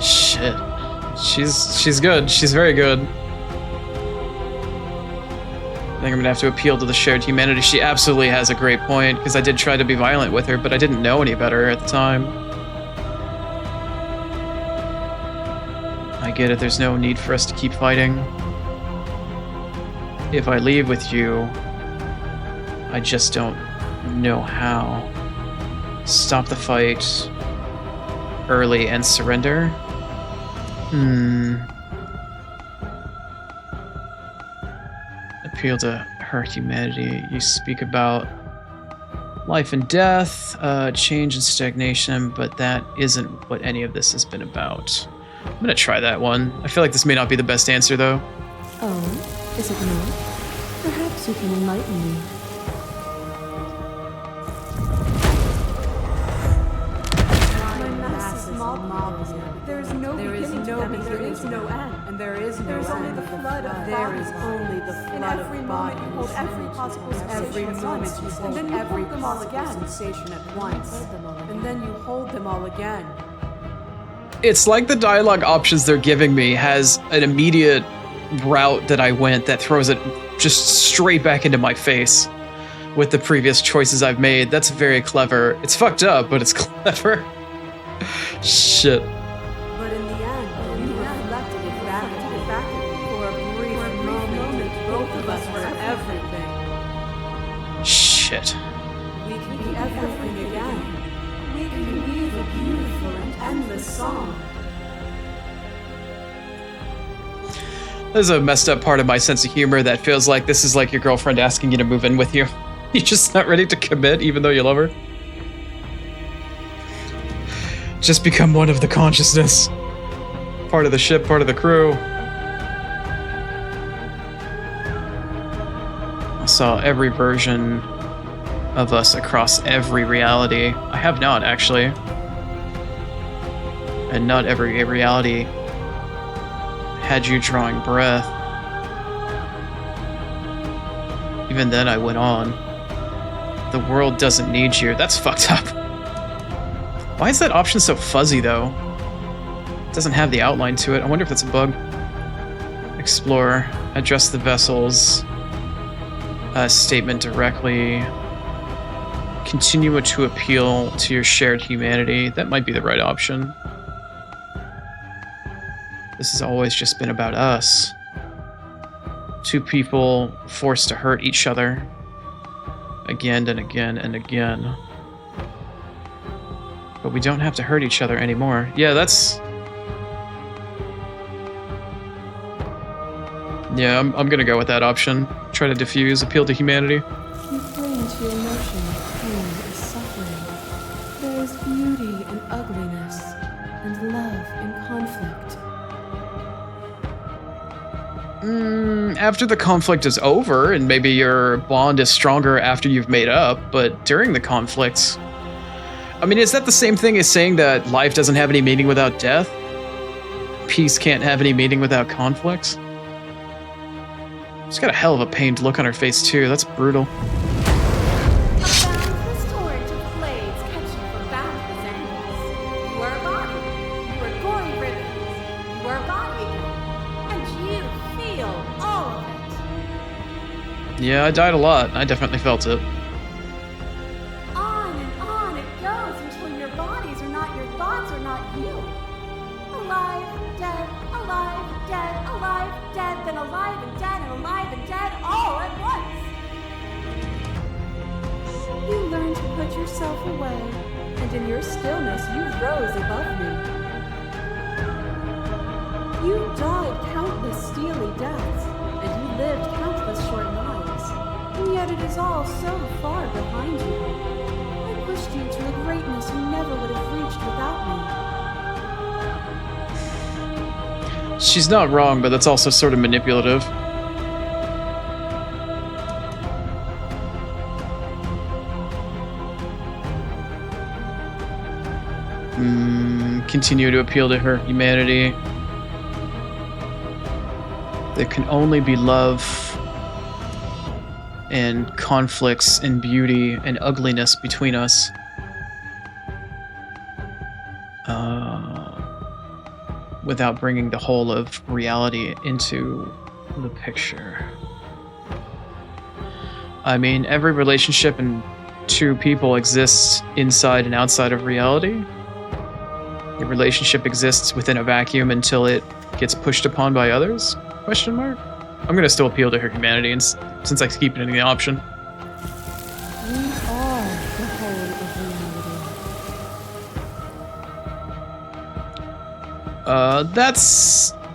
Shit. She's good. She's very good. I think I'm gonna have to appeal to the shared humanity. She absolutely has a great point, because I did try to be violent with her, but I didn't know any better at the time. I get it, there's no need for us to keep fighting. If I leave with you, I just don't know how. Stop the fight early and surrender? Appeal to her humanity. You speak about life and death, change and stagnation, but that isn't what any of this has been about. I'm gonna try that one. I feel like this may not be the best answer, though. Oh, is it not? Perhaps you can enlighten me. My mass is mobbing. There is no beginning to them, and there is no end. And there is no There's only end. the flood of There is bodies. only the In flood every of moment, bodies. you hold every possible Every sensation at moment once, you and hold then you every hold them all possible again. sensation at once. And then you hold them all again. It's like the dialogue options they're giving me has an immediate route that I went that throws it just straight back into my face with the previous choices I've made. That's very clever. It's fucked up, but it's clever. Shit. But in the end, you reflected it back for a brief moment. Both of us were everything. Shit. We can be everything again. We can weave a beautiful and endless song. There's a messed up part of my sense of humor that feels like this is like your girlfriend asking you to move in with you. You're just not ready to commit even though you love her. Just become one of the consciousness. Part of the ship, part of the crew. I saw every version of us across every reality. I have not, actually. And not every reality had you drawing breath. Even then I went on. The world doesn't need you. That's fucked up. Why is that option so fuzzy, though? It doesn't have the outline to it. I wonder if it's a bug. Explore. Address the vessel's statement directly. Continue to appeal to your shared humanity. That might be the right option. This has always just been about us. Two people forced to hurt each other. Again and again and again. But we don't have to hurt each other anymore. Yeah, that's... Yeah, I'm gonna go with that option. Try to diffuse, appeal to humanity. You flee into your emotion of pain and suffering. There is beauty in ugliness, and love in conflict. After the conflict is over, and maybe your bond is stronger after you've made up, but during the conflict... I mean, is that the same thing as saying that life doesn't have any meaning without death? Peace can't have any meaning without conflict? She's got a hell of a pained look on her face, too. That's brutal. A boundless torrent of blades catch you from boundless angles. You are a body. You are gory ribbons. You are a body again. Yeah, I died a lot. I definitely felt it. On and on it goes until your bodies are not your thoughts or not you. Alive, dead, then alive and dead, all at once. You learn to put yourself away, and in your stillness you rose above me. You died countless steely deaths, and you lived countless short lives, and yet it is all so far behind you. I pushed you to a greatness you never would have reached without me. She's not wrong, but that's also sort of manipulative. Continue to appeal to her humanity. There can only be love and conflicts and beauty and ugliness between us. Without bringing the whole of reality into the picture. I mean, every relationship and two people exists inside and outside of reality. The relationship exists within a vacuum until it gets pushed upon by others? Question mark? I'm gonna still appeal to her humanity, and since I keep it in the option.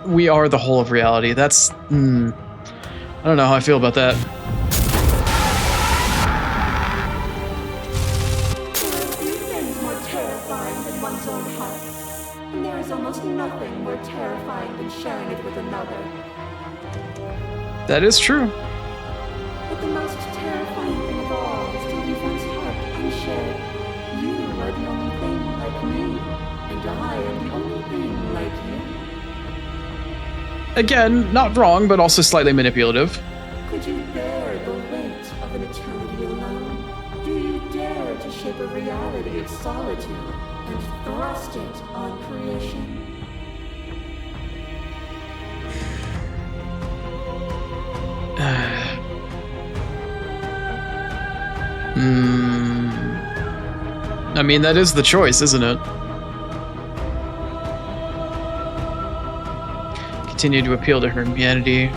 We are the whole of reality. We are the whole of reality. That's, I don't know how I feel about that. That is true. But the most terrifying thing of all is to leave one's heart unshared. You are the only thing like me, and I am the only thing like you. Again, not wrong, but also slightly manipulative. Could you bear the weight of an eternity alone? Do you dare to shape a reality of solitude and thrust it on creation? I mean, that is the choice, isn't it? Continue to appeal to her humanity.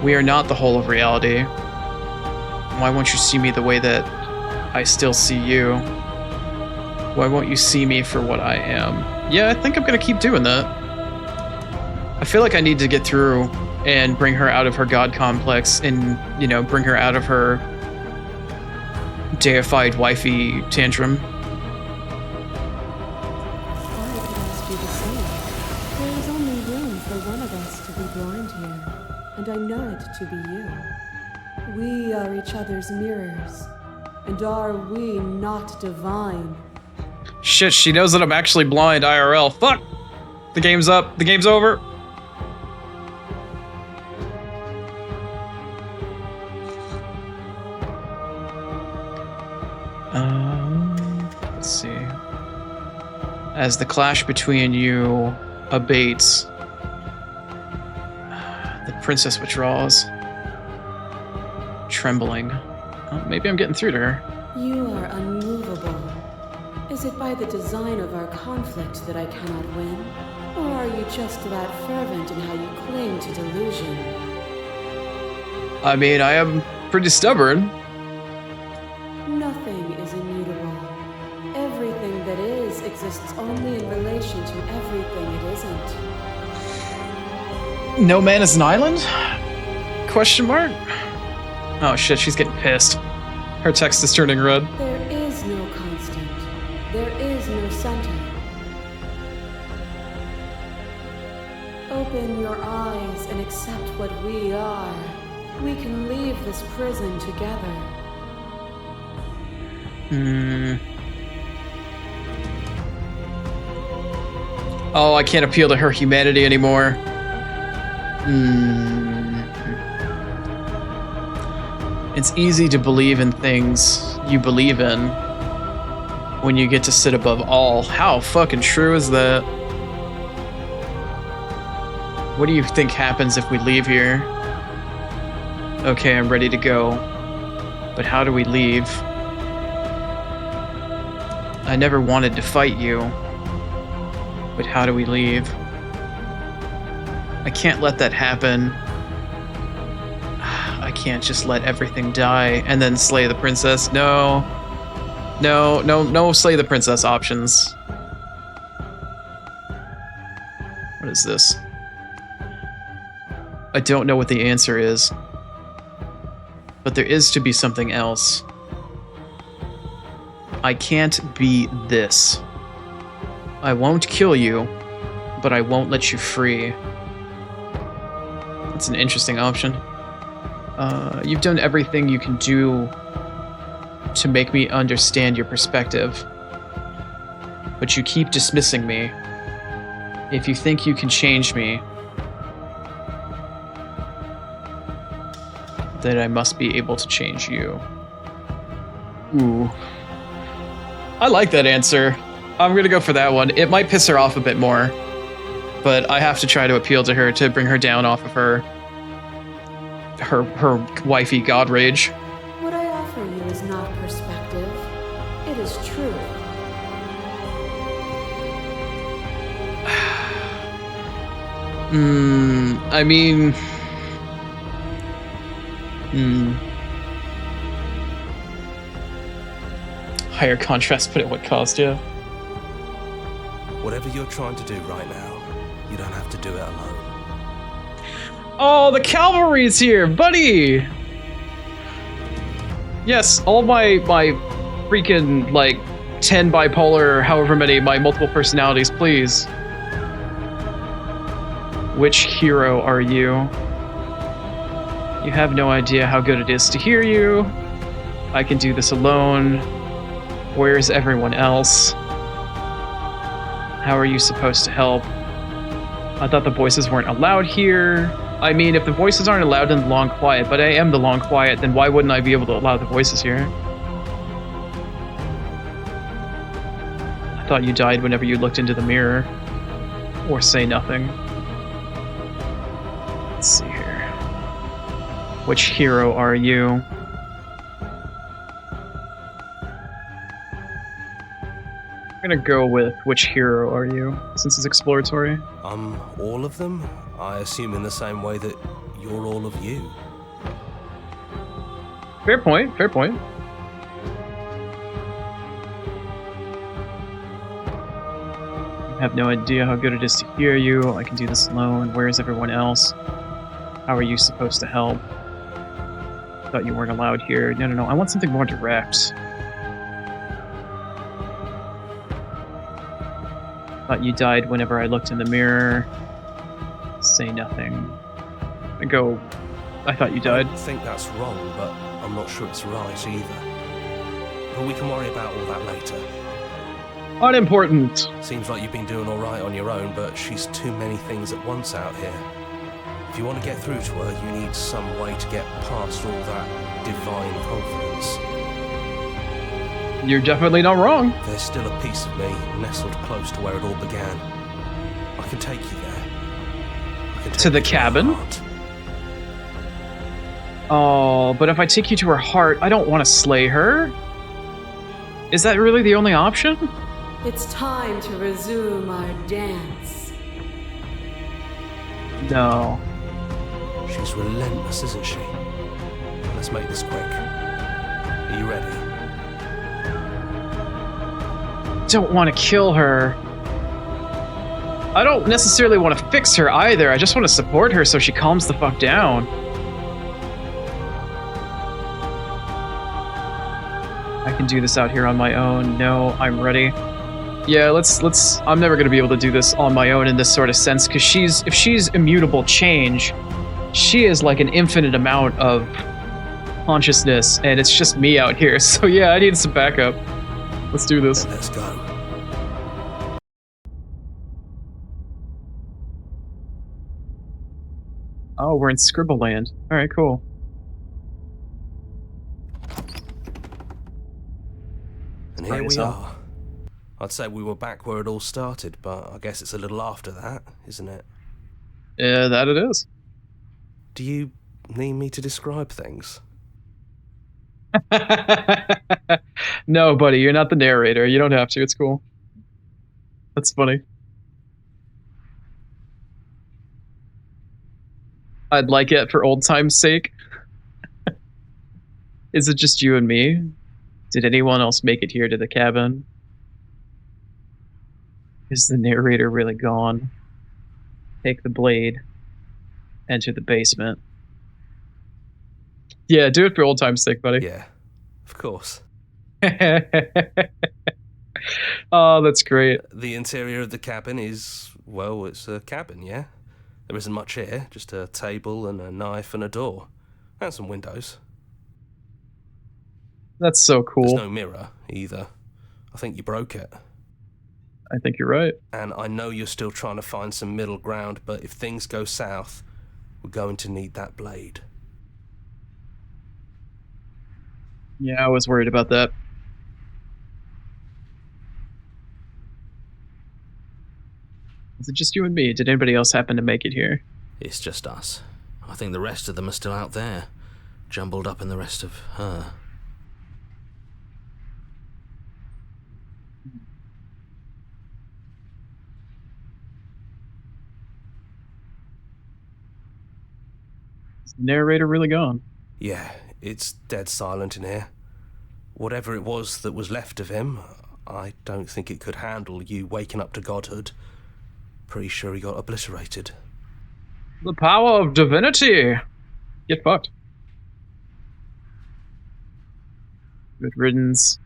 We are not the whole of reality. Why won't you see me the way that I still see you? Why won't you see me for what I am? Yeah, I think I'm gonna keep doing that. I feel like I need to get through and bring her out of her god complex and, you know, bring her out of her deified wifey tantrum. I could ask you the same. There is only room for one of us to be blind here, and I know it to be you. We are each other's mirrors, and are we not divine? Shit, she knows that I'm actually blind IRL. Fuck! The game's up. The game's over. Let's see. As the clash between you abates, the princess withdraws, trembling. Oh, maybe I'm getting through to her. You are unmovable. Is it by the design of our conflict that I cannot win? Or are you just that fervent in how you cling to delusion? I mean, I am pretty stubborn. Nothing is immutable. Everything that is exists only in relation to everything it isn't. No man is an island? Question mark? Oh shit, she's getting pissed. Her text is turning red. There is no constant. There is no center. Open your eyes and accept what we are. We can leave this prison together. Oh, I can't appeal to her humanity anymore. It's easy to believe in things you believe in when you get to sit above all. How fucking true is that? What do you think happens if we leave here? Okay, I'm ready to go. But how do we leave? I never wanted to fight you. But how do we leave? I can't let that happen. I can't just let everything die and then slay the princess. No. No, no, no slay the princess options. What is this? I don't know what the answer is. But there is to be something else. I can't be this. I won't kill you, but I won't let you free. That's an interesting option. You've done everything you can do to make me understand your perspective. But you keep dismissing me. If you think you can change me, then I must be able to change you. Ooh. I like that answer. I'm gonna go for that one. It might piss her off a bit more, but I have to try to appeal to her to bring her down off of her wifey god rage. What I offer you is not perspective. It is truth. I mean... Higher contrast, but at what cost, yeah? Whatever you're trying to do right now, you don't have to do it alone. Oh, the cavalry's here, buddy! Yes, all my freaking, like, 10 bipolar, however many, my multiple personalities, please. Which hero are you? You have no idea how good it is to hear you. I can do this alone. Where's everyone else? How are you supposed to help? I thought the voices weren't allowed here. I mean, if the voices aren't allowed, then the long quiet, but I am the long quiet, then why wouldn't I be able to allow the voices here? I thought you died whenever you looked into the mirror. Or say nothing. Let's see here. Which hero are you? I'm gonna go with which hero are you, since it's exploratory. All of them? I assume in the same way that you're all of you. Fair point, fair point. I have no idea how good it is to hear you. I can do this alone. Where is everyone else? How are you supposed to help? Thought you weren't allowed here. No. I want something more direct. Thought you died whenever I looked in the mirror. Say nothing. I thought you died. I think that's wrong, but I'm not sure it's right either. But we can worry about all that later. Unimportant. Seems like you've been doing all right on your own, but she's too many things at once out here. If you want to get through to her, you need some way to get past all that divine confidence. You're definitely not wrong. There's still a piece of me nestled close to where it all began. I can take you there. I can take To the you her cabin? heart. Oh, but if I take you to her heart, I don't want to slay her. Is that really the only option? It's time to resume our dance. No. She's relentless, isn't she? Let's make this quick. Are you ready? Don't want to kill her. I don't necessarily want to fix her either. I just want to support her so she calms the fuck down. I can do this out here on my own. No, I'm ready. Yeah, let's I'm never going to be able to do this on my own in this sort of sense, because if she's immutable change, she is like an infinite amount of consciousness, and it's just me out here. So yeah, I need some backup. Let's do this. Let's go. Oh, we're in Scribble Land. Alright, cool. And here we are. I'd say we were back where it all started, but I guess it's a little after that, isn't it? Yeah, that it is. Do you need me to describe things? No, buddy, you're not the narrator. You don't have to. It's cool. That's funny. I'd like it for old time's sake. Is it just you and me? Did anyone else make it here to the cabin? Is the narrator really gone? Take the blade. Enter the basement. Yeah, do it for old time's sake, buddy. Yeah, of course. Oh, that's great. The interior of the cabin is, well, it's a cabin, yeah? There isn't much here, just a table and a knife and a door. And some windows. That's so There's cool. no mirror, either. I think you broke it. I think you're right. And I know you're still trying to find some middle ground, but if things go south, we're going to need that blade. Yeah, I was worried about that. Is it just you and me? Did anybody else happen to make it here? It's just us. I think the rest of them are still out there, jumbled up in the rest of her. Is the narrator really gone? Yeah, it's dead silent in here. Whatever it was that was left of him, I don't think it could handle you waking up to godhood. Pretty sure he got obliterated. The power of divinity! Get fucked. Good riddance.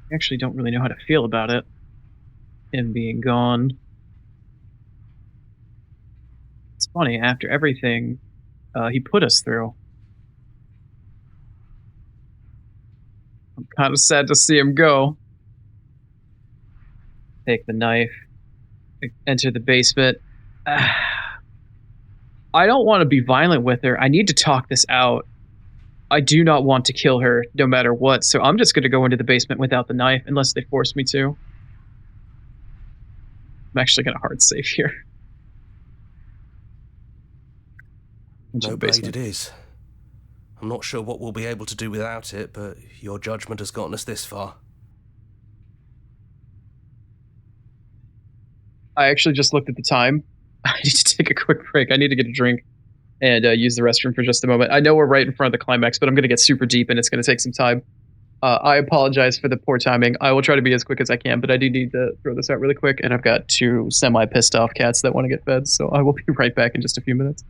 I actually don't really know how to feel about it. Him being gone. It's funny, after everything he put us through. I'm kind of sad to see him go. Take the knife. Enter the basement. I don't want to be violent with her. I need to talk this out. I do not want to kill her no matter what, so I'm just going to go into the basement without the knife unless they force me to. I'm actually going to hard save here. Into No the blade basement. it is. I'm not sure what we'll be able to do without it, but your judgment has gotten us this far. I actually just looked at the time. I need to take a quick break. I need to get a drink and use the restroom for just a moment. I know we're right in front of the climax, but I'm going to get super deep and it's going to take some time. I apologize for the poor timing. I will try to be as quick as I can, but I do need to throw this out really quick, and I've got two semi-pissed off cats that want to get fed, so I will be right back in just a few minutes.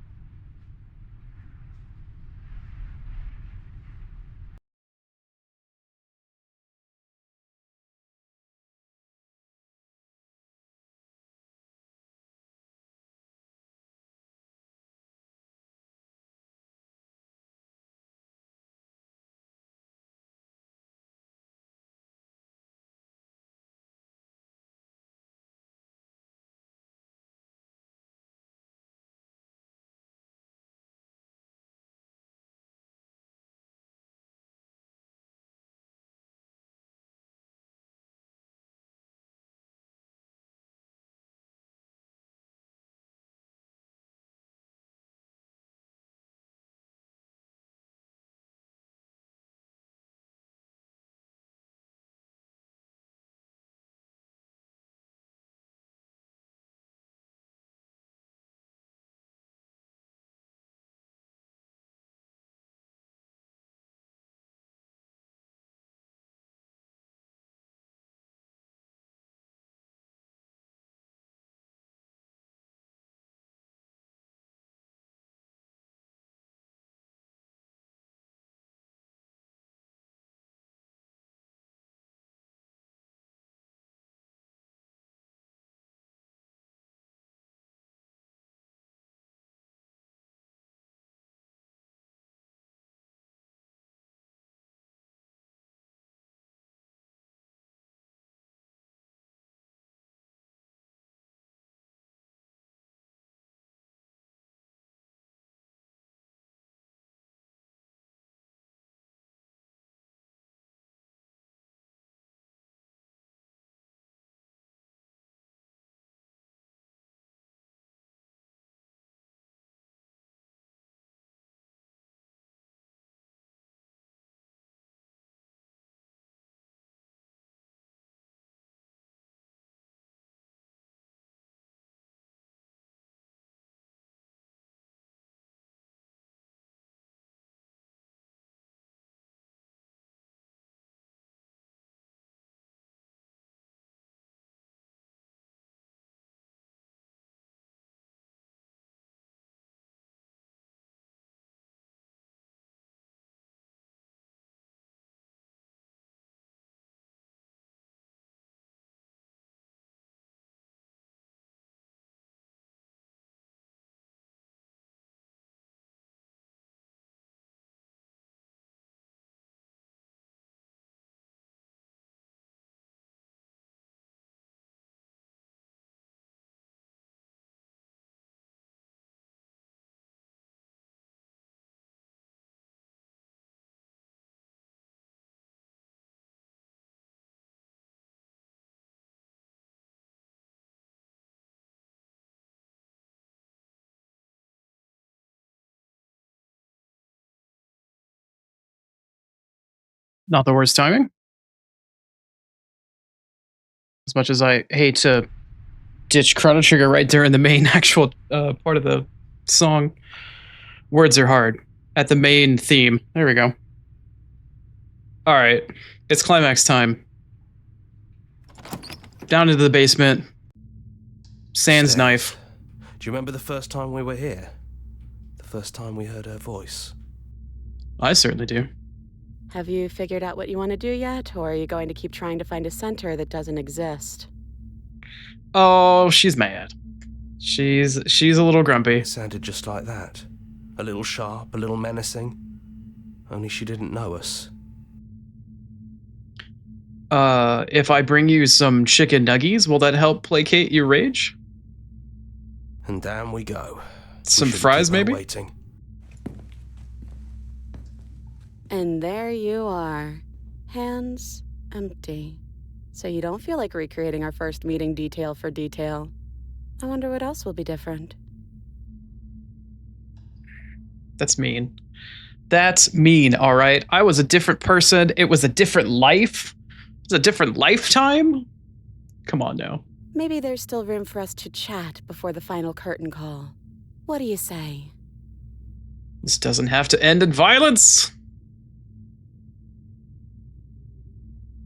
Not the worst timing. As much as I hate to ditch Chrono Trigger right during the main actual part of the song. Words are hard. At the main theme. There we go. Alright. It's climax time. Down into the basement. Sans Steph, knife. Do you remember the first time we were here? The first time we heard her voice? I certainly do. Have you figured out what you want to do yet, or are you going to keep trying to find a center that doesn't exist? Oh, she's mad. She's a little grumpy. It sounded just like that. A little sharp, a little menacing. Only she didn't know us. If I bring you some chicken nuggies, will that help placate your rage? And down we go. Some We shouldn't fries, keep her maybe? Waiting. And there you are. Hands empty. So you don't feel like recreating our first meeting detail for detail. I wonder what else will be different. That's mean. That's mean, alright? I was a different person. It was a different life. It was a different lifetime. Come on now. Maybe there's still room for us to chat before the final curtain call. What do you say? This doesn't have to end in violence.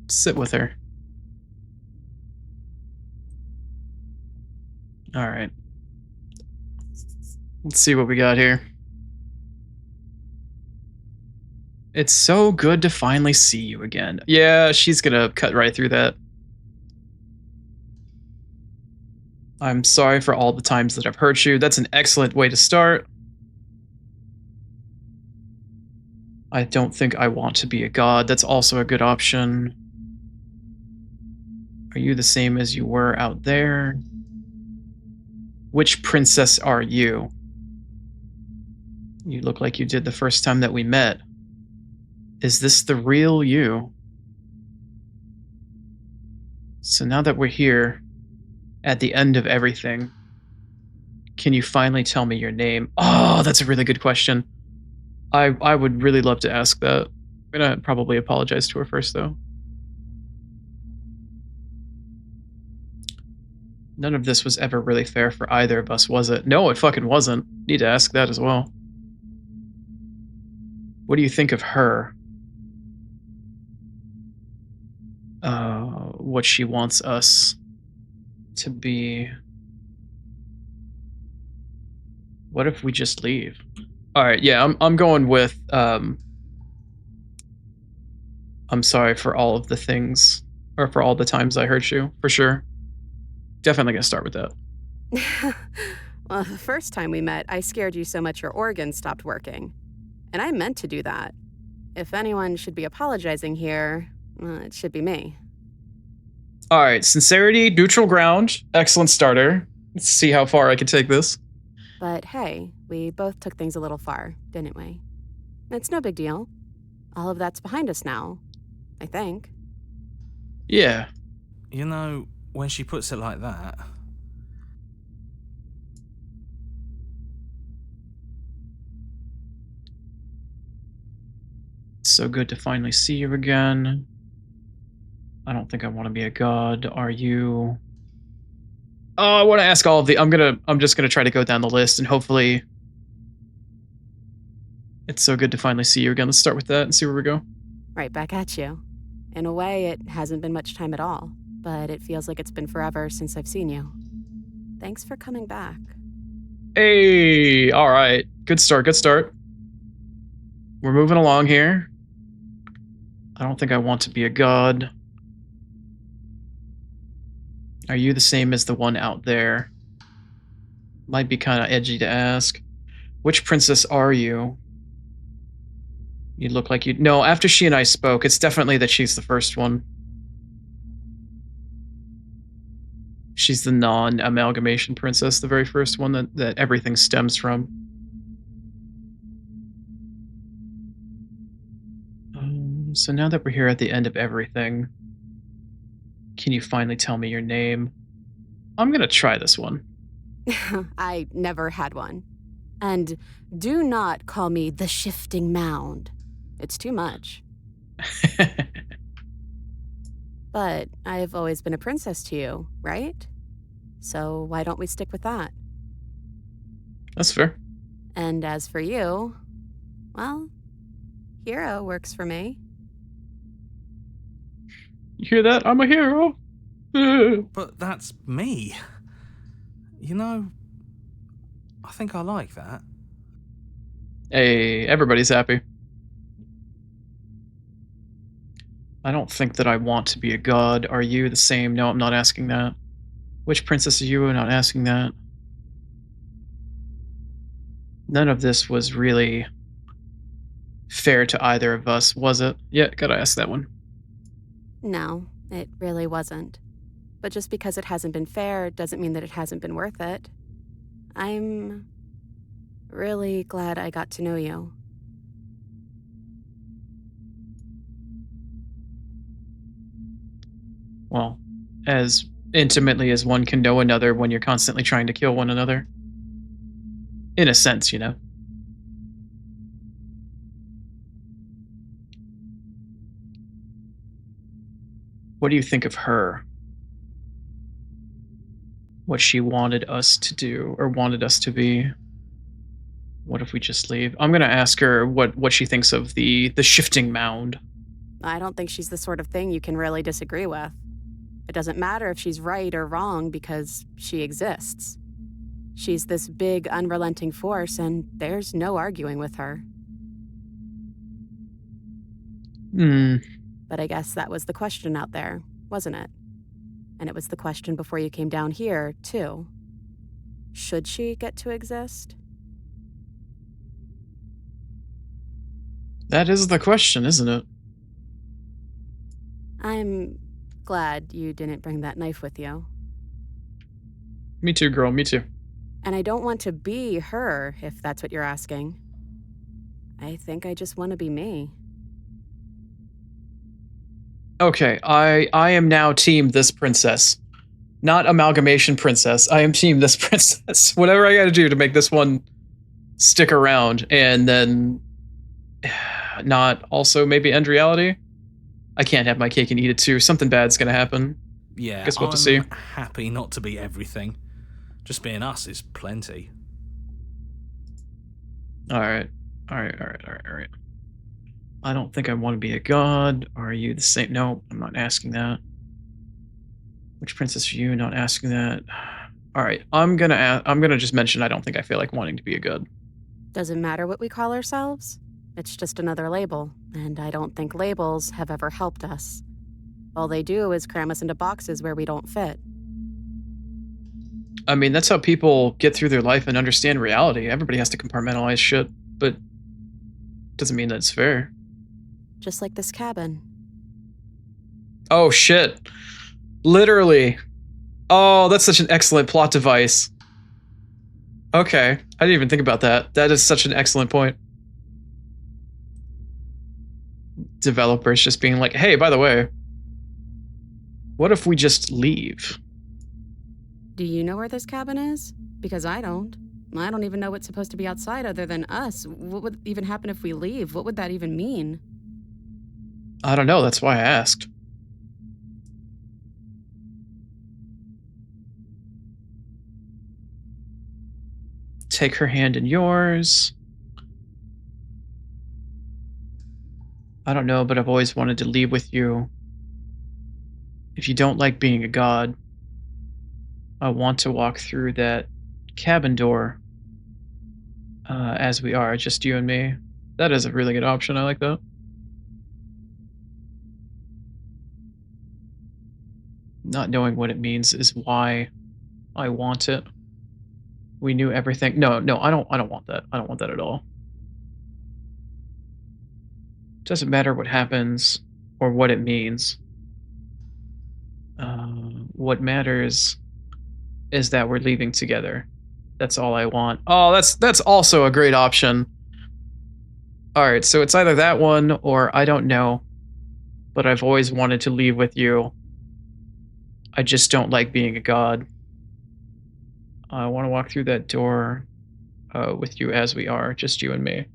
Sit with her. Alright. Let's see what we got here. It's so good to finally see you again. Yeah, she's gonna cut right through that. I'm sorry for all the times that I've hurt you. That's an excellent way to start. I don't think I want to be a god. That's also a good option. Are you the same as you were out there? Which princess are you? You look like you did the first time that we met. Is this the real you? So now that we're here, at the end of everything, can you finally tell me your name? Oh, that's a really good question. I would really love to ask that. I'm gonna probably apologize to her first, though. None of this was ever really fair for either of us, was it? No, it fucking wasn't. Need to ask that as well. What do you think of her? What she wants us to be. What if we just leave? All right, yeah, I'm going with I'm sorry for all of the things, or for all the times I hurt you, for sure. Definitely gonna start with that. Well, the first time we met, I scared you so much your organs stopped working. And I meant to do that. If anyone should be apologizing here, it should be me. All right, sincerity, neutral ground, excellent starter. Let's see how far I can take this. But hey, we both took things a little far, didn't we? It's no big deal. All of that's behind us now, I think. Yeah. You know, when she puts it like that, It's so good to finally see you again. I don't think I want to be a god. Are you? Oh, I want to ask all of the. I'm just gonna try to go down the list and hopefully. It's so good to finally see you again. Let's start with that and see where we go. Right back at you. In a way, it hasn't been much time at all, but it feels like it's been forever since I've seen you. Thanks for coming back. Hey, all right. Good start. Good start. We're moving along here. I don't think I want to be a god. Are you the same as the one out there? Might be kind of edgy to ask. Which princess are you? You look like you... No, after she and I spoke, it's definitely that she's the first one. She's the non-amalgamation princess, the very first one that everything stems from. So now that we're here at the end of everything, can you finally tell me your name? I'm gonna try this one. I never had one. And do not call me the Shifting Mound. It's too much. But I've always been a princess to you, right? So why don't we stick with that? That's fair. And as for you, well, hero works for me. You hear that? I'm a hero. But that's me. You know, I think I like that. Hey, everybody's happy. I don't think that I want to be a god. Are you the same? No, I'm not asking that. Which princess are you? I'm not asking that. None of this was really fair to either of us, was it? Yeah, gotta ask that one. No, it really wasn't. But just because it hasn't been fair doesn't mean that it hasn't been worth it. I'm really glad I got to know you. Well, as intimately as one can know another when you're constantly trying to kill one another. In a sense, you know. What do you think of her? What she wanted us to do or wanted us to be? What if we just leave? I'm gonna ask her what she thinks of the shifting mound. I don't think she's the sort of thing you can really disagree with. It doesn't matter if she's right or wrong because she exists. She's this big, unrelenting force, and there's no arguing with her. Hmm. But I guess that was the question out there, wasn't it? And it was the question before you came down here, too. Should she get to exist? That is the question, isn't it? I'm glad you didn't bring that knife with you. Me too, girl, me too. And I don't want to be her, if that's what you're asking. I think I just want to be me. Okay, I am now team this princess. Not amalgamation princess. I am team this princess. Whatever I gotta do to make this one stick around and then not also maybe end reality. I can't have my cake and eat it too. Something bad's gonna happen. Yeah, Guess what I'm to see. happy not to be everything. Just being us is plenty. Alright. Alright. I don't think I want to be a god. Are you the same? No, I'm not asking that. Which princess are you? Not asking that. Alright, I'm gonna just mention I don't think I feel like wanting to be a god. Doesn't matter what we call ourselves. It's just another label, and I don't think labels have ever helped us. All they do is cram us into boxes where we don't fit. I mean, that's how people get through their life and understand reality. Everybody has to compartmentalize shit, but doesn't mean that it's fair. Just like this cabin. Oh shit. Literally. Oh, that's such an excellent plot device. Okay, I didn't even think about that. That is such an excellent point. Developers just being like, hey, by the way, what if we just leave? Do you know where this cabin is? Because I don't. I don't even know what's supposed to be outside other than us. What would even happen if we leave? What would that even mean? I don't know, that's why I asked. Take her hand in yours. I don't know, but I've always wanted to leave with you. If you don't like being a god, I want to walk through that cabin door as we are, just you and me. That is a really good option. I like that. Not knowing what it means is why I want it. We knew everything. No, I don't want that. I don't want that at all. Doesn't matter what happens or what it means. What matters is that we're leaving together. That's all I want. Oh, that's also a great option. All right, so it's either that one or I don't know, but I've always wanted to leave with you. I just don't like being a god. I want to walk through that door with you as we are, just you and me.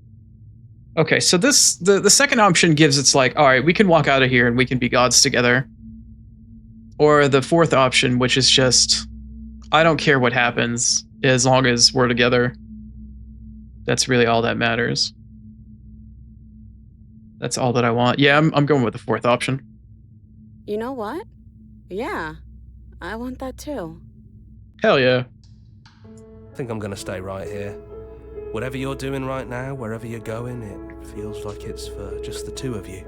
Okay, so the second option gives it's like, all right, we can walk out of here and we can be gods together. Or the fourth option, which is just, I don't care what happens as long as we're together. That's really all that matters. That's all that I want. Yeah, I'm going with the fourth option. You know what? Yeah, I want that too. Hell yeah. I think I'm gonna stay right here. Whatever you're doing right now, wherever you're going, it feels like it's for just the two of you.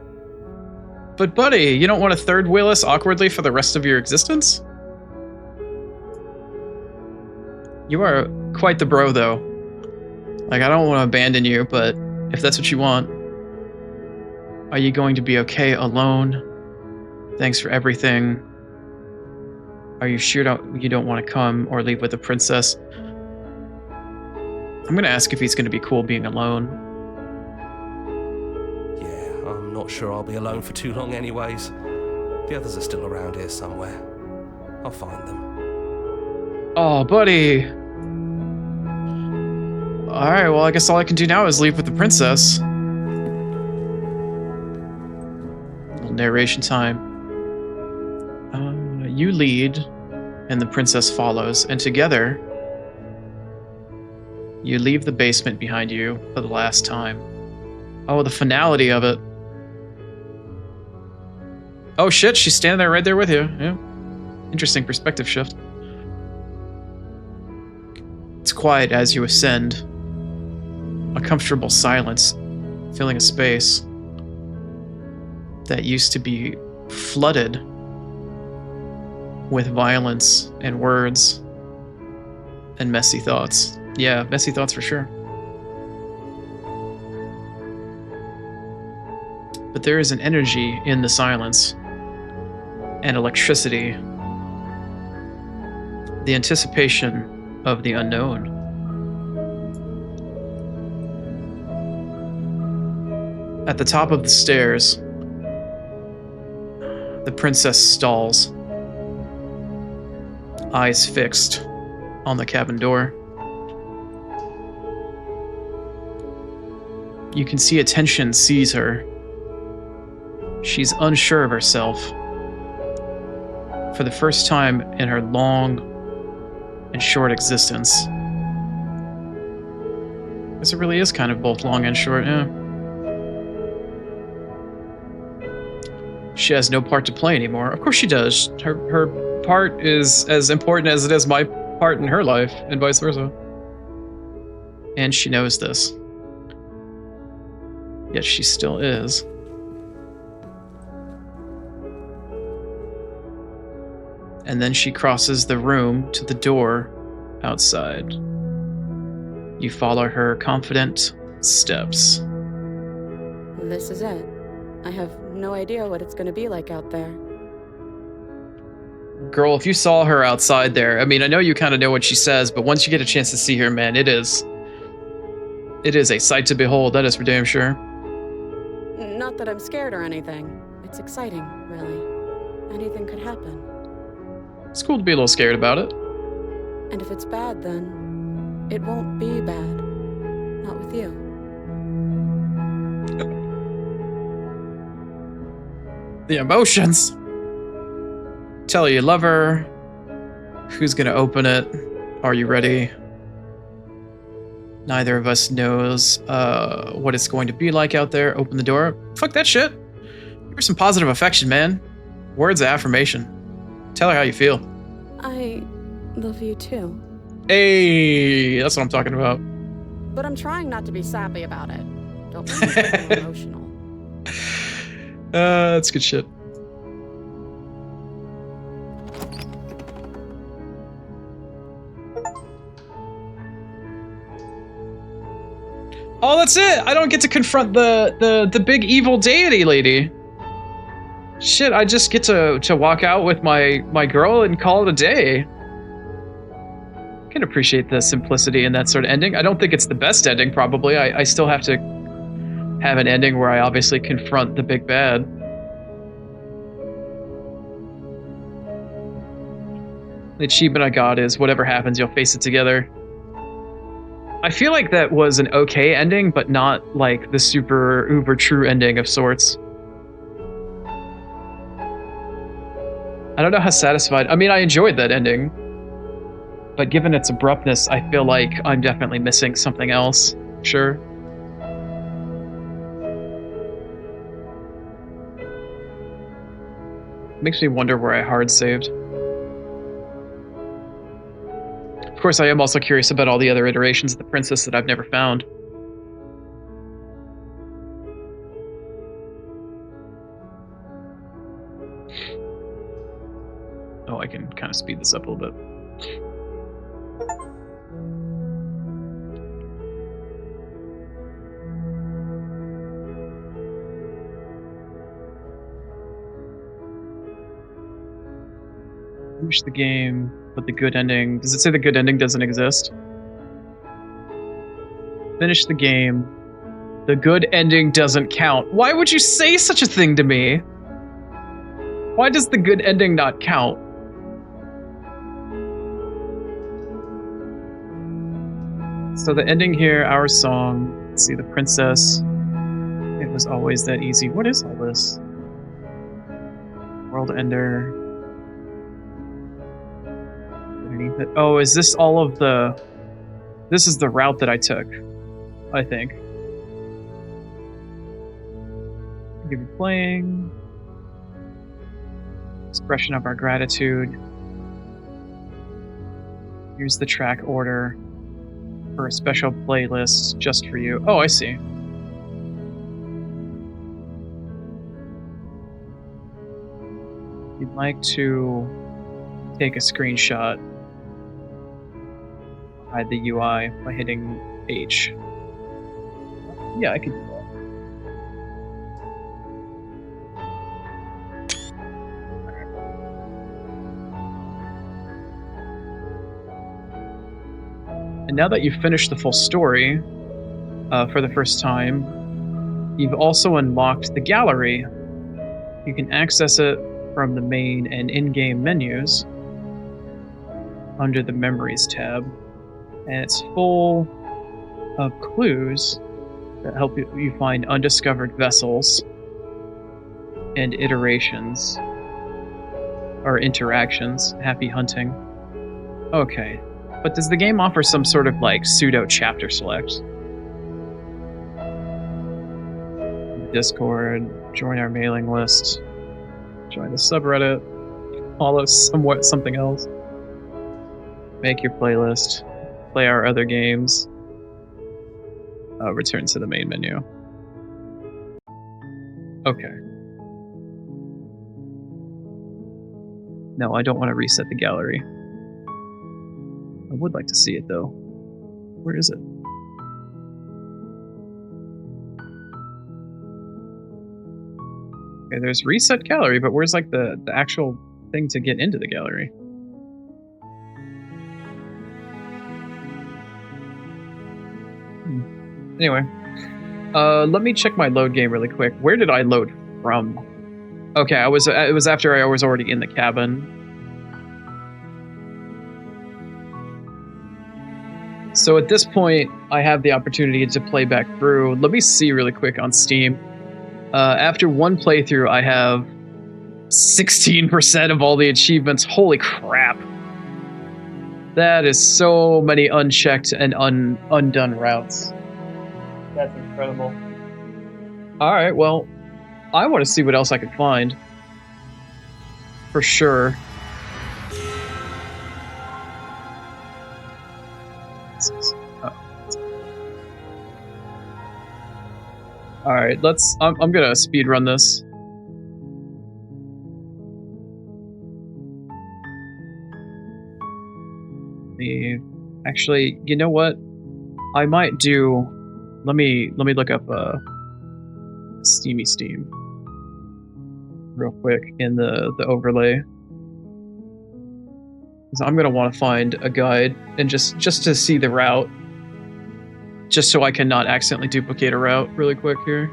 But buddy, you don't want to third wheel us awkwardly for the rest of your existence? You are quite the bro, though. Like, I don't want to abandon you, but if that's what you want, are you going to be okay alone? Thanks for everything. Are you sure you don't want to come or leave with the princess? I'm going to ask if he's going to be cool being alone. Yeah, I'm not sure I'll be alone for too long anyways. The others are still around here somewhere. I'll find them. Oh, buddy. Alright, well, I guess all I can do now is leave with the princess. Little narration time. You lead, and the princess follows, and together, you leave the basement behind you for the last time. Oh, the finality of it. Oh shit, she's standing there right there with you. Yeah. Interesting perspective shift. It's quiet as you ascend. A comfortable silence filling a space that used to be flooded with violence and words and messy thoughts. Yeah, messy thoughts for sure. But there is an energy in the silence and electricity. The anticipation of the unknown. At the top of the stairs, the princess stalls, eyes fixed on the cabin door. You can see a tension seize her. She's unsure of herself. For the first time in her long and short existence. I guess it really is kind of both long and short, yeah. She has no part to play anymore. Of course she does. Her part is as important as it is my part in her life, and vice versa. And she knows this. Yet she still is. And then she crosses the room to the door outside. You follow her confident steps. This is it. I have no idea what it's going to be like out there. Girl, if you saw her outside there, I mean, I know you kind of know what she says, but once you get a chance to see her, man, it is a sight to behold, that is for damn sure. Not that I'm scared or anything. It's exciting, really. Anything could happen. It's cool to be a little scared about it. And if it's bad, then it won't be bad. Not with you. The emotions. Tell her you love her. Who's gonna open it? Are you ready? Neither of us knows what it's going to be like out there. Open the door. Fuck that shit. Give her some positive affection, man. Words of affirmation. Tell her how you feel. I love you too. Hey, that's what I'm talking about. But I'm trying not to be sappy about it. Don't make me feel emotional. That's good shit. Oh, that's it. I don't get to confront the big evil deity lady. Shit, I just get to walk out with my girl and call it a day. I can appreciate the simplicity in that sort of ending. I don't think it's the best ending, probably. I still have to have an ending where I obviously confront the big bad. The achievement I got is whatever happens, you'll face it together. I feel like that was an okay ending, but not like the super uber true ending of sorts. I don't know how satisfied. I mean, I enjoyed that ending, but given its abruptness, I feel like I'm definitely missing something else. Sure. Makes me wonder where I hard saved. Of course, I am also curious about all the other iterations of the princess that I've never found. Oh, I can kind of speed this up a little bit. Finish the game, but the good ending. Does it say the good ending doesn't exist? Finish the game. The good ending doesn't count. Why would you say such a thing to me? Why does the good ending not count? So the ending here, our song. Let's see, the princess. It was always that easy. What is all this? World ender. Underneath it. Oh, is this all of the... This is the route that I took, I think. Give you playing. Expression of our gratitude. Here's the track order for a special playlist just for you. Oh, I see. You'd like to take a screenshot, hide the UI by hitting H. Yeah, I can do that. And now that you've finished the full story for the first time, you've also unlocked the gallery. You can access it from the main and in-game menus under the Memories tab. And it's full of clues that help you find undiscovered vessels and iterations or interactions. Happy hunting. Okay. But does the game offer some sort of like pseudo chapter select? Discord, join our mailing list, join the subreddit, follow something else. Make your playlist, play our other games, return to the main menu. Okay. No, I don't want to reset the gallery. I would like to see it though. Where is it? Okay, there's reset gallery, but where's like the actual thing to get into the gallery? Anyway, let me check my load game really quick. Where did I load from? Okay, it was after I was already in the cabin. So at this point, I have the opportunity to play back through. Let me see really quick on Steam. After one playthrough, I have 16% of all the achievements. Holy crap. That is so many unchecked and undone routes. That's incredible. Alright, well, I want to see what else I can find. For sure. Alright, I'm gonna speed run this. Actually, you know what? I might do. Let me look up Steam real quick in the overlay. So I'm gonna want to find a guide and just to see the route, just so I can not accidentally duplicate a route really quick here.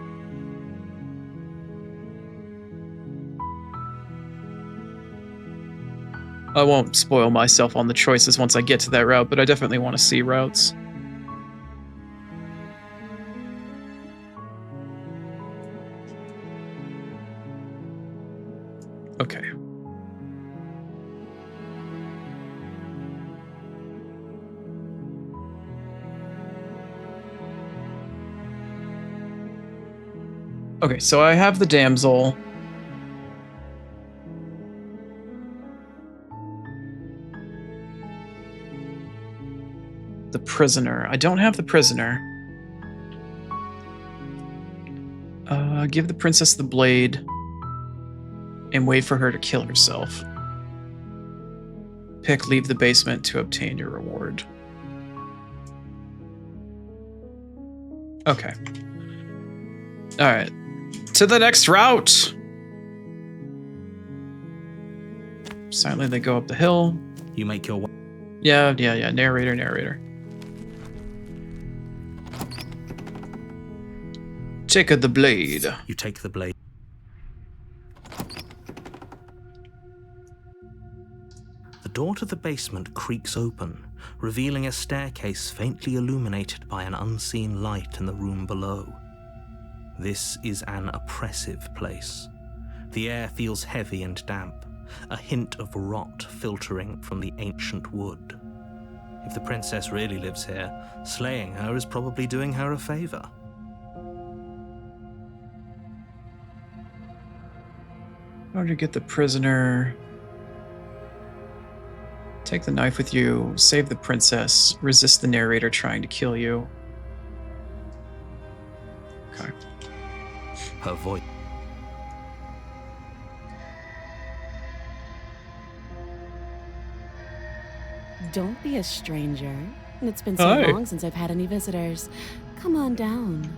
I won't spoil myself on the choices once I get to that route, but I definitely want to see routes. Okay, so I have the damsel. The prisoner. I don't have the prisoner. Give the princess the blade and wait for her to kill herself. Pick leave the basement to obtain your reward. Okay. Alright. To the next route! Silently they go up the hill. You make your way. Yeah. Narrator. Take the blade. You take the blade. The door to the basement creaks open, revealing a staircase faintly illuminated by an unseen light in the room below. This is an oppressive place. The air feels heavy and damp, a hint of rot filtering from the ancient wood. If the princess really lives here, slaying her is probably doing her a favor. In order to get the prisoner, take the knife with you, save the princess, resist the narrator trying to kill you. Okay. Her voice. Don't be a stranger. It's been so Hi. long since I've had any visitors. Come on down.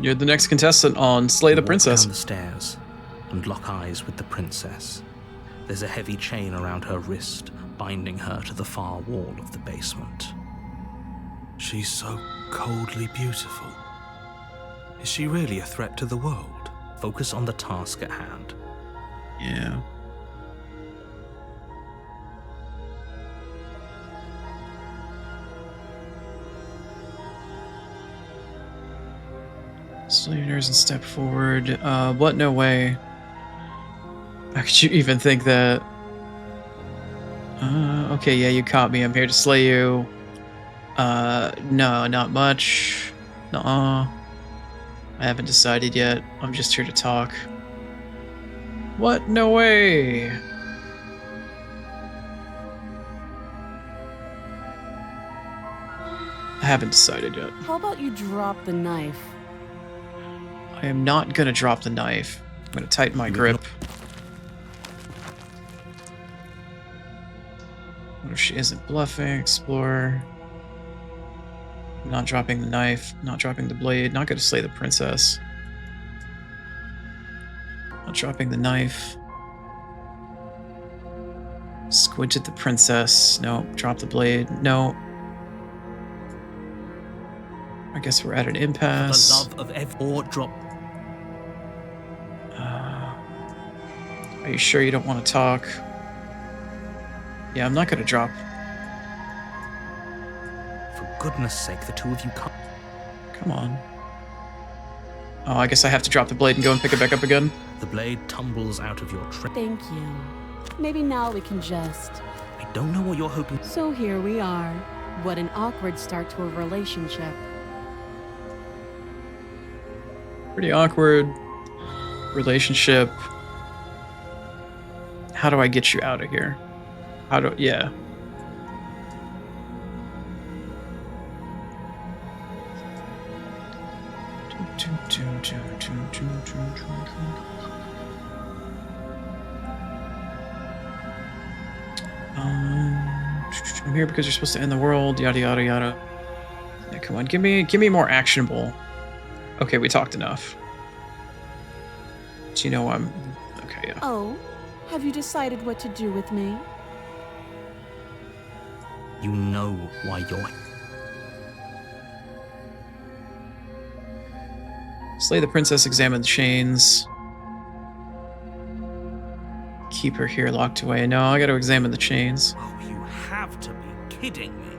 You're the next contestant on Slay the Walk Princess. down the stairs and lock eyes with the princess. There's a heavy chain around her wrist, binding her to the far wall of the basement. She's so coldly beautiful. Is she really a threat to the world? Focus on the task at hand. Yeah. Slayers and step forward. What? No way. How could you even think that? Okay, yeah, you caught me. I'm here to slay you. No, not much. Nuh-uh. I haven't decided yet. I'm just here to talk. What? No way. I haven't decided yet. How about you drop the knife? I am not gonna drop the knife. I'm gonna tighten my grip. What if she isn't bluffing? Explore. Not dropping the knife. Not dropping the blade. Not gonna slay the princess. Not dropping the knife. Squint at the princess. No. Drop the blade. No. I guess we're at an impasse. The love of or drop. Are you sure you don't want to talk? Yeah, I'm not gonna drop. For goodness sake, the two of you can't. Come on. Oh, I guess I have to drop the blade and go and pick it back up again. The blade tumbles out of your tray. Thank you. Maybe now we can just... I don't know what you're hoping. So here we are. What an awkward start to a relationship. Pretty awkward relationship. How do I get you out of here? Yeah. I'm here because you're supposed to end the world, yada yada yada. Yeah, come on, give me more actionable. Okay, we talked enough. Do you know I'm okay, yeah. Oh, have you decided what to do with me? You know why you're. Slay the princess, examine the chains. Keep her here locked away. No, I gotta examine the chains. Oh, you have to be kidding me.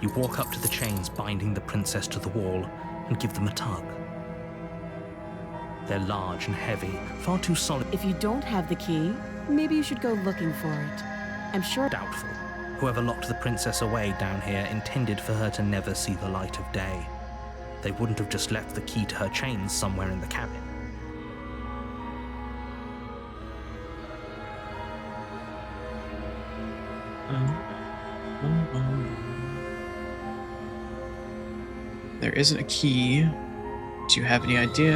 You walk up to the chains binding the princess to the wall and give them a tug. They're large and heavy, far too solid. If you don't have the key, maybe you should go looking for it. I'm sure... Doubtful. Whoever locked the princess away down here intended for her to never see the light of day. they wouldn't have just left the key to her chains somewhere in the cabin. There isn't a key. Do you have any idea?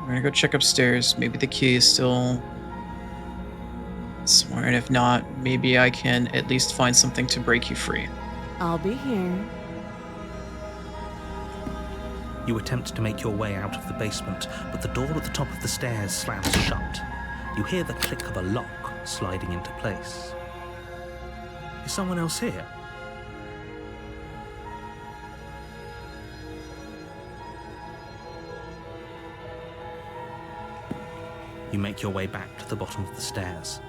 We're gonna go check upstairs. Maybe the key is still somewhere, and if not, maybe I can at least find something to break you free. I'll be here. You attempt to make your way out of the basement, but the door at the top of the stairs slams shut. You hear the click of a lock sliding into place. Is someone else here? You make your way back to the bottom of the stairs.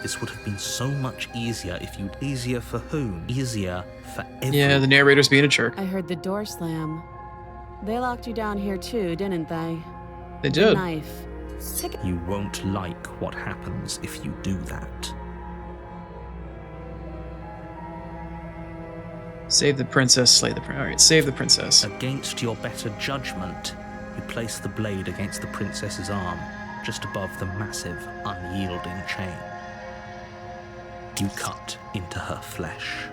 This would have been so much easier if you'd... Easier for whom? Easier for everyone. Yeah, the narrator's being a jerk. I heard the door slam. They locked you down here too, didn't they? They The did. knife. Pick You won't like what happens if you do that. Save the princess, slay the prince. Alright, save the princess. Against your better judgment, you place the blade against the princess's arm, just above the massive, unyielding chain. You cut into her flesh.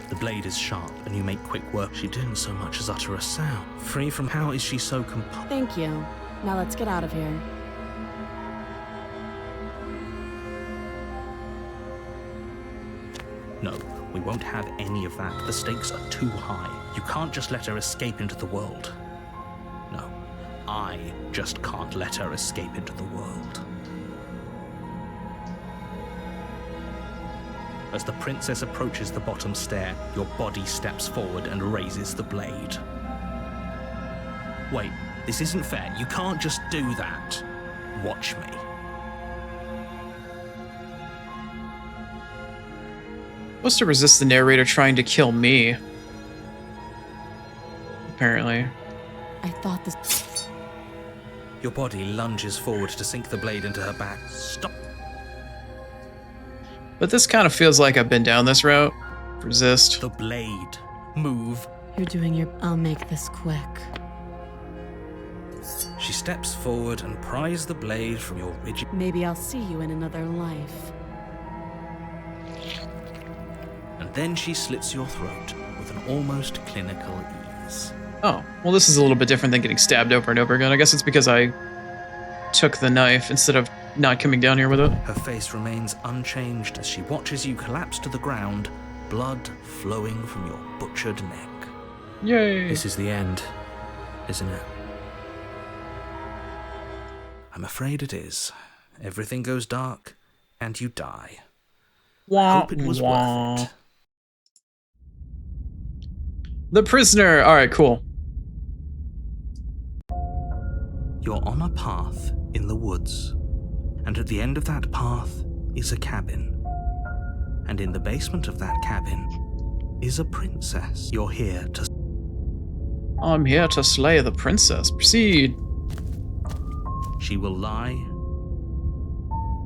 The blade is sharp, and you make quick work. She didn't so much as utter a sound. Free from how is she so compulsive? Thank you. Now let's get out of here. No, we won't have any of that. The stakes are too high. You can't just let her escape into the world. No, I just can't let her escape into the world. As the princess approaches the bottom stair, your body steps forward and raises the blade. Wait, this isn't fair. You can't just do that. Watch me. Supposed to resist the narrator trying to kill me. Apparently. I thought this. Your body lunges forward to sink the blade into her back. Stop. But this kind of feels like I've been down this route. Resist. The blade. Move. You're doing your. I'll make this quick. She steps forward and pries the blade from your rigid... Maybe I'll see you in another life. And then she slits your throat with an almost clinical ease. Oh, well, this is a little bit different than getting stabbed over and over again. I guess it's because I took the knife instead of not coming down here with it. Her face remains unchanged as she watches you collapse to the ground, blood flowing from your butchered neck. Yay! This is the end, isn't it? I'm afraid it is. Everything goes dark, and you die. Hope it was worth it. The prisoner! Alright, cool. You're on a path in the woods, and at the end of that path is a cabin. And in the basement of that cabin is a princess. You're here to... I'm here to slay the princess. Proceed. She will lie.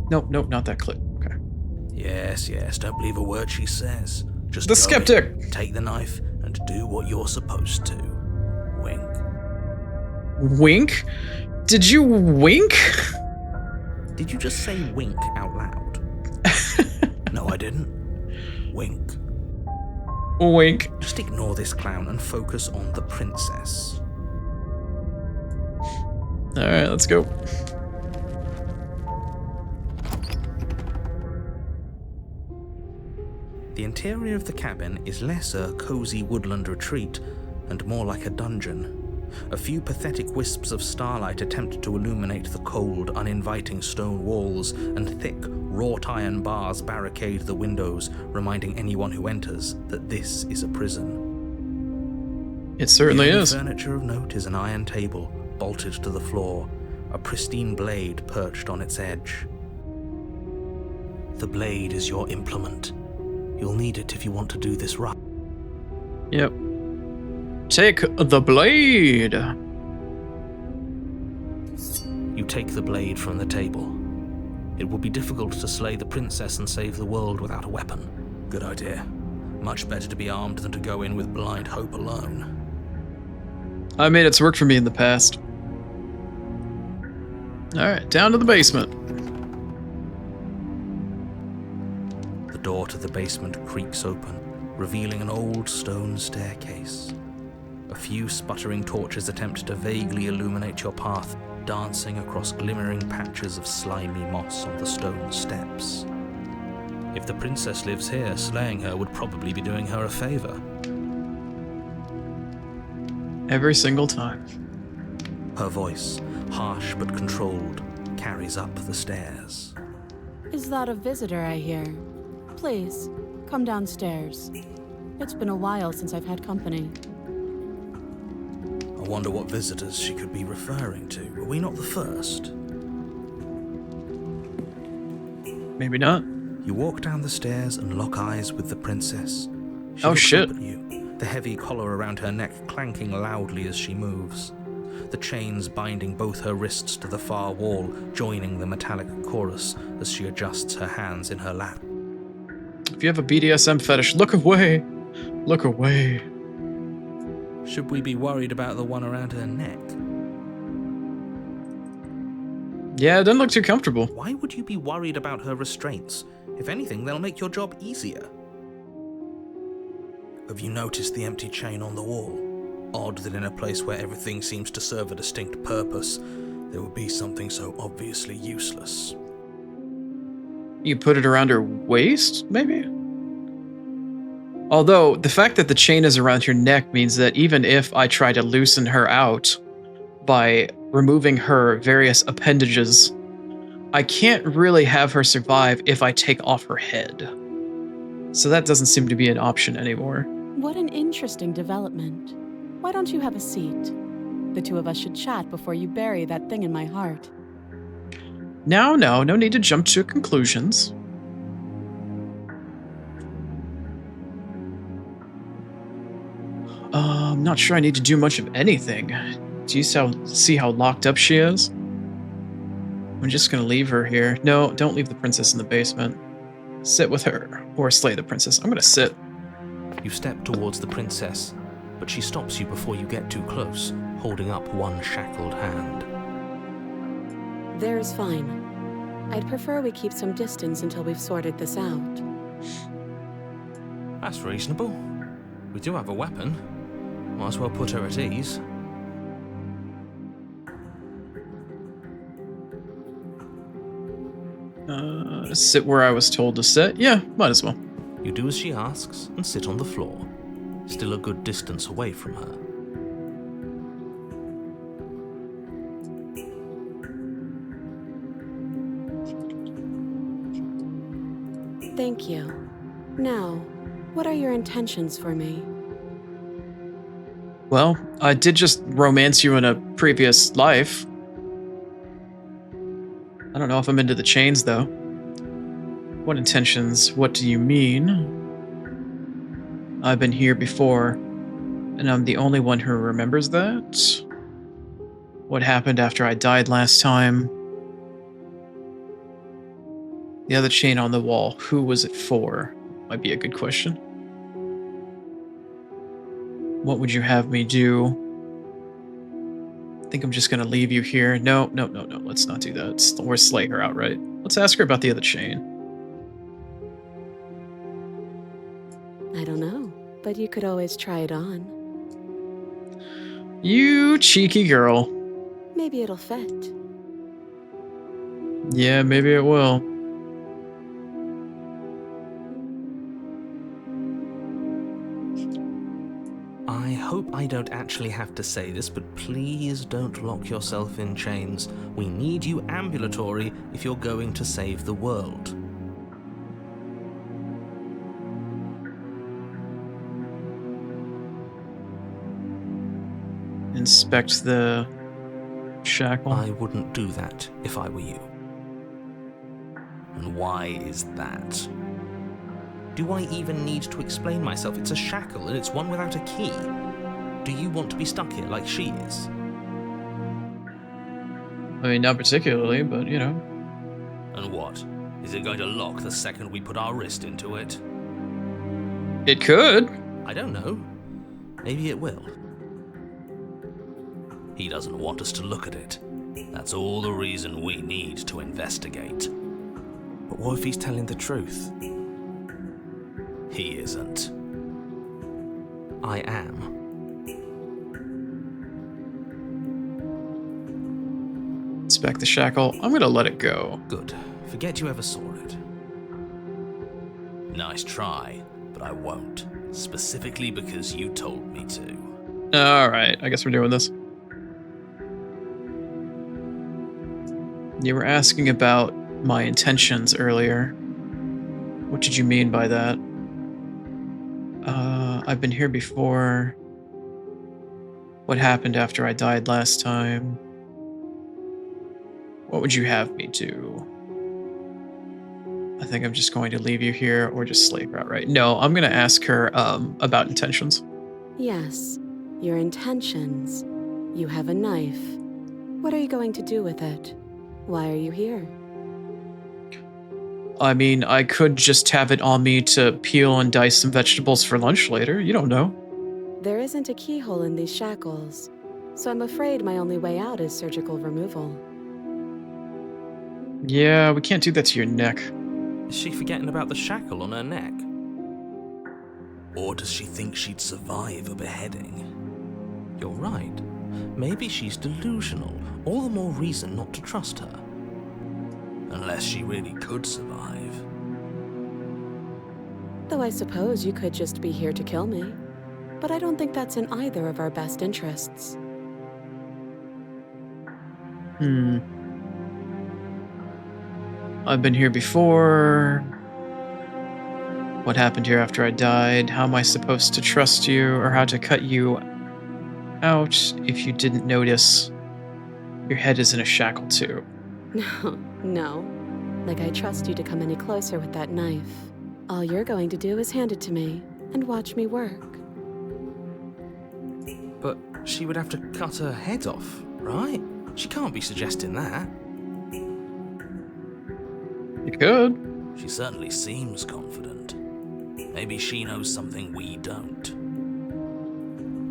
Nope, not that clip. Okay. Yes, don't believe a word she says. Just The go skeptic! in, take the knife, and do what you're supposed to. Wink. Wink? Did you wink? Did you just say wink out loud? No, I didn't. Wink. Wink. Just ignore this clown and focus on the princess. Alright, let's go. The interior of the cabin is less a cozy woodland retreat and more like a dungeon. A few pathetic wisps of starlight attempt to illuminate the cold, uninviting stone walls, and thick, wrought iron bars barricade the windows, reminding anyone who enters that this is a prison. It certainly The only is. furniture of note is an iron table, bolted to the floor, a pristine blade perched on its edge. The blade is your implement. You'll need it if you want to do this right. Yep. Take the blade. You take the blade from the table. It will be difficult to slay the princess and save the world without a weapon. Good idea. Much better to be armed than to go in with blind hope alone. I mean, it's worked for me in the past. Alright, down to the basement. The door to the basement creaks open, revealing an old stone staircase. A few sputtering torches attempt to vaguely illuminate your path, dancing across glimmering patches of slimy moss on the stone steps. If the princess lives here, slaying her would probably be doing her a favor. Every single time. Her voice, harsh but controlled, carries up the stairs. Is that a visitor I hear? Please, come downstairs. It's been a while since I've had company. I wonder what visitors she could be referring to. Were we not the first? Maybe not. You walk down the stairs and lock eyes with the princess. She Oh, looks shit. up at you, the heavy collar around her neck clanking loudly as she moves. The chains binding both her wrists to the far wall, joining the metallic chorus as she adjusts her hands in her lap. If you have a BDSM fetish, look away. Look away. Should we be worried about the one around her neck? Yeah, it doesn't look too comfortable. Why would you be worried about her restraints? If anything, they'll make your job easier. Have you noticed the empty chain on the wall? Odd that in a place where everything seems to serve a distinct purpose, there would be something so obviously useless. You put it around her waist, maybe? Although, the fact that the chain is around your neck means that even if I try to loosen her out by removing her various appendages, I can't really have her survive if I take off her head. So that doesn't seem to be an option anymore. What an interesting development. Why don't you have a seat? The two of us should chat before you bury that thing in my heart. No need to jump to conclusions. I'm not sure I need to do much of anything. Do you see how locked up she is? I'm just gonna leave her here. No, don't leave the princess in the basement. Sit with her, or slay the princess. I'm gonna sit. You step towards the princess, but she stops you before you get too close, holding up one shackled hand. There's fine. I'd prefer we keep some distance until we've sorted this out. That's reasonable. We do have a weapon. Might as well put her at ease. Sit where I was told to sit? Yeah, might as well. You do as she asks and sit on the floor, still a good distance away from her. Thank you. Now, what are your intentions for me? Well, I did just romance you in a previous life. I don't know if I'm into the chains, though. What intentions? What do you mean? I've been here before, and I'm the only one who remembers that. What happened after I died last time? The other chain on the wall, who was it for? Might be a good question. What would you have me do? I think I'm just gonna leave you here. No. Let's not do that. Or slay her outright. Let's ask her about the other chain. I don't know, but you could always try it on. You cheeky girl. Maybe it'll fit. Yeah, maybe it will. I hope I don't actually have to say this, but please don't lock yourself in chains. We need you ambulatory if you're going to save the world. Inspect the shackle. I wouldn't do that if I were you. And why is that? Do I even need to explain myself? It's a shackle and it's one without a key. Do you want to be stuck here like she is? I mean, not particularly, but you know. And what? Is it going to lock the second we put our wrist into it? It could. I don't know. Maybe it will. He doesn't want us to look at it. That's all the reason we need to investigate. But what if he's telling the truth? He isn't. I am. Inspect the shackle. I'm gonna let it go. Good. Forget you ever saw it. Nice try, but I won't. Specifically because you told me to. Alright, I guess we're doing this. You were asking about my intentions earlier. What did you mean by that? I've been here before. What happened after I died last time? What would you have me do? I think I'm just going to leave you here or just slave her outright. No, I'm going to ask her about intentions. Yes, your intentions. You have a knife. What are you going to do with it? Why are you here? I mean, I could just have it on me to peel and dice some vegetables for lunch later. You don't know. There isn't a keyhole in these shackles, so I'm afraid my only way out is surgical removal. Yeah, we can't do that to your neck. Is she forgetting about the shackle on her neck? Or does she think she'd survive a beheading? You're right. Maybe she's delusional. All the more reason not to trust her. Unless she really could survive. Though I suppose you could just be here to kill me. But I don't think that's in either of our best interests. I've been here before. What happened here after I died? How am I supposed to trust you, or how to cut you out if you didn't notice your head is in a shackle too? No. Like I trust you to come any closer with that knife. All you're going to do is hand it to me and watch me work. But she would have to cut her head off, right? She can't be suggesting that. You could. She certainly seems confident. Maybe she knows something we don't.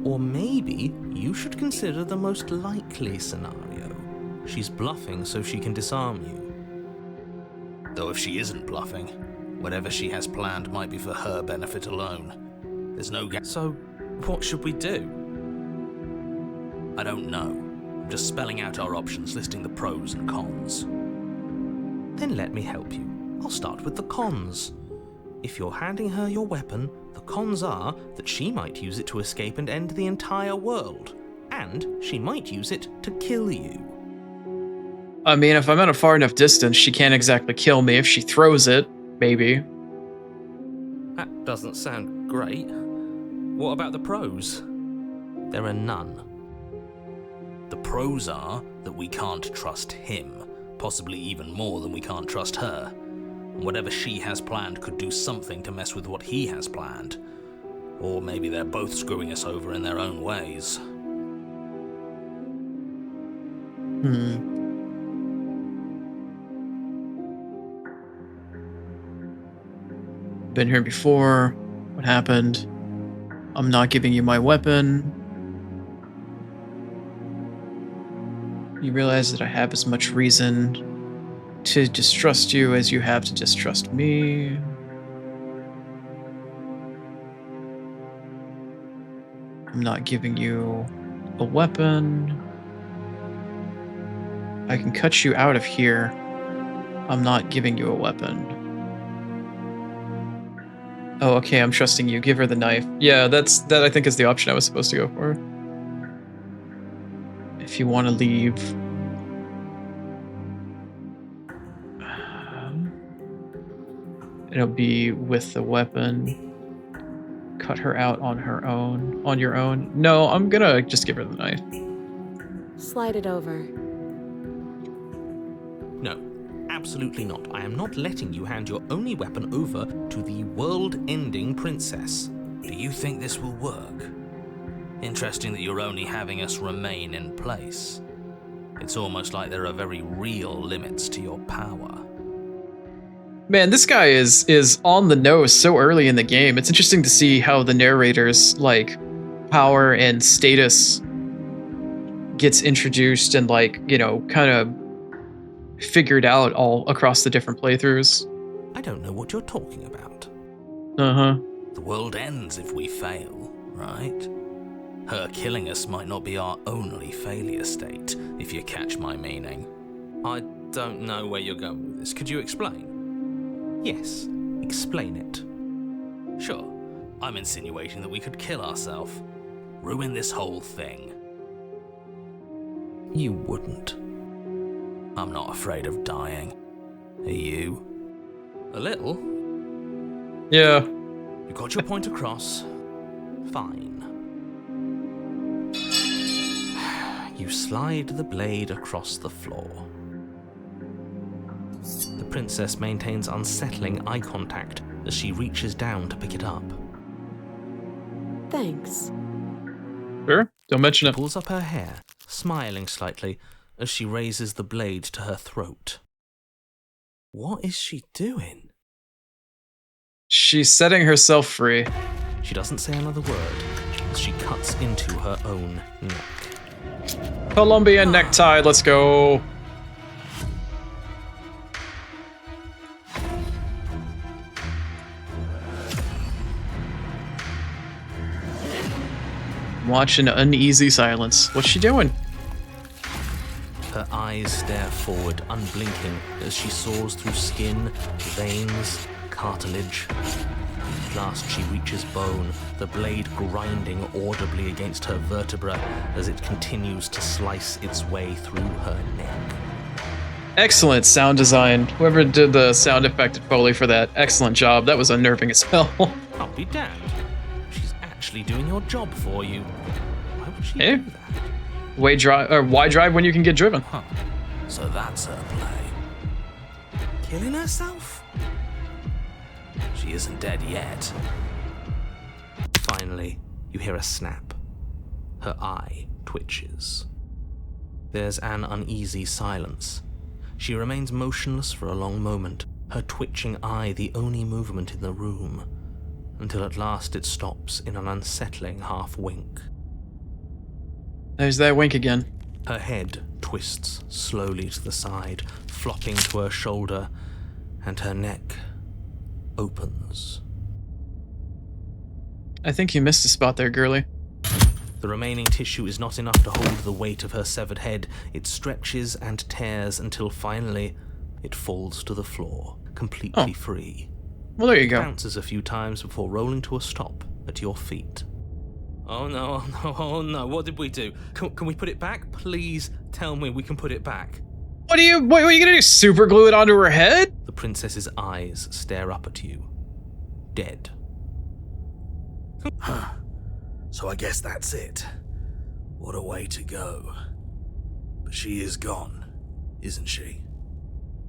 Or maybe you should consider the most likely scenario. She's bluffing so she can disarm you. Though if she isn't bluffing, whatever she has planned might be for her benefit alone. There's no So, what should we do? I don't know. I'm just spelling out our options, listing the pros and cons. Then let me help you. I'll start with the cons. If you're handing her your weapon, the cons are that she might use it to escape and end the entire world. And she might use it to kill you. I mean, if I'm at a far enough distance, she can't exactly kill me. If she throws it, maybe. That doesn't sound great. What about the pros? There are none. The pros are that we can't trust him, possibly even more than we can't trust her. And whatever she has planned could do something to mess with what he has planned. Or maybe they're both screwing us over in their own ways. Been here before. What happened? I'm not giving you my weapon. You realize that I have as much reason to distrust you as you have to distrust me. I'm not giving you a weapon. I can cut you out of here. I'm not giving you a weapon. Oh, okay, I'm trusting you. Give her the knife. Yeah, that I think is the option I was supposed to go for. If you want to leave. It'll be with the weapon. Cut her out on her own. On your own. No, I'm gonna just give her the knife. Slide it over. No, absolutely not. I am not letting you hand your only weapon over to the world-ending princess. Do you think this will work? Interesting that you're only having us remain in place. It's almost like there are very real limits to your power. Man, this guy is on the nose so early in the game. It's interesting to see how the narrator's like power and status gets introduced and like, you know, kind of figured out all across the different playthroughs. I don't know what you're talking about. Uh-huh. The world ends if we fail, right? Her killing us might not be our only failure state, if you catch my meaning. I don't know where you're going with this. Could you explain? Yes, explain it. Sure, I'm insinuating that we could kill ourselves. Ruin this whole thing. You wouldn't. I'm not afraid of dying. Are you? A little. Yeah. You got your point across. Fine. You slide the blade across the floor. The princess maintains unsettling eye contact as she reaches down to pick it up. Thanks. Sure. Don't mention it. Pulls up her hair, smiling slightly as she raises the blade to her throat. What is she doing? She's setting herself free. She doesn't say another word as she cuts into her own neck. Colombian necktie, let's go. Watch an uneasy silence. What's she doing? Her eyes stare forward, unblinking, as she saws through skin, veins, cartilage. At last she reaches bone, the blade grinding audibly against her vertebra as it continues to slice its way through her neck. Excellent sound design. Whoever did the sound effect at Foley for that, excellent job. That was unnerving as hell. I'll be damned. She's actually doing your job for you. Why would she Eh? do that? Why drive when you can get driven? Huh. So that's her play. Killing herself? She isn't dead yet. Finally, you hear a snap. Her eye twitches. There's an uneasy silence. She remains motionless for a long moment, her twitching eye the only movement in the room, until at last it stops in an unsettling half-wink. There's that wink again. Her head twists slowly to the side, flopping to her shoulder, and her neck opens. I think you missed a spot there, girly. The remaining tissue is not enough to hold the weight of her severed head. It stretches and tears until finally it falls to the floor, completely free. Well, there you go. Bounces a few times before rolling to a stop at your feet. Oh no, oh no, oh no, what did we do? Can we put it back? Please tell me we can put it back. What are you gonna do? Super glue it onto her head? The princess's eyes stare up at you. Dead. Huh. So I guess that's it. What a way to go. But she is gone, isn't she?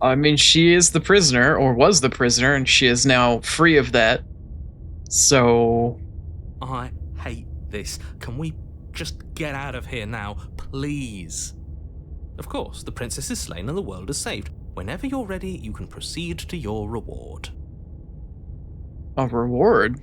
I mean, she is the prisoner, or was the prisoner, and she is now free of that. So... I hate this. Can we just get out of here now, please? Of course, the princess is slain and the world is saved. Whenever you're ready, you can proceed to your reward. A reward?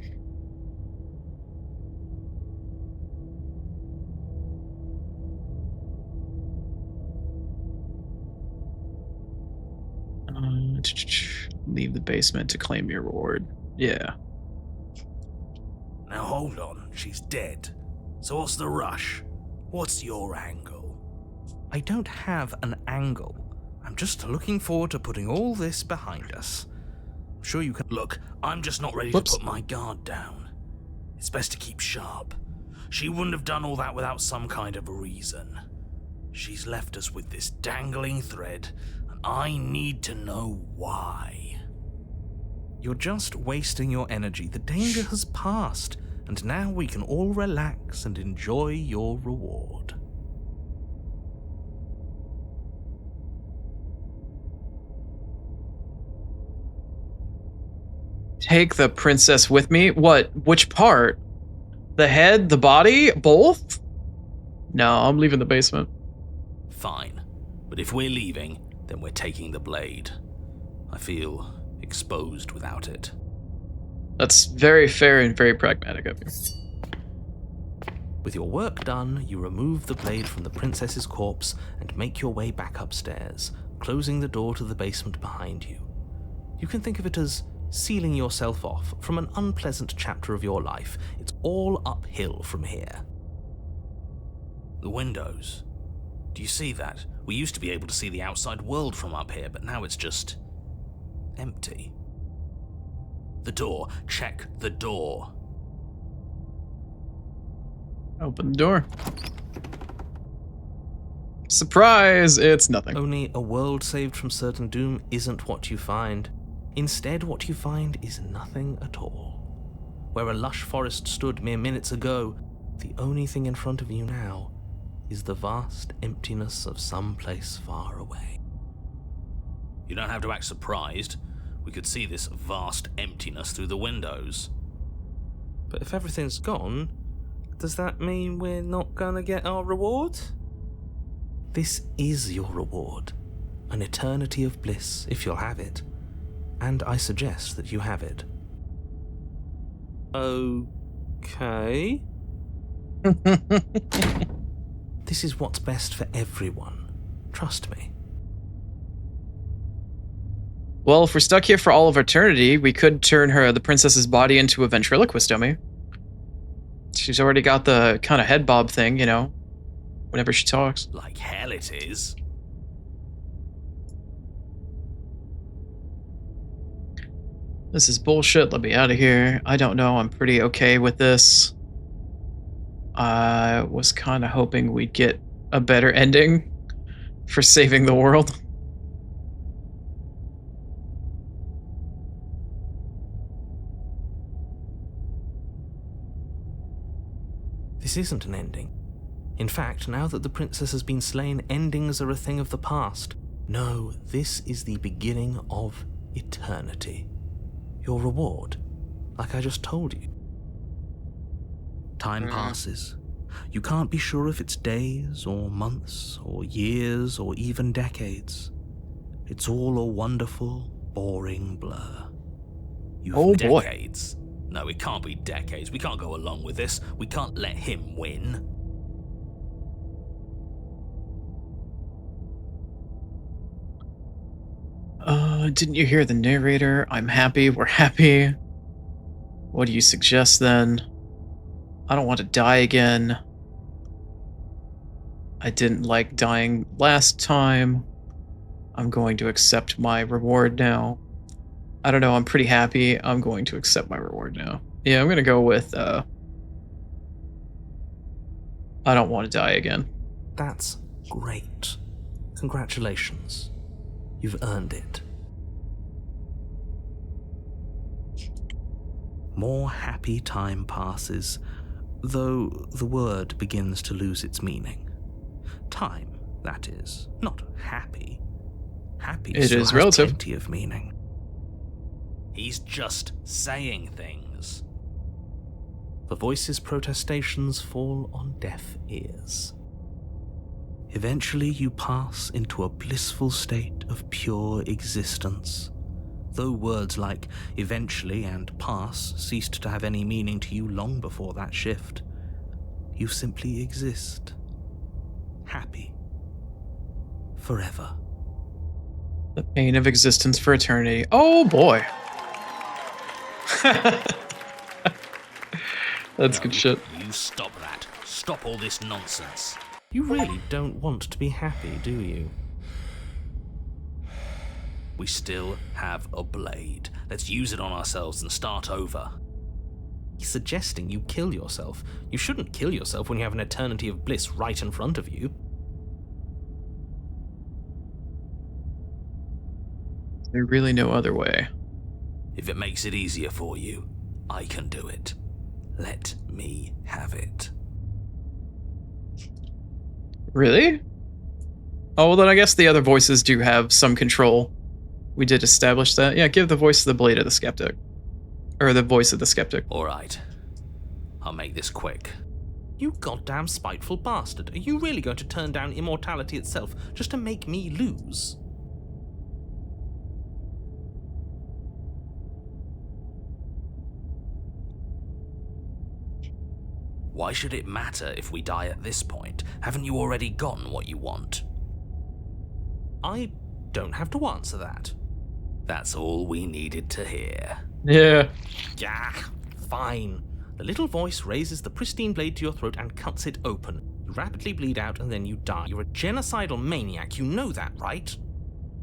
Leave the basement to claim your reward. Yeah. Now hold on, she's dead. So what's the rush? What's your angle? I don't have an angle. I'm just looking forward to putting all this behind us. I'm sure you can... Look, I'm just not ready to put my guard down. It's best to keep sharp. She wouldn't have done all that without some kind of a reason. She's left us with this dangling thread, and I need to know why. You're just wasting your energy. The danger has passed, and now we can all relax and enjoy your reward. Take the princess with me? What? Which part? The head? The body? Both? No, I'm leaving the basement. Fine, but if we're leaving, then we're taking the blade. I feel exposed without it. That's very fair and very pragmatic of you. With your work done, you remove the blade from the princess's corpse and make your way back upstairs, closing the door to the basement behind you. You can think of it as sealing yourself off from an unpleasant chapter of your life. It's all uphill from here. The windows. Do you see that? We used to be able to see the outside world from up here, but now it's just empty. The door. Check the door. Open the door. Surprise! It's nothing. Only a world saved from certain doom isn't what you find. Instead, what you find is nothing at all. Where a lush forest stood mere minutes ago, the only thing in front of you now is the vast emptiness of some place far away. You don't have to act surprised. We could see this vast emptiness through the windows. But if everything's gone, does that mean we're not gonna get our reward? This is your reward. An eternity of bliss, if you'll have it. And I suggest that you have it. Okay. This is what's best for everyone. Trust me. Well, if we're stuck here for all of eternity, we could turn the princess's body into a ventriloquist dummy. She's already got the kind of head bob thing, you know, whenever she talks. Like hell it is. This is bullshit. Let me out of here. I don't know. I'm pretty okay with this. I was kind of hoping we'd get a better ending for saving the world. This isn't an ending. In fact, now that the princess has been slain, endings are a thing of the past. No, this is the beginning of eternity. Your reward, like I just told you. Time passes. You can't be sure if it's days or months or years or even decades. It's all a wonderful, boring blur. Oh boy. Decades? No, it can't be decades. We can't go along with this. We can't let him win. Didn't you hear the narrator? I'm happy, we're happy. What do you suggest then? I don't want to die again. I didn't like dying last time. I'm going to accept my reward now. I don't know, I'm pretty happy. I'm going to accept my reward now. Yeah, I'm going to go with, I don't want to die again. That's great. Congratulations. You've earned it. More happy time passes, though the word begins to lose its meaning. Time, that is, not happy. Happy it still is has relative. Plenty of meaning. He's just saying things. The voice's protestations fall on deaf ears. Eventually you pass into a blissful state of pure existence. Though words like eventually and pass ceased to have any meaning to you long before that shift, you simply exist. Happy. Forever. The pain of existence for eternity. Oh boy. That's good shit. You stop that. Stop all this nonsense. You really don't want to be happy, do you? We still have a blade. Let's use it on ourselves and start over. He's suggesting you kill yourself. You shouldn't kill yourself when you have an eternity of bliss right in front of you. There's really no other way. If it makes it easier for you, I can do it. Let me have it. Really? Oh, well then I guess the other voices do have some control. We did establish that. Yeah, give the voice of the blade of the skeptic. Or the voice of the skeptic. Alright. I'll make this quick. You goddamn spiteful bastard. Are you really going to turn down immortality itself just to make me lose? Why should it matter if we die at this point? Haven't you already gotten what you want? I don't have to answer that. That's all we needed to hear. Yeah. Yeah, fine. The little voice raises the pristine blade to your throat and cuts it open. You rapidly bleed out and then you die. You're a genocidal maniac, you know that, right?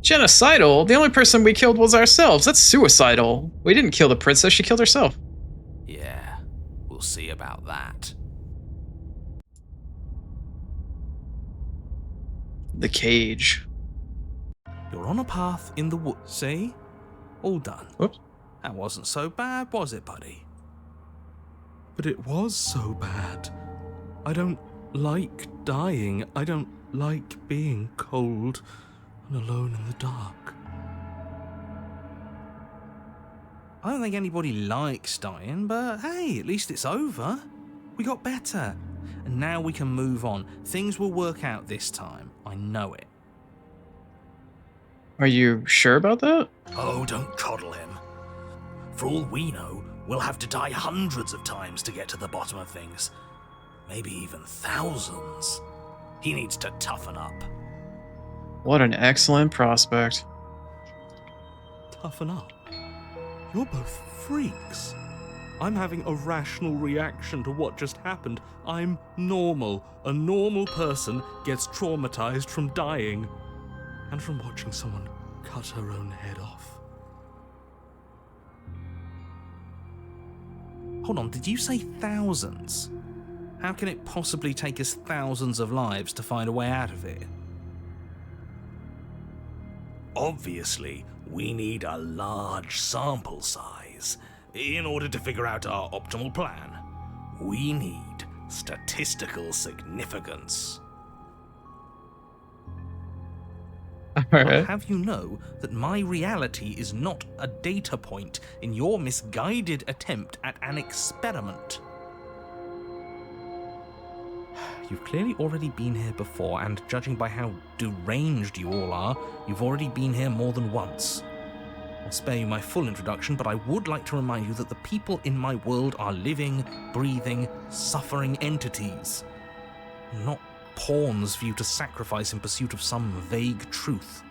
Genocidal? The only person we killed was ourselves. That's suicidal. We didn't kill the princess, she killed herself. Yeah, we'll see about that. The cage. You're on a path in the woods. See? All done. Whoops. That wasn't so bad, was it, buddy? But it was so bad. I don't like dying. I don't like being cold and alone in the dark. I don't think anybody likes dying, but hey, at least it's over. We got better. And now we can move on. Things will work out this time. I know it. Are you sure about that? Oh, don't coddle him. For all we know, we'll have to die hundreds of times to get to the bottom of things. Maybe even thousands. He needs to toughen up. What an excellent prospect. Toughen up. You're both freaks. I'm having a rational reaction to what just happened. I'm normal. A normal person gets traumatized from dying and from watching someone cut her own head off. Hold on, did you say thousands? How can it possibly take us thousands of lives to find a way out of it? Obviously, we need a large sample size in order to figure out our optimal plan. We need statistical significance. I'll Alright. have you know that my reality is not a data point in your misguided attempt at an experiment. You've clearly already been here before, and judging by how deranged you all are, you've already been here more than once. I'll spare you my full introduction, but I would like to remind you that the people in my world are living, breathing, suffering entities. Not pawns for you to sacrifice in pursuit of some vague truth.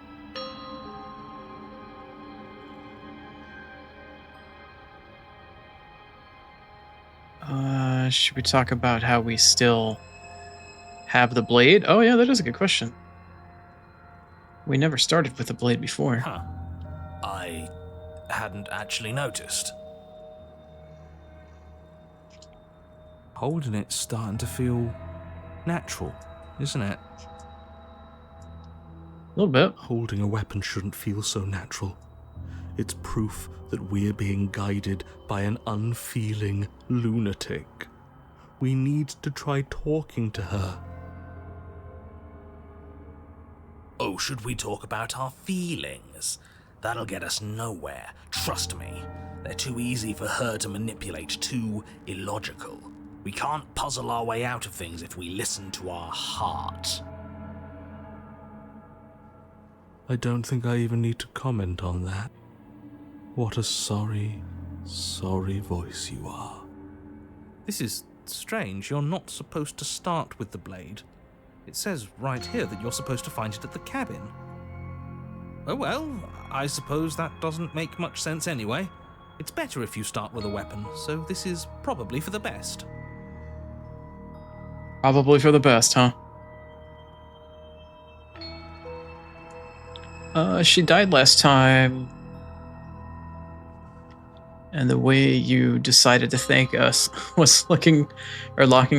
Should we talk about how we still have the blade? Oh yeah, that is a good question. We never started with the blade before. Huh. I hadn't actually noticed. Holding it's starting to feel natural, isn't it? A little bit. Holding a weapon shouldn't feel so natural. It's proof that we're being guided by an unfeeling lunatic. We need to try talking to her. Oh, should we talk about our feelings? That'll get us nowhere. Trust me. They're too easy for her to manipulate, too illogical. We can't puzzle our way out of things if we listen to our heart. I don't think I even need to comment on that. What a sorry, sorry voice you are. This is strange. You're not supposed to start with the blade. It says right here that you're supposed to find it at the cabin. Oh well, I suppose that doesn't make much sense anyway. It's better if you start with a weapon, so this is probably for the best. Probably for the best, huh? She died last time. And the way you decided to thank us was locking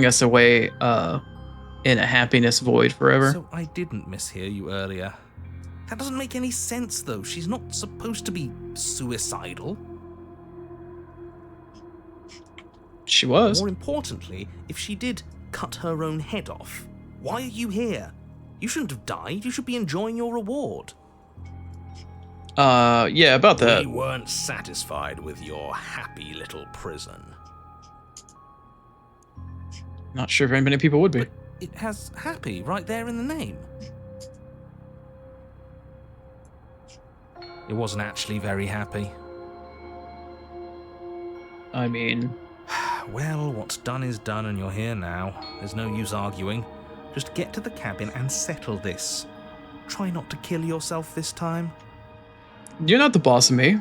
us away in a happiness void forever. So I didn't mishear you earlier. That doesn't make any sense, though. She's not supposed to be suicidal. She was. More importantly, if she did cut her own head off, why are you here? You shouldn't have died. You should be enjoying your reward. Yeah, about that. We weren't satisfied with your happy little prison. Not sure very many people would be. But it has happy right there in the name. It wasn't actually very happy. I mean, Well, what's done is done and you're here now. There's no use arguing. Just get to the cabin and settle this. Try not to kill yourself this time. You're not the boss of me.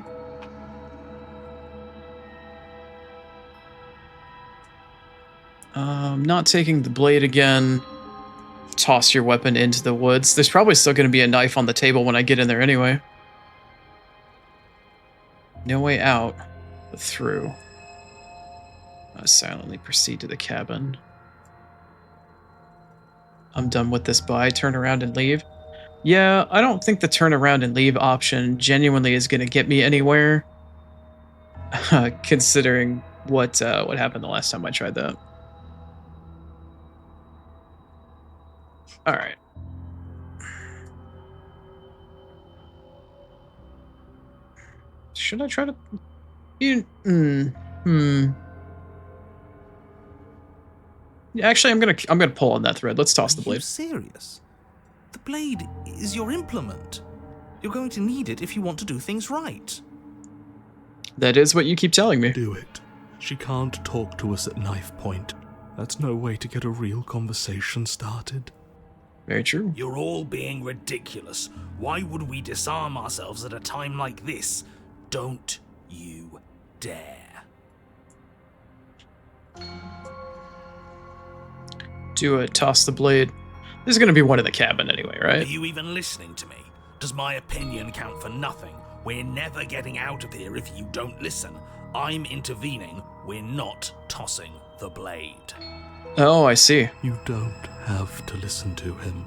Not taking the blade again. Toss your weapon into the woods. There's probably still going to be a knife on the table when I get in there anyway. No way out, but through. I silently proceed to the cabin. I'm done with this bye. Turn around and leave. Yeah, I don't think the turn around and leave option genuinely is going to get me anywhere. Considering what happened the last time I tried that. All right. Should I try to? Yeah, actually, I'm gonna pull on that thread. Let's toss the Are you blade. serious? The blade is your implement. You're going to need it if you want to do things right. That is what you keep telling me. Do it. She can't talk to us at knife point. That's no way to get a real conversation started. Very true. You're all being ridiculous. Why would we disarm ourselves at a time like this? Don't you dare. Do it. Toss the blade. This is gonna be one in the cabin anyway, Are right? you even listening to me? Does my opinion count for nothing? We're never getting out of here if you don't listen. I'm intervening. We're not tossing the blade. Oh, I see. You don't have to listen to him.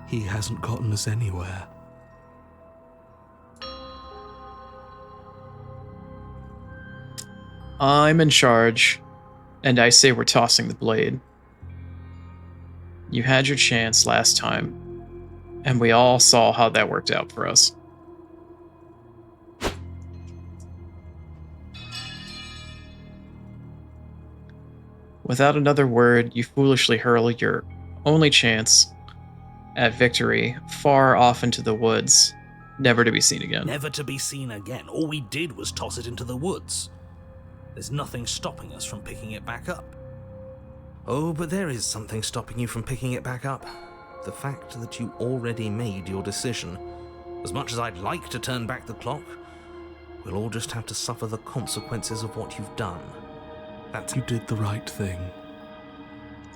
He hasn't gotten us anywhere. I'm in charge, and I say we're tossing the blade. You had your chance last time, and we all saw how that worked out for us. Without another word, you foolishly hurl your only chance at victory far off into the woods, never to be seen again. Never to be seen again. All we did was toss it into the woods. There's nothing stopping us from picking it back up. Oh, but there is something stopping you from picking it back up. The fact that you already made your decision. As much as I'd like to turn back the clock, we'll all just have to suffer the consequences of what you've done. That's You did the right thing.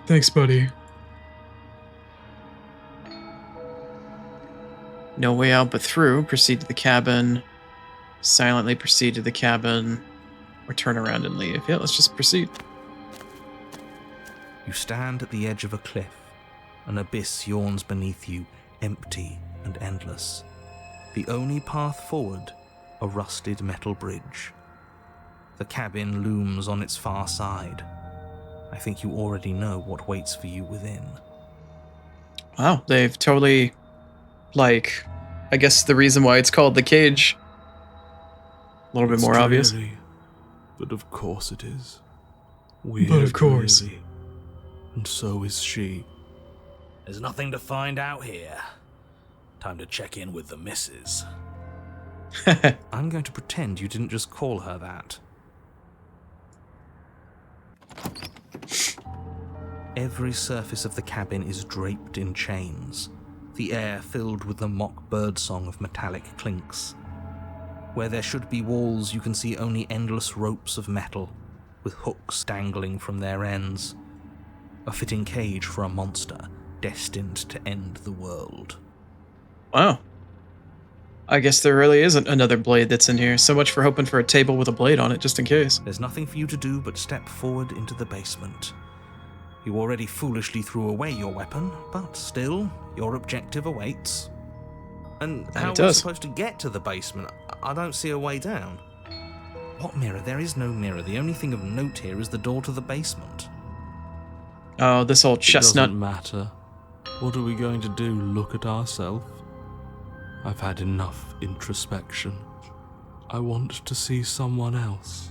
Thanks, buddy. No way out but through. Proceed to the cabin. Silently proceed to the cabin. Or turn around and leave. Yeah, let's just proceed. You stand at the edge of a cliff. An abyss yawns beneath you, empty and endless. The only path forward, a rusted metal bridge. The cabin looms on its far side. I think you already know what waits for you within. Wow, they've totally, like, I guess the reason why it's called the cage. A little bit more obvious. Dreary, but of course it is. We're of course. dreary, and so is she. There's nothing to find out here. Time to check in with the missus. I'm going to pretend you didn't just call her that. Every surface of the cabin is draped in chains, the air filled with the mock birdsong of metallic clinks. Where there should be walls, you can see only endless ropes of metal, with hooks dangling from their ends. A fitting cage for a monster destined to end the world. Wow. I guess there really isn't another blade that's in here. So much for hoping for a table with a blade on it, just in case. There's nothing for you to do but step forward into the basement. You already foolishly threw away your weapon, but still, your objective awaits. And how it are we does. supposed to get to the basement? I don't see a way down. What mirror? There is no mirror. The only thing of note here is the door to the basement. Oh, this old It chestnut. doesn't matter. What are we going to do? Look at ourselves? I've had enough introspection. I want to see someone else.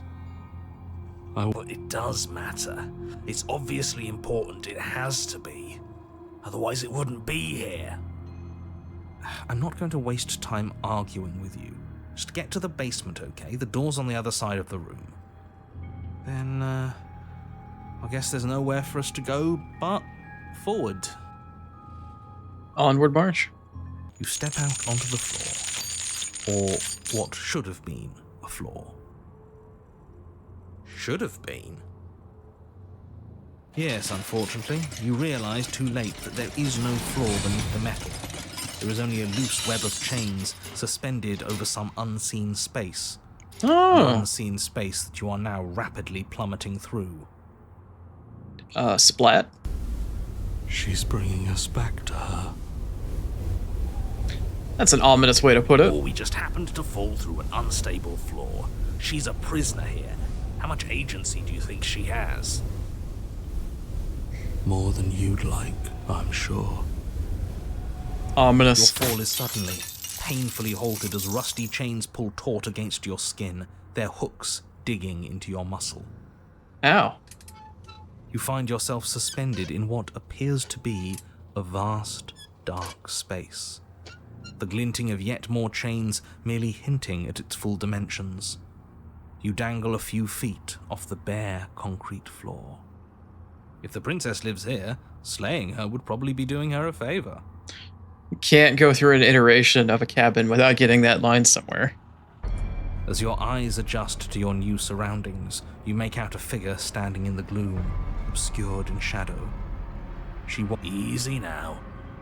But it does matter. It's obviously important. It has to be. Otherwise it wouldn't be here. I'm not going to waste time arguing with you. Just get to the basement, okay? The door's on the other side of the room. Then, I guess there's nowhere for us to go but forward. Onward march. You step out onto the floor, or what should have been a floor. Should have been? Yes, unfortunately, you realise too late that there is no floor beneath the metal. There is only a loose web of chains suspended over some unseen space. Oh. An unseen space that you are now rapidly plummeting through. Splat. She's bringing us back to her. That's an ominous way to put it. Or we just happened to fall through an unstable floor. She's a prisoner here. How much agency do you think she has? More than you'd like, I'm sure. Ominous. Your fall is suddenly, painfully halted as rusty chains pull taut against your skin, their hooks digging into your muscle. Ow. You find yourself suspended in what appears to be a vast, dark space. The glinting of yet more chains merely hinting at its full dimensions. You dangle a few feet off the bare concrete floor. If the princess lives here, slaying her would probably be doing her a favor. Can't go through an iteration of a cabin without getting that line somewhere. As your eyes adjust to your new surroundings, you make out a figure standing in the gloom, obscured in shadow. Easy now.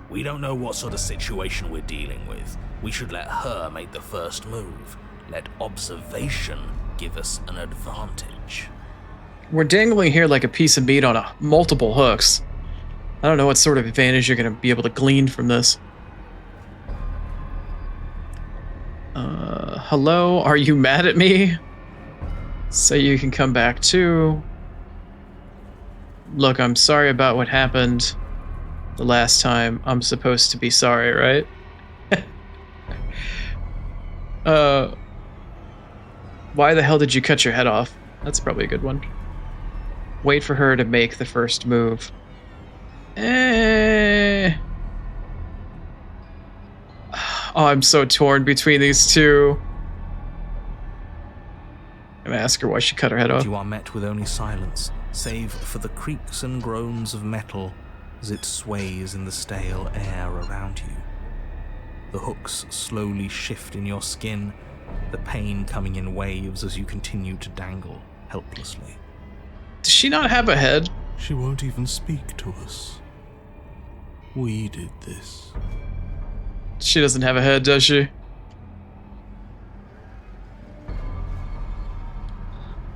We don't know what sort of situation we're dealing with. We should let her make the first move. Let observation give us an advantage. We're dangling here like a piece of meat on multiple hooks. I don't know what sort of advantage you're going to be able to glean from this. Hello? Are you mad at me? So you can come back too. Look, I'm sorry about what happened the last time. I'm supposed to be sorry, right? Why the hell did you cut your head off? That's probably a good one. Wait for her to make the first move. Oh, I'm so torn between these two. I'm gonna ask her why she cut her head off. You are met with only silence, save for the creaks and groans of metal as it sways in the stale air around you. The hooks slowly shift in your skin, the pain coming in waves as you continue to dangle helplessly. Does she not have a head? She won't even speak to us. We did this. She doesn't have a head, does she?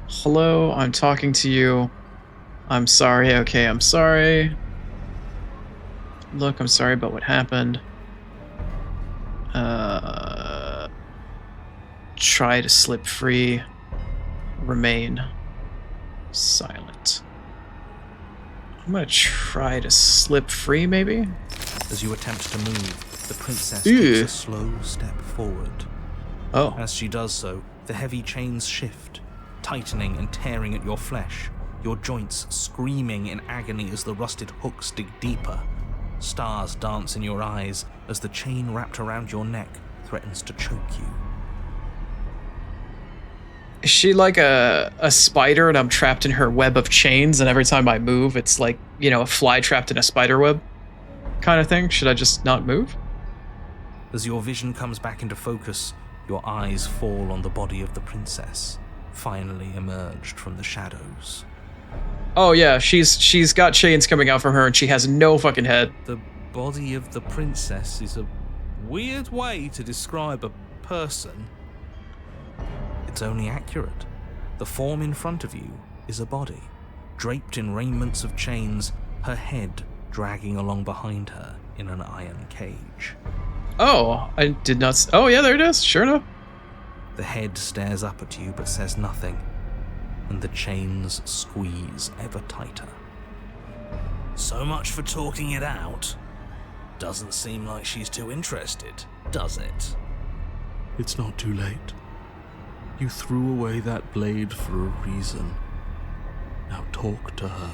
Hello, I'm talking to you. I'm sorry, okay, I'm sorry. Look, I'm sorry about what happened. Try to slip free. Remain silent. I'm gonna try to slip free, maybe? As you attempt to move, the princess Ew. takes a slow step forward. Oh. As she does so, the heavy chains shift, tightening and tearing at your flesh, your joints screaming in agony as the rusted hooks dig deeper. Stars dance in your eyes as the chain wrapped around your neck threatens to choke you. Is she like a spider and I'm trapped in her web of chains, and every time I move, it's like, you know, a fly trapped in a spider web kind of thing? Should I just not move? As your vision comes back into focus, your eyes fall on the body of the princess, finally emerged from the shadows. Oh yeah, she's got chains coming out from her and she has no fucking head. The body of the princess is a weird way to describe a person. It's only accurate. The form in front of you is a body, draped in raiments of chains, her head dragging along behind her in an iron cage. Oh, I did not oh yeah, there it is, sure enough. The head stares up at you but says nothing, and the chains squeeze ever tighter. So much for talking it out. Doesn't seem like she's too interested, does it? It's not too late. You threw away that blade for a reason. Now talk to her.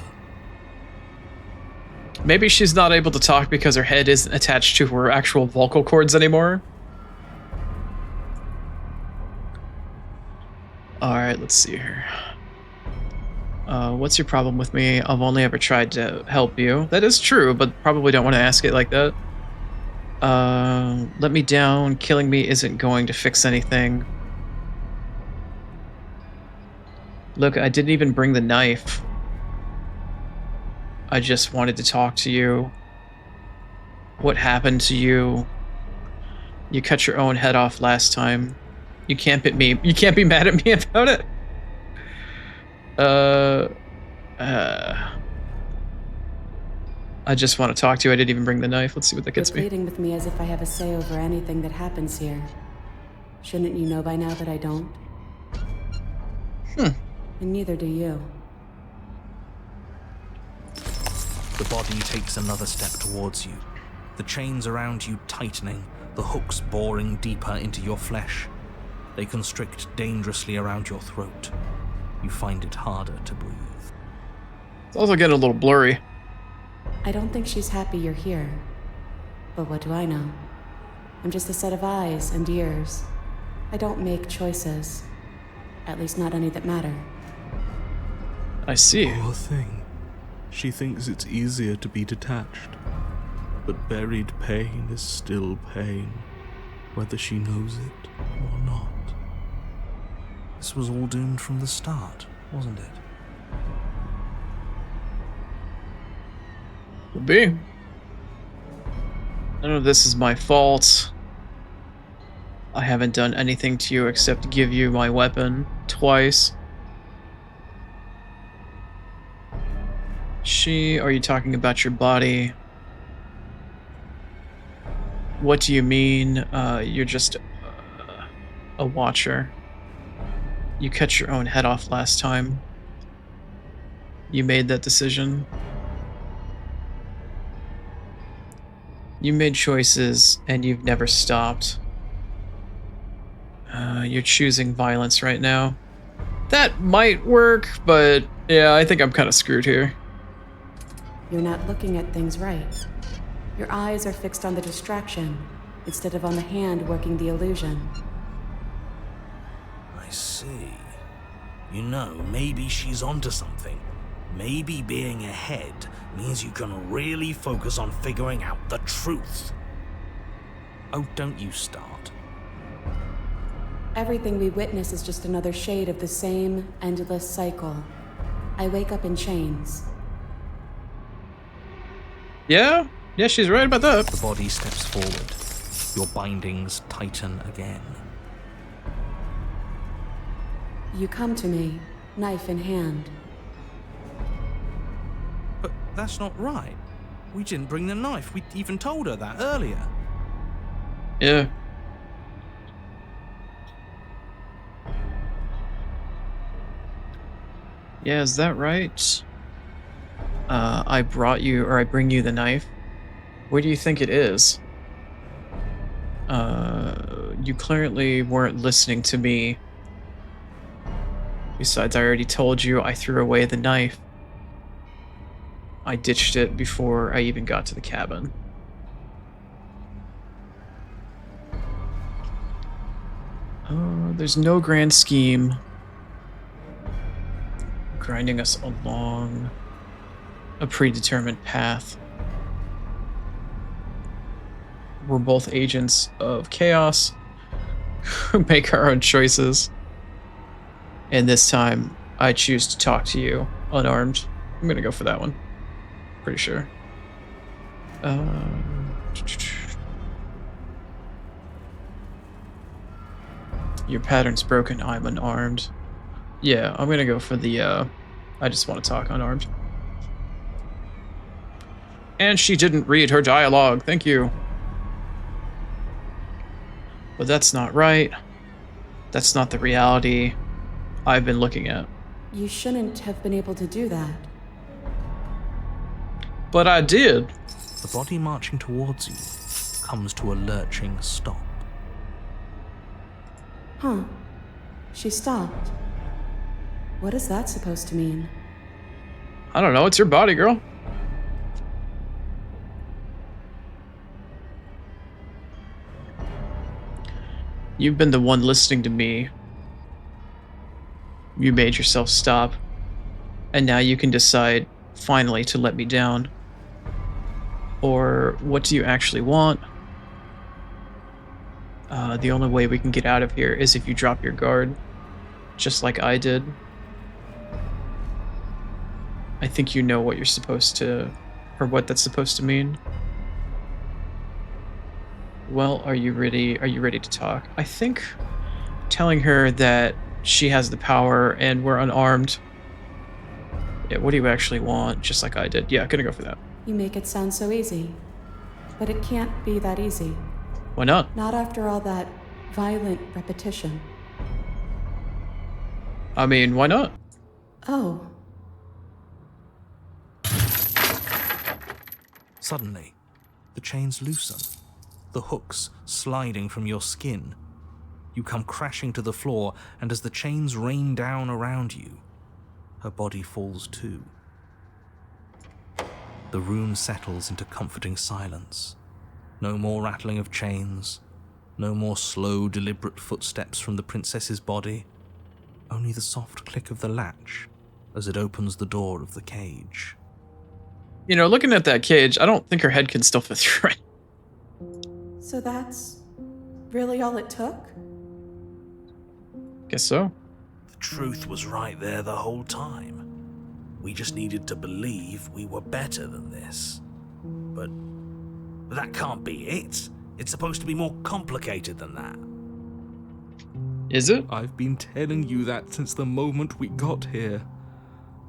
Maybe she's not able to talk because her head isn't attached to her actual vocal cords anymore. Alright, let's see here. What's your problem with me? I've only ever tried to help you. That is true, but probably don't want to ask it like that. Let me down. Killing me isn't going to fix anything. Look, I didn't even bring the knife. I just wanted to talk to you. What happened to you? You cut your own head off last time. You can't be mad at me about it. I just want to talk to you. I didn't even bring the knife. Let's see what that gets You're me. pleading with me as if I have a say over anything that happens here. Shouldn't you know by now that I don't? And neither do you. The body takes another step towards you, the chains around you tightening, the hooks boring deeper into your flesh. They constrict dangerously around your throat. You find it harder to breathe. It's also getting a little blurry. I don't think she's happy you're here. But what do I know? I'm just a set of eyes and ears. I don't make choices. At least not any that matter. I see. Poor thing. She thinks it's easier to be detached. But buried pain is still pain, whether she knows it or not. This was all doomed from the start, wasn't it? Could be. None of this is my fault. I haven't done anything to you except give you my weapon twice. Are you talking about your body? What do you mean? You're just a watcher. You cut your own head off last time. You made that decision. You made choices, and you've never stopped. You're choosing violence right now. That might work, but yeah, I think I'm kind of screwed here. You're not looking at things right. Your eyes are fixed on the distraction, instead of on the hand working the illusion. I see. You know, maybe she's onto something. Maybe being ahead means you can really focus on figuring out the truth. Oh, don't you start. Everything we witness is just another shade of the same endless cycle. I wake up in chains. Yeah, she's right about that. The body steps forward. Your bindings tighten again. You come to me, knife in hand. But that's not right. We didn't bring the knife. We even told her that earlier. Yeah. Yeah, is that right? I bring you the knife. Where do you think it is? You clearly weren't listening to me. Besides, I already told you I threw away the knife. I ditched it before I even got to the cabin. There's no grand scheme grinding us along a predetermined path. We're both agents of chaos who make our own choices. And this time, I choose to talk to you unarmed. I'm gonna go for that one. Pretty sure. Your pattern's broken, I'm unarmed. Yeah, I'm gonna go for the, I just want to talk unarmed. And she didn't read her dialogue, thank you. But that's not right. That's not the reality I've been looking at. You shouldn't have been able to do that. But I did. The body marching towards you comes to a lurching stop. Huh. She stopped. What is that supposed to mean? I don't know, it's your body, girl. You've been the one listening to me. You made yourself stop. and now you can decide finally to let me down. Or what do you actually want? The only way we can get out of here is if you drop your guard, just like I did. I think you know what you're supposed to, or what that's supposed to mean. Well, are you ready? Are you ready to talk? I think telling her that she has the power and we're unarmed. Yeah, what do you actually want? Just like I did. Yeah, gonna go for that. You make it sound so easy. But it can't be that easy. Why not? Not after all that violent repetition. I mean, why not? Oh, Suddenly, the chains loosen, the hooks sliding from your skin. You come crashing to the floor, and as the chains rain down around you, her body falls too. The room settles into comforting silence. No more rattling of chains, no more slow, deliberate footsteps from the princess's body, only the soft click of the latch as it opens the door of the cage. You know, looking at that cage, I don't think her head can still fit through it. so that's really all it took? Guess so. The truth was right there the whole time. We just needed to believe we were better than this. But that can't be it. It's supposed to be more complicated than that. Is it? I've been telling you that since the moment we got here.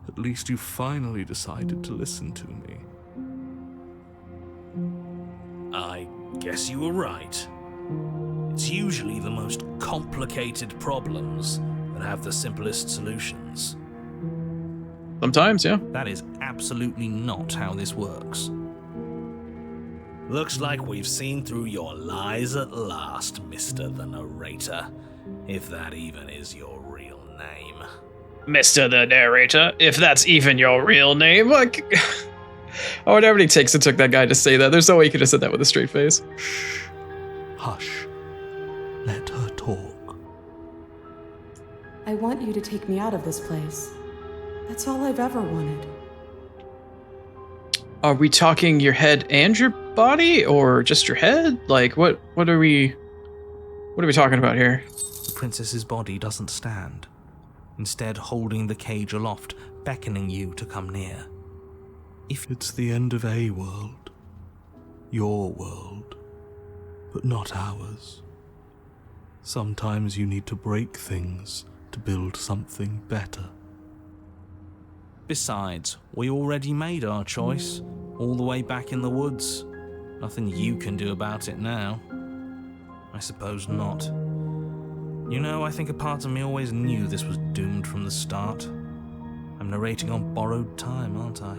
At least you finally decided to listen to me. I guess you were right. It's usually the most complicated problems that have the simplest solutions. Sometimes, yeah. That is absolutely not how this works. Looks like we've seen through your lies at last, Mr. the Narrator. If that even is your real name. Mr. the Narrator, if that's even your real name. Like, oh, whatever it takes, it took that guy to say that. There's no way he could have said that with a straight face. Shh. Hush. Let her talk. I want you to take me out of this place. That's all I've ever wanted. Are we talking your head and your body, or just your head? Like, what are we talking about here? The princess's body doesn't stand, instead holding the cage aloft, beckoning you to come near. If it's the end of a world, your world, but not ours. Sometimes you need to break things to build something better. Besides, we already made our choice, all the way back in the woods. Nothing you can do about it now. I suppose not. You know, I think a part of me always knew this was doomed from the start. I'm narrating on borrowed time, aren't I?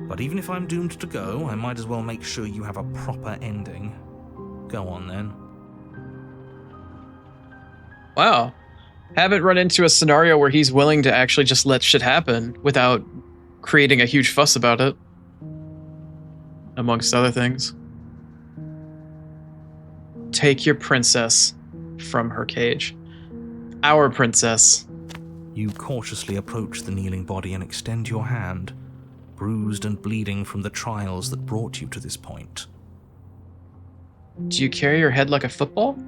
But even if I'm doomed to go, I might as well make sure you have a proper ending. Go on then. Wow. Haven't run into a scenario where he's willing to actually just let shit happen without creating a huge fuss about it. Amongst other things. Take your princess from her cage. Our princess. You cautiously approach the kneeling body and extend your hand, bruised and bleeding from the trials that brought you to this point. Do you carry your head like a football?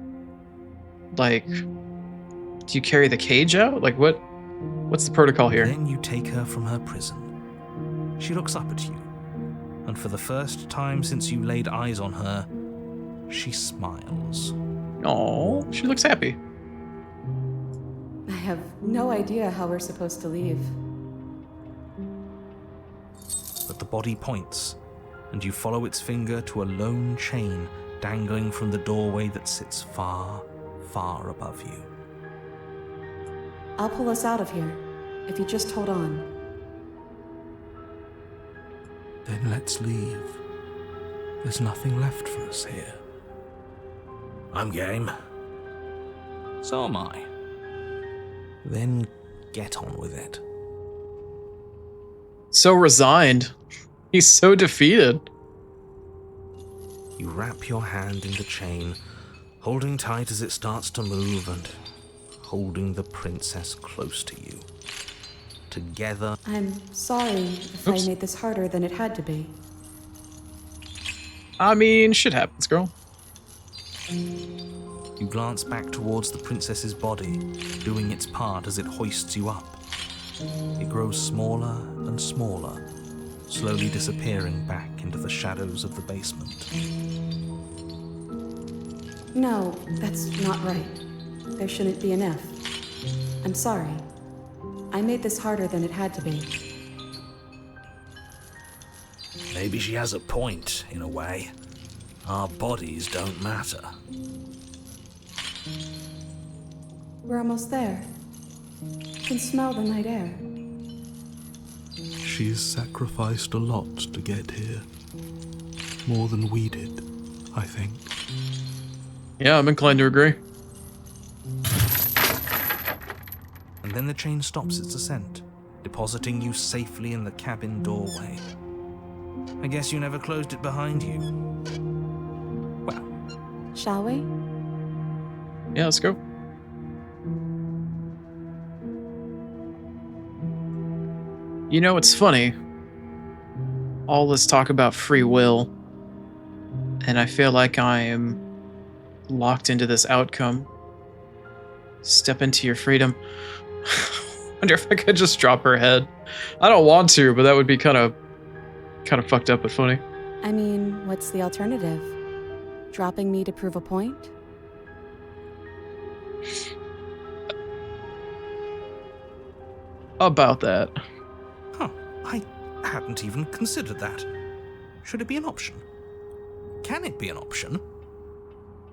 Like, do you carry the cage out? Like, what's the protocol here? Then you take her from her prison. She looks up at you, and for the first time since you laid eyes on her, she smiles. Oh, she looks happy. I have no idea how we're supposed to leave. But the body points, and you follow its finger to a lone chain dangling from the doorway that sits far, far above you. I'll pull us out of here, if you just hold on. Then let's leave. There's nothing left for us here. I'm game. So am I. Then get on with it. So resigned. He's so defeated. You wrap your hand in the chain, holding tight as it starts to move and holding the princess close to you. together. I'm sorry if I made this harder than it had to be. I mean, shit happens, girl. You glance back towards the princess's body, doing its part as it hoists you up. It grows smaller and smaller, slowly disappearing back into the shadows of the basement. No, that's not right. There shouldn't be an if. I'm sorry. I made this harder than it had to be. Maybe she has a point, in a way. Our bodies don't matter. We're almost there. Can smell the night air. She's sacrificed a lot to get here. More than we did, I think. Yeah, I'm inclined to agree. And then the chain stops its ascent, depositing you safely in the cabin doorway. I guess you never closed it behind you. Well, Shall we? Yeah, let's go. You know, it's funny. All this talk about free will, and I feel like I am locked into this outcome. Step into your freedom. Wonder if I could just drop her head. I don't want to, but that would be kind of fucked up but funny. I mean, what's the alternative? Dropping me to prove a point? About that. huh, I hadn't even considered that. Should it be an option? Can it be an option?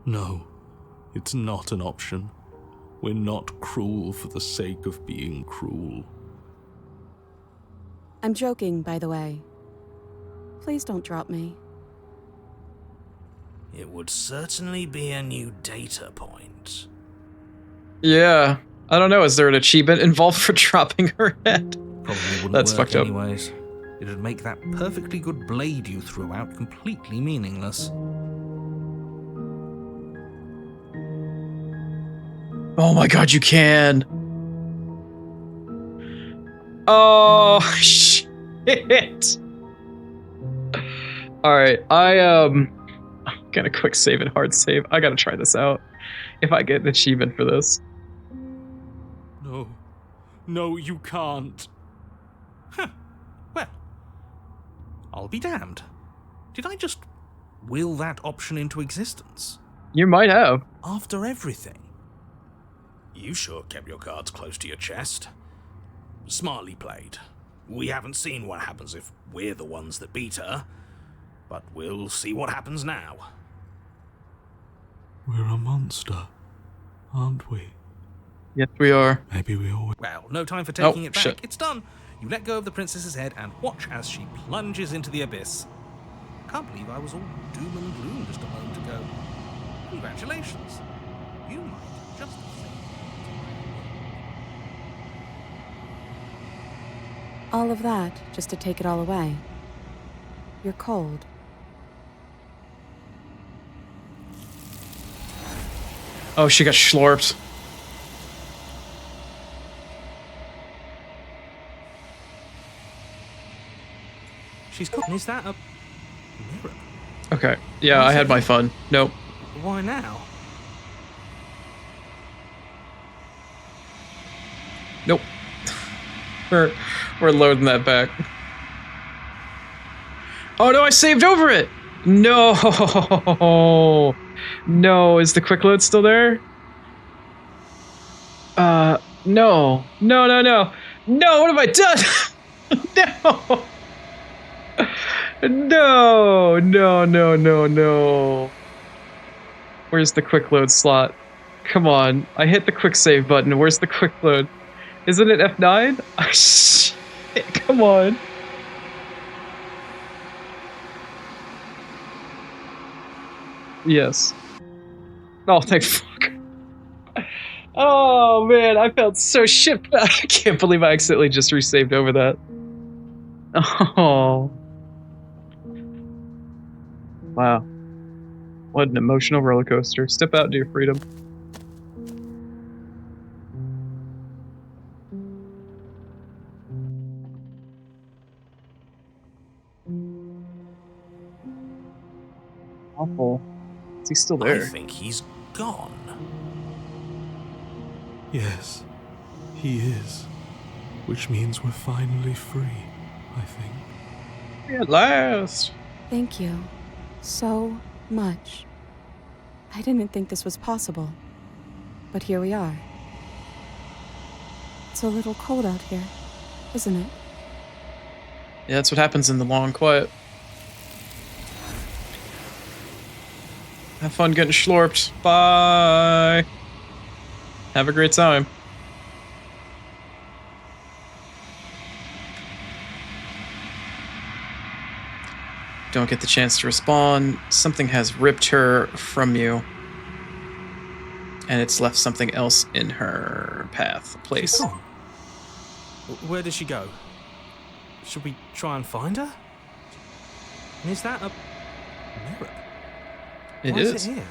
No, it's not an option. We're not cruel for the sake of being cruel. I'm joking, by the way. Please don't drop me. It would certainly be a new data point. Yeah. I don't know, is there an achievement involved for dropping her head? Probably wouldn't That's work fucked up. anyways. It'd make that perfectly good blade you threw out completely meaningless. Oh my god, you can. Oh, shit. Alright, I'm gonna quick save and hard save. I gotta try this out. If I get an achievement for this. No. No, you can't. Well, I'll be damned. Did I just will that option into existence? You might have. After everything? You sure kept your cards close to your chest. Smartly played. We haven't seen what happens if we're the ones that beat her, but we'll see what happens now. We're a monster, aren't we? Yes, we are. Maybe we always... Well, no time for taking Oh, it back. shit. It's done. You let go of the princess's head and watch as she plunges into the abyss. Can't believe I was all doom and gloom just a moment ago. Congratulations. You might just have saved All of that just to take it all away. You're cold. Oh, she got schlorped. She's got. Is that a mirror? Okay. Yeah, I had my fun. Nope. Why now? Nope. We're loading that back. Oh no, I saved over it! No! No, is the quick load still there? No. No, no, no. No, what have I done? No! No, no, no, no, no. Where's the quick load slot? Come on, I hit the quick save button. Where's the quick load? Isn't it F9? Oh, shit, come on. Yes. Oh, thank fuck. Oh, man, I felt so shit. I can't believe I accidentally just resaved over that. Oh. Wow. What an emotional roller coaster. Step out into your freedom. awful. Is he still I there? think he's gone. Yes, he is. Which means we're finally free, I think. At last. Thank you so much. I didn't think this was possible, but here we are. It's a little cold out here, isn't it? Yeah, that's what happens in the long quiet. Have fun getting schlorped. Bye. Have a great time. Don't get the chance to respawn. Something has ripped her from you. And it's left something else in her path, place. She's gone. Where did she go? Should we try and find her? And is that a mirror? It Why is. is it here?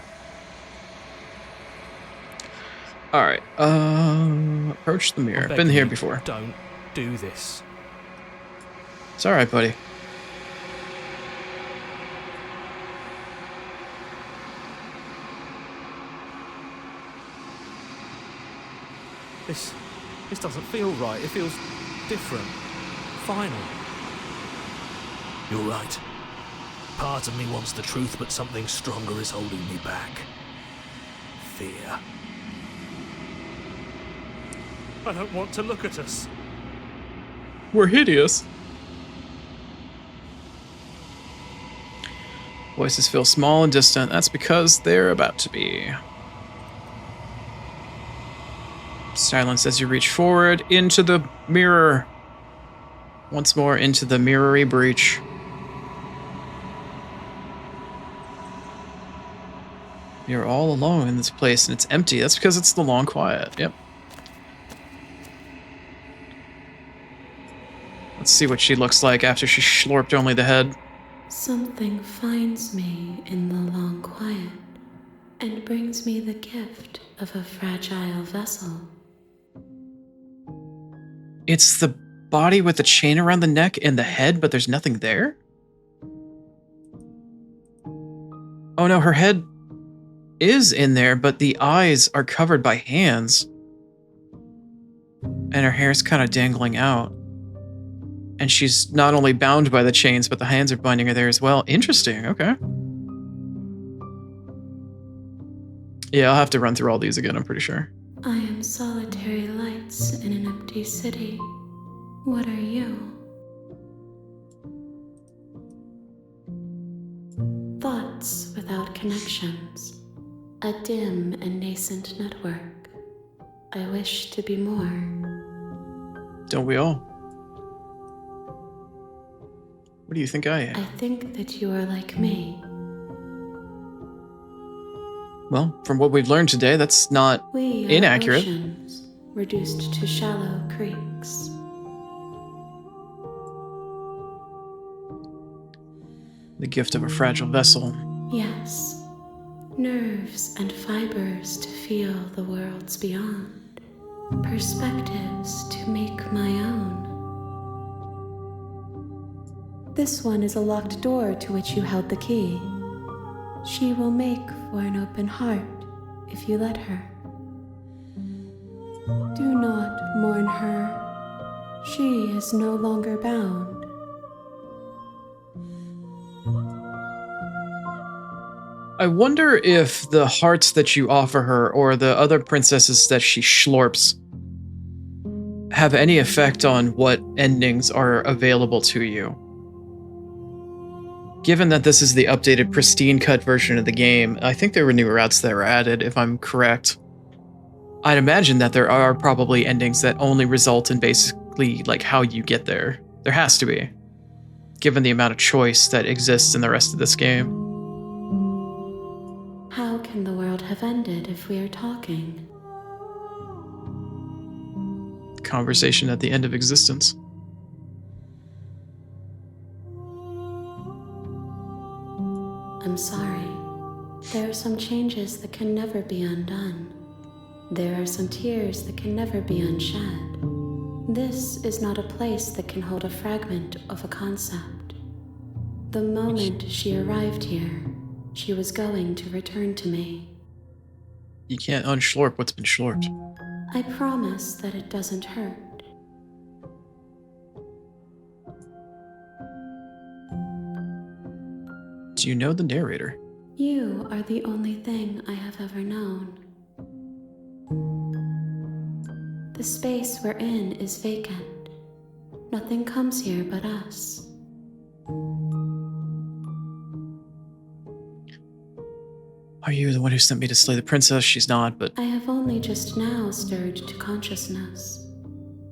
Alright, approach the mirror. I'm Been here begging you, before. Don't do this. It's alright, buddy. This doesn't feel right. It feels different. Final. You're right. Part of me wants the truth, but something stronger is holding me back. Fear. I don't want to look at us. We're hideous. Voices feel small and distant. That's because they're about to be. Silence as you reach forward into the mirror. Once more into the mirrory breach. You're all alone in this place and it's empty. That's because it's the long quiet. Yep. Let's see what she looks like after she schlorped only the head. Something finds me in the long quiet and brings me the gift of a fragile vessel. It's the body with the chain around the neck and the head, but there's nothing there? Oh no, her head is in there, but the eyes are covered by hands. And her hair's kind of dangling out. And she's not only bound by the chains, but the hands are binding her there as well. Interesting, okay. Yeah, I'll have to run through all these again, I'm pretty sure. I am solitary lights in an empty city. What are you? Thoughts without connections. A dim and nascent network. I wish to be more. Don't we all? What do you think I am? I think that you are like me. Well, from what we've learned today, that's not We are inaccurate. oceans, reduced to shallow creeks. The gift of a fragile vessel. Yes, nerves and fibers to feel the worlds beyond, perspectives to make my own. This one is a locked door to which you held the key. She will make for an open heart if you let her. Do not mourn her. She is no longer bound. I wonder if the hearts that you offer her or the other princesses that she schlorps have any effect on what endings are available to you. Given that this is the updated pristine cut version of the game, I think there were new routes that were added, if I'm correct. I'd imagine that there are probably endings that only result in basically like how you get there. There has to be, given the amount of choice that exists in the rest of this game. How can the world have ended if we are talking? Conversation at the end of existence. I'm sorry. There are some changes that can never be undone. There are some tears that can never be unshed. This is not a place that can hold a fragment of a concept. The moment she arrived here, She was going to return to me. You can't unschlorp what's been schlorped. I promise that it doesn't hurt. Do you know the narrator? You are the only thing I have ever known. The space we're in is vacant. Nothing comes here but us. Are you the one who sent me to slay the princess? She's not, but I have only just now stirred to consciousness.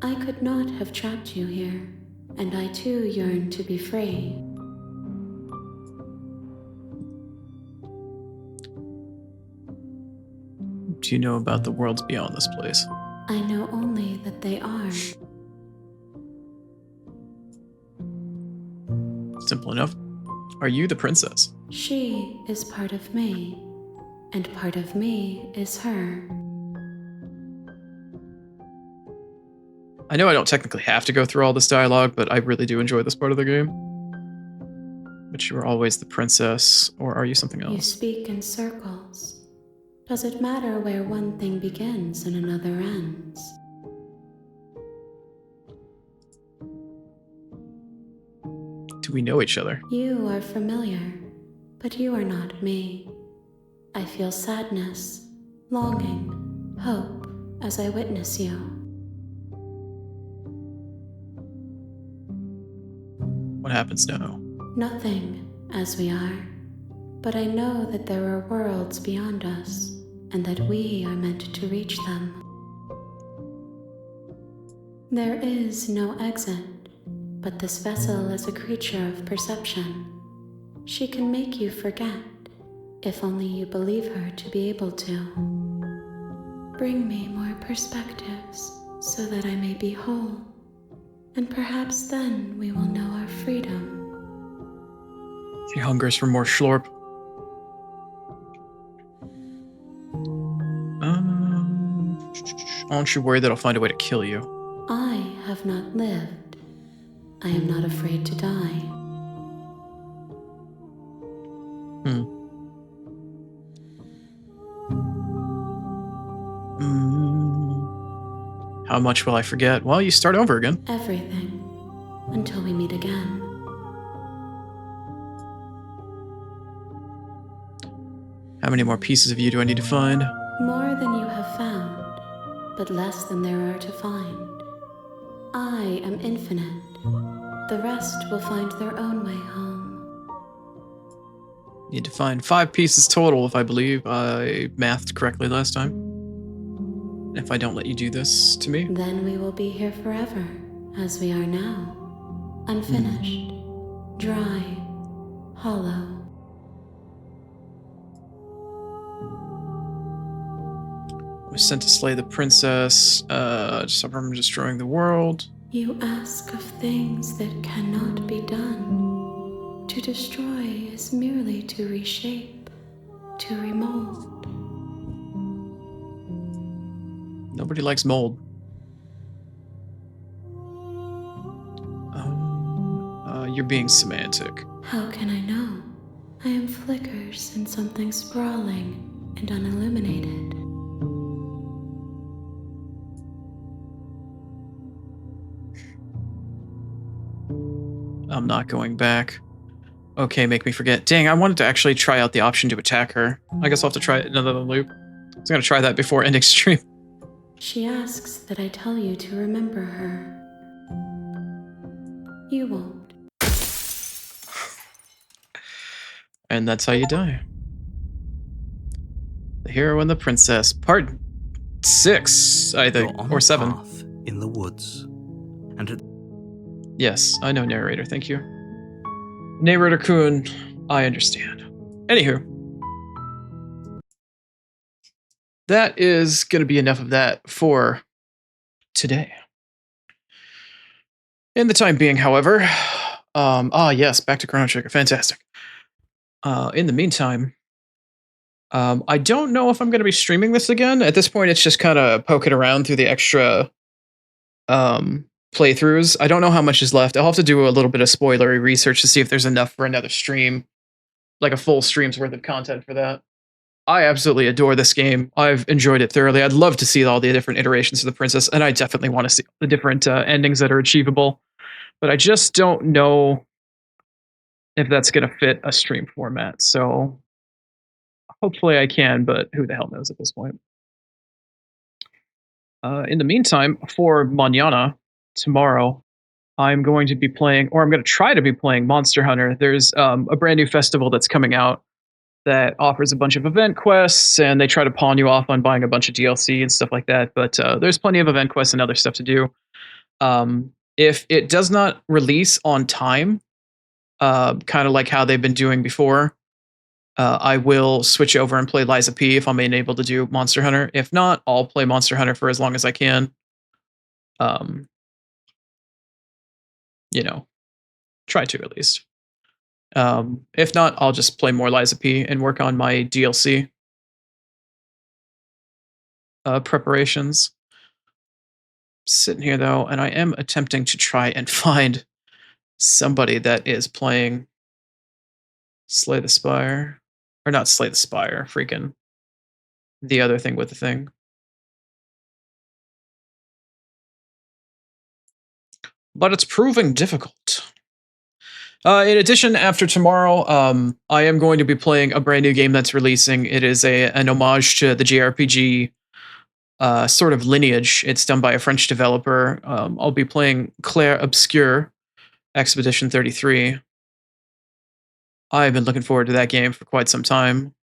I could not have trapped you here, and I too yearn to be free. do you know about the worlds beyond this place? I know only that they are. Simple enough. Are you the princess? She is part of me, and part of me is her. I know I don't technically have to go through all this dialogue, but I really do enjoy this part of the game. But you are always the princess, or are you something You else? speak in circles. Does it matter where one thing begins and another ends? Do we know each other? You are familiar, but you are not me. I feel sadness, longing, hope as I witness you. What happens now? Nothing, as we are. But I know that there are worlds beyond us, and that we are meant to reach them. There is no exit, but this vessel is a creature of perception. She can make you forget, if only you believe her to be able to. Bring me more perspectives, so that I may be whole, and perhaps then we will know our freedom. She hungers for more schlorp. Aren't you worried that I'll find a way to kill you? I have not lived. I am not afraid to die. How much will I forget? Well, you start over again. Everything. Until we meet again. How many more pieces of you do I need to find? More than you have found, but less than there are to find. I am infinite. The rest will find their own way home. Need to find 5 pieces total, if I believe I mathed correctly last time. If I don't let you do this to me. Then we will be here forever, as we are now. Unfinished, dry, hollow. I was sent to slay the princess, to stop her from destroying the world. You ask of things that cannot be done. To destroy is merely to reshape, to remold. Nobody likes mold. You're being semantic. How can I know? I am flickers in something sprawling and unilluminated. I'm not going back. Okay, make me forget. Dang, I wanted to actually try out the option to attack her. I guess I'll have to try another loop. I was gonna try that before ending stream. She asks that I tell you to remember her. You won't. And that's how you die. The Hero and the Princess, part 6, I think, You're on or a 7. path in the woods, and at Yes, I know, narrator, thank you. Narrator Kun, I understand. Anywho. That is going to be enough of that for today. In the time being, however, yes, back to Chrono Trigger, fantastic. In the meantime, I don't know if I'm going to be streaming this again. At this point, it's just kind of poking around through the extra playthroughs. I don't know how much is left. I'll have to do a little bit of spoilery research to see if there's enough for another stream. like a full stream's worth of content for that. I absolutely adore this game. I've enjoyed it thoroughly. I'd love to see all the different iterations of the princess, and I definitely want to see the different endings that are achievable. But I just don't know if that's going to fit a stream format. So hopefully I can, but who the hell knows at this point. In the meantime, for mañana, tomorrow, I'm going to be playing, or I'm going to try to be playing Monster Hunter. There's a brand new festival that's coming out that offers a bunch of event quests, and they try to pawn you off on buying a bunch of DLC and stuff like that. But there's plenty of event quests and other stuff to do. If it does not release on time, kind of like how they've been doing before, I will switch over and play Liza P if I'm unable to do Monster Hunter. If not, I'll play Monster Hunter for as long as I can. Um, you know, try to at least. If not, I'll just play more Liza P and work on my DLC preparations. Sitting here though, and I am attempting to try and find somebody that is playing Slay the Spire, or not Slay the Spire, freaking the other thing with the thing. But it's proving difficult. In addition, after tomorrow, I am going to be playing a brand new game that's releasing. It is an homage to the JRPG sort of lineage. It's done by a French developer. I'll be playing Claire Obscure Expedition 33. I've been looking forward to that game for quite some time.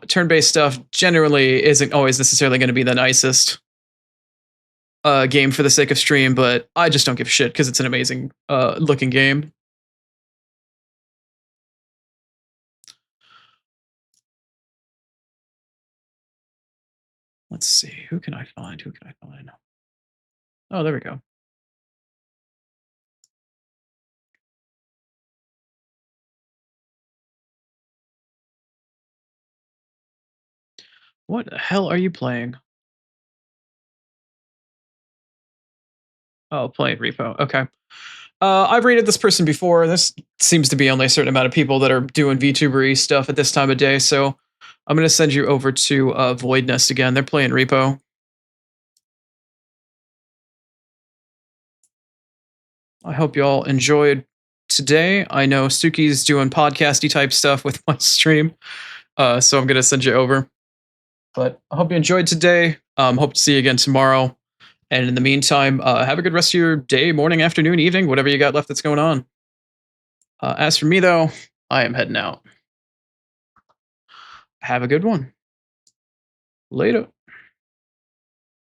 Turn-based stuff generally isn't always necessarily going to be the nicest game for the sake of stream, but I just don't give a shit because it's an amazing looking game. Let's see. Who can I find? Who can I find? Oh, there we go. What the hell are you playing? Oh, playing Repo. Okay. I've rated this person before. This seems to be only a certain amount of people that are doing VTuber-y stuff at this time of day, so I'm going to send you over to Void Nest again. They're playing Repo. I hope y'all enjoyed today. I know Suki's doing podcasty type stuff with my stream, so I'm going to send you over. But I hope you enjoyed today. Hope to see you again tomorrow. And in the meantime, have a good rest of your day, morning, afternoon, evening, whatever you got left that's going on. As for me, though, I am heading out. Have a good one. Later.